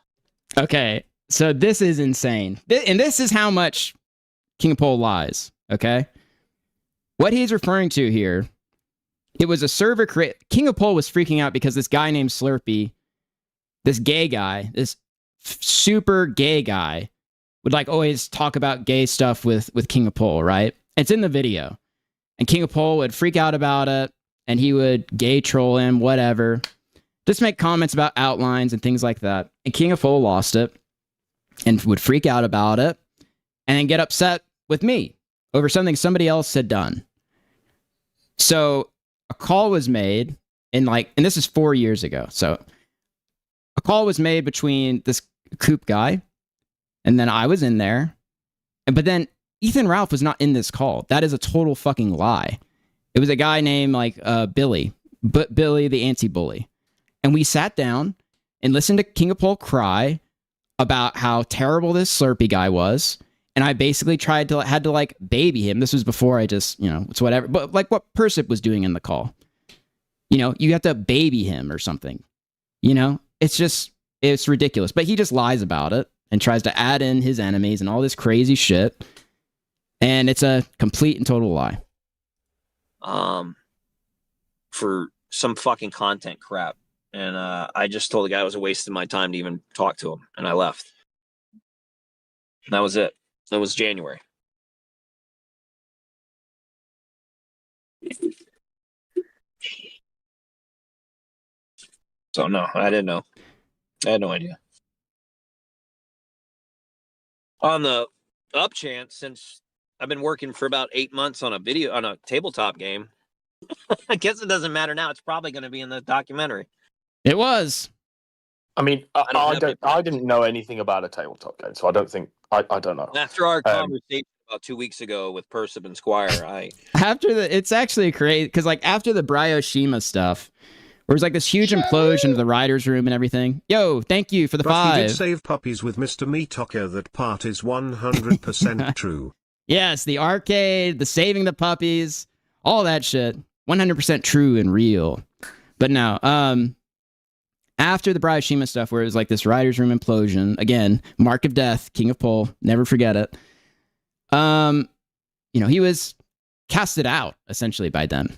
Okay, so this is insane. And this is how much King of Pol lies, okay? What he's referring to here, it was a server King of Pol was freaking out because this guy named Slurpee, this gay guy, this super gay guy, would like always talk about gay stuff with King of Pol, right? It's in the video. And King of Pol would freak out about it, and he would gay troll him, whatever. Just make comments about outlines and things like that. And King of Pol lost it and would freak out about it and then get upset with me over something somebody else had done. So a call was made and this is 4 years ago. So a call was made between this Coop guy and then I was in there. But then Ethan Ralph was not in this call. That is a total fucking lie. It was a guy named Billy, but Billy the anti-bully. And we sat down and listened to King of Pol cry about how terrible this Slurpee guy was. And I basically had to baby him. This was before I just, it's whatever. But like what Persip was doing in the call. You know, you have to baby him or something. You know, it's ridiculous. But he just lies about it and tries to add in his enemies and all this crazy shit. And it's a complete and total lie. For some fucking content crap. And I just told the guy it was a waste of my time to even talk to him. And I left. And that was it. That was January. So no, I didn't know. I had no idea. On the up chance, since I've been working for about 8 months on a tabletop game, I guess it doesn't matter now. It's probably going to be in the documentary. It was. I mean, I didn't know anything about a tabletop game, so I don't think I don't know. After our conversation about 2 weeks ago with Persip and Squire, it's actually crazy because like after the Bryoshima stuff, where it was like this huge implosion of the writer's room and everything. Yo, thank you for the But 5. he did save puppies with Mr. Meatocker. That part is 100% true. Yes, the arcade, the saving the puppies, all that shit, 100% true and real. But no, after the Bryoshima stuff, where it was like this writer's room implosion, again, mark of death, King of Pol, never forget it. You know, he was casted out essentially by them.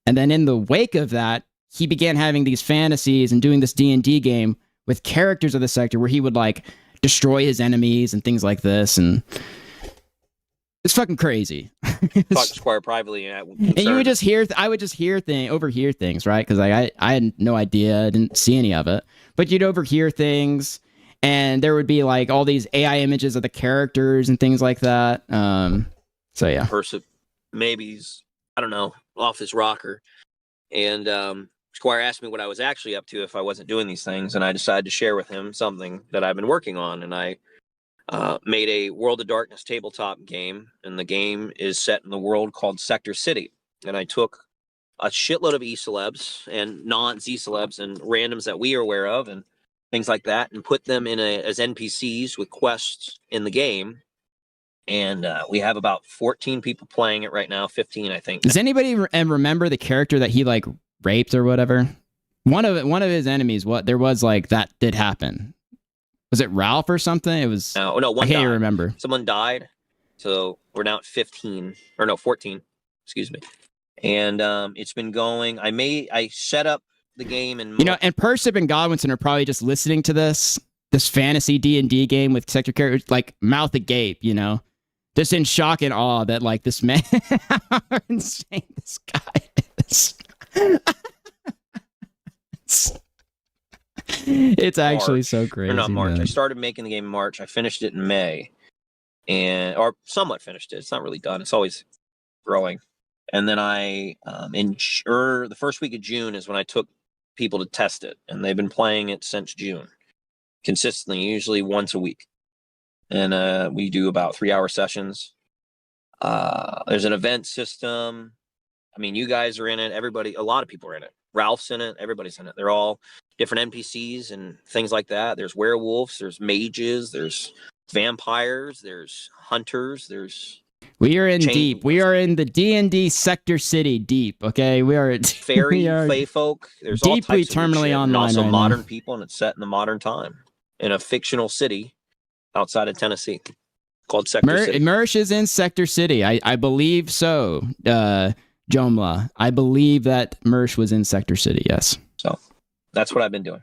And then in the wake of that, he began having these fantasies and doing this D&D game with characters of the sector where he would like destroy his enemies and things like this. And it's fucking crazy. talk to Squire privately. And you would just hear, I would just overhear things, right? Because like I had no idea, I didn't see any of it. But you'd overhear things, and there would be like all these AI images of the characters and things like that. So yeah. Persip, maybe he's, I don't know, off his rocker. And Squire asked me what I was actually up to if I wasn't doing these things, and I decided to share with him something that I've been working on. And I made a World of Darkness tabletop game, and the game is set in the world called Sector City. And I took a shitload of E-celebs and non-Z-celebs and randoms that we are aware of and things like that, and put them in as NPCs with quests in the game. And we have about 14 people playing it right now, 15, I think. Does anybody remember the character that he like raped or whatever? One of his enemies. There was like that did happen. Was it Ralph or something? It was. No, I can't remember. Someone died, so we're now at 14. Excuse me. And it's been going. I set up the game and and Persip and Godwinson are probably just listening to this fantasy D&D game with sector characters, like mouth agape, just in shock and awe that like this man, how insane this guy is. It's actually March, so crazy. Or not March. Man. I started making the game in March. I finished it in May, or somewhat finished it. It's not really done. It's always growing. And then I, the first week of June is when I took people to test it, and they've been playing it since June, consistently, usually once a week. And we do about 3-hour sessions. There's an event system. I mean, you guys are in it. Everybody, a lot of people are in it. Ralph's in it. Everybody's in it. They're all different NPCs and things like that. There's werewolves. There's mages. There's vampires. There's hunters. We are in deep. We are in the D&D Sector City deep. Okay, we are fairy, fae folk. There's deeply all types terminally of online. And also right modern now. people, and it's set in the modern time in a fictional city outside of Tennessee called Sector City. Mersh is in Sector City. I believe so. Jomla. I believe that Mersh was in Sector City. Yes. So that's what I've been doing.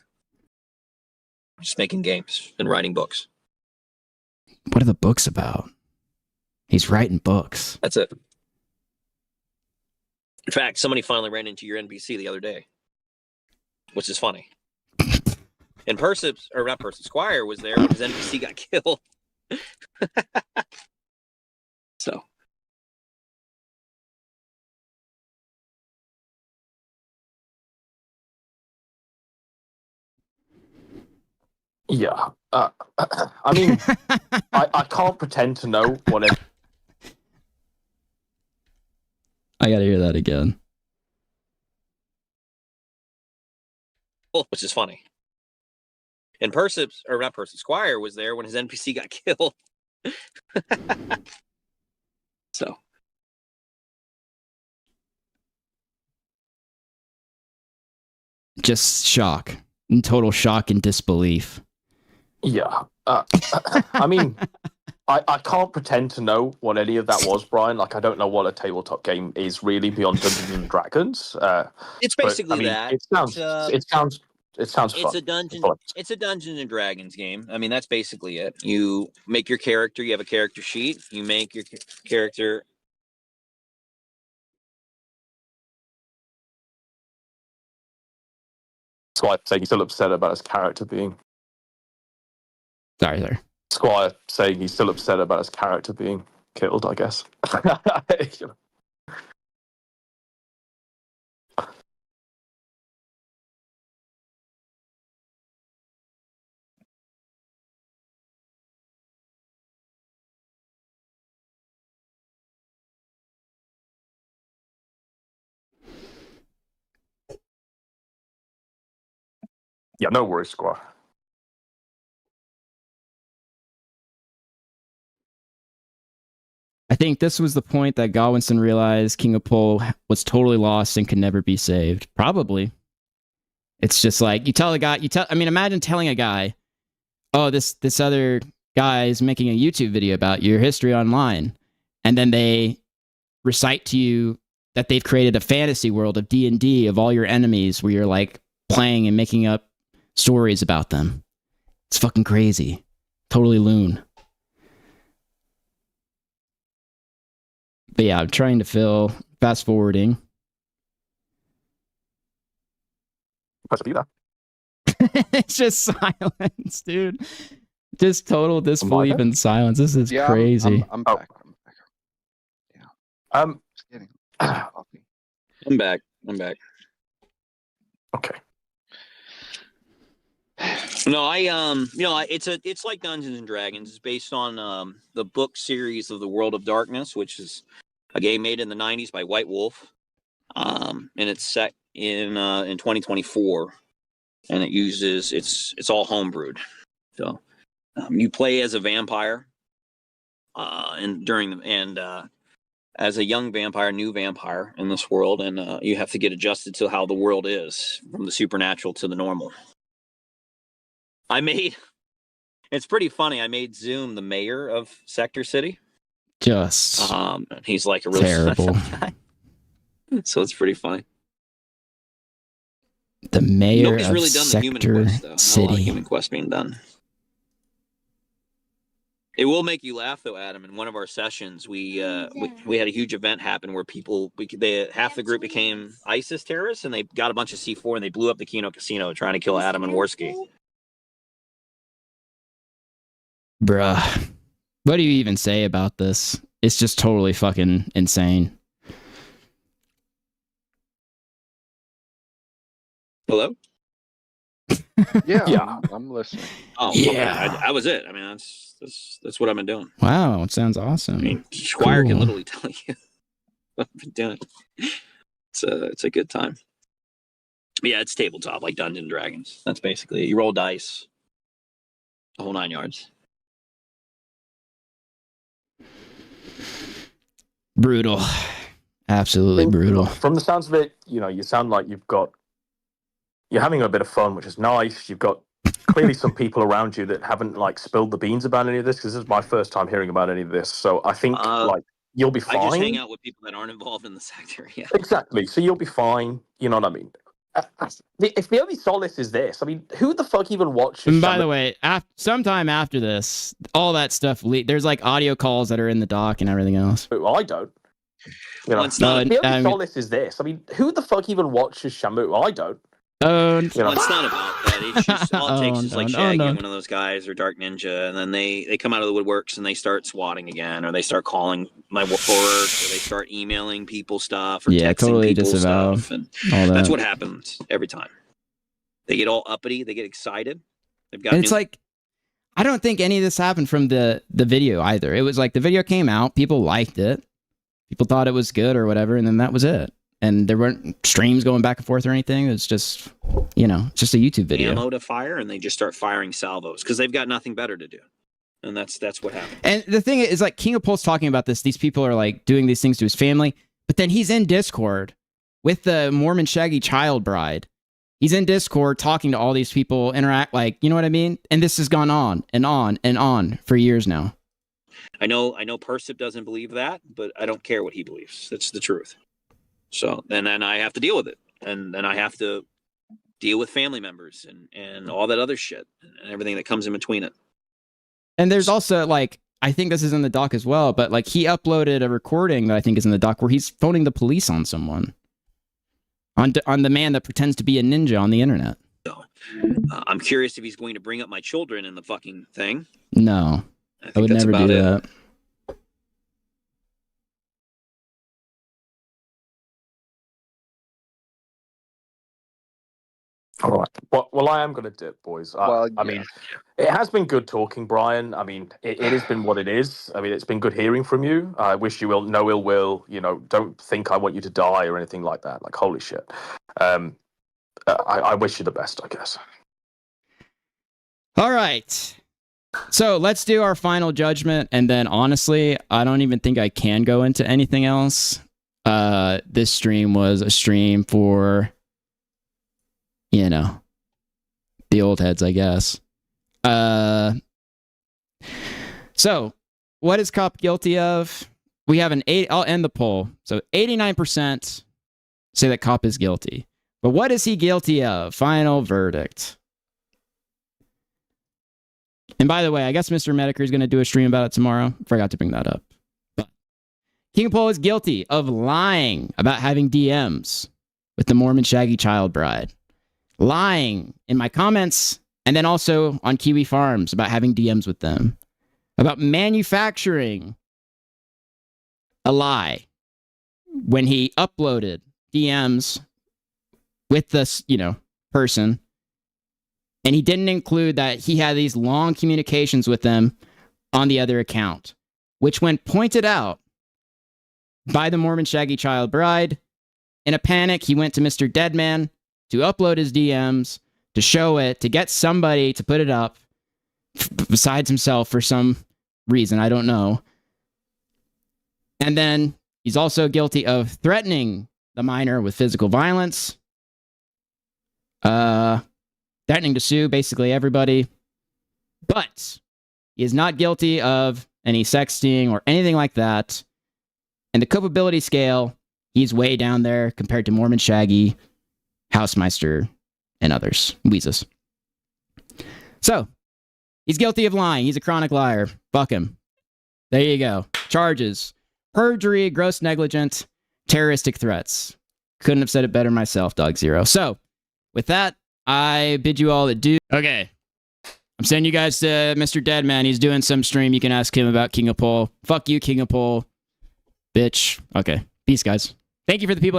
Just making games and writing books. What are the books about? He's writing books. That's it. In fact, somebody finally ran into your NPC the other day, which is funny. And Squire was there when his NPC got killed. So. Yeah. I mean, I can't pretend to know what it. I gotta hear that again. Which is funny. And Squire was there when his NPC got killed. So. just shock, in total shock and disbelief. Yeah. I mean, I can't pretend to know what any of that was, Brian. Like, I don't know what a tabletop game is really beyond Dungeons and Dragons. It's but, basically I mean, that. It sounds fun. It's a Dungeons and Dragons game. I mean, that's basically it. You make your character. You have a character sheet. You make your character. Squire saying he's still upset about his character being. Sorry. Squire saying he's still upset about his character being killed, I guess. You know. Yeah, no worries, Squire. I think this was the point that Godwinson realized King of Pol was totally lost and could never be saved. Probably. It's just like, imagine telling a guy, oh, this other guy is making a YouTube video about your history online. And then they recite to you that they've created a fantasy world of D&D of all your enemies where you're like playing and making up stories about them. It's fucking crazy. Totally loon. But yeah, I'm trying to fast forwarding. It's just silence, dude. Just total disbelief and silence. This is crazy. I'm back. Yeah. I'm back. Okay. No, it's like Dungeons and Dragons. It's based on the book series of the World of Darkness, which is a game made in the 90s by White Wolf. And it's set in 2024, and it's all homebrewed. So you play as a vampire, as a young vampire, new vampire in this world, and you have to get adjusted to how the world is, from the supernatural to the normal. It's pretty funny. I made Zoom the mayor of Sector City. Just he's like a really terrible guy. So it's pretty funny. The mayor Nobody's of really done the human Sector quest, though. Not a lot of City. human quest being done. It will make you laugh, though, Adam. In one of our sessions, we had a huge event happen where half the group became ISIS terrorists, and they got a bunch of C4 and they blew up the Keno Casino trying to kill Adam and Worski. Bruh. What do you even say about this? It's just totally fucking insane. Hello? Yeah. I'm listening. Oh, yeah. Okay. I was it. I mean, that's what I've been doing. Wow, it sounds awesome. I mean, Squire Cool. can literally tell you what I've been doing. It's a good time. But yeah, it's tabletop, like Dungeons and Dragons. That's basically it. You roll dice, the whole 9 yards. Brutal. Absolutely brutal. From the sounds of it, you sound like you're having a bit of fun, which is nice. You've got clearly some people around you that haven't spilled the beans about any of this, because this is my first time hearing about any of this. So I think you'll be fine. I just hang out with people that aren't involved in the sector. Yeah. Exactly. So you'll be fine. You know what I mean? If the only solace is this, I mean, who the fuck even watches? And by the way, sometime after this, all that stuff there's audio calls that are in the doc and everything else. I don't. Well, it's not. The only solace is this. I mean, who the fuck even watches Shamu? I don't. Well, it's not about that. It's just all it takes is Shaggy, one of those guys, or Dark Ninja, and then they come out of the woodworks and they start swatting again, or they start calling my work, or they start emailing people stuff, or texting totally people disavow stuff, and all that. that's what happens every time. They get all uppity, they get excited. They've got. And it's I don't think any of this happened from the video either. It was the video came out, people liked it, people thought it was good or whatever, and then that was it. And there weren't streams going back and forth or anything. It's just, just a YouTube video. Ammo to fire, and they just start firing salvos because they've got nothing better to do, and that's what happens. And the thing is, King of Pol's talking about this. These people are doing these things to his family, but then he's in Discord with the Mormon Shaggy child bride, He's in Discord talking to all these people, interact, like, you know what I mean? And this has gone on and on and on for years now. I know Persip doesn't believe that, but I don't care what he believes. That's the truth. So, and then I have to deal with it. And then I have to deal with family members and all that other shit and everything that comes in between it. And there's also, like, I think this is in the doc as well, but, like, he uploaded a recording that I think is in the doc where he's phoning the police on someone. On the man that pretends to be a ninja on the internet. So, I'm curious if he's going to bring up my children in the fucking thing. No. I would that's never about do it. that. All right. Well, I am going to dip, boys. I mean, it has been good talking, Brian. I mean, it has been what it is. I mean, it's been good hearing from you. I wish you no ill will. You know, don't think I want you to die or anything like that. Like, holy shit. I wish you the best, I guess. All right. So let's do our final judgment. And then, honestly, I don't even think I can go into anything else. This stream was a stream for, you know, the old heads, I guess. So, what is Cop guilty of? We have an 8. I'll end the poll. So, 89% say that Cop is guilty. But what is he guilty of? Final verdict. And by the way, I guess Mr. Mediker is going to do a stream about it tomorrow. Forgot to bring that up. But KingOfPol is guilty of lying about having DMs with the Mormon Shaggy child bride. Lying in my comments, and then also on Kiwi Farms about having DMs with them. About manufacturing a lie when he uploaded DMs with this, you know, person. And he didn't include that he had these long communications with them on the other account, which, when pointed out by the Mormon Shaggy child bride, in a panic, he went to Mr. Deadman to upload his DMs, to show it, to get somebody to put it up besides himself for some reason. I don't know. And then he's also guilty of threatening the minor with physical violence. Threatening to sue basically everybody. But he is not guilty of any sexting or anything like that. And the culpability scale, he's way down there compared to Mormon Shaggy, Housemeister, and others. Weezus. So, he's guilty of lying. He's a chronic liar. Fuck him. There you go. Charges. Perjury, gross negligence, terroristic threats. Couldn't have said it better myself, Dog Zero. So, with that, I bid you all adieu. Okay. I'm sending you guys to Mr. Deadman. He's doing some stream. You can ask him about KingOfPol. Fuck you, KingOfPol. Bitch. Okay. Peace, guys. Thank you for the people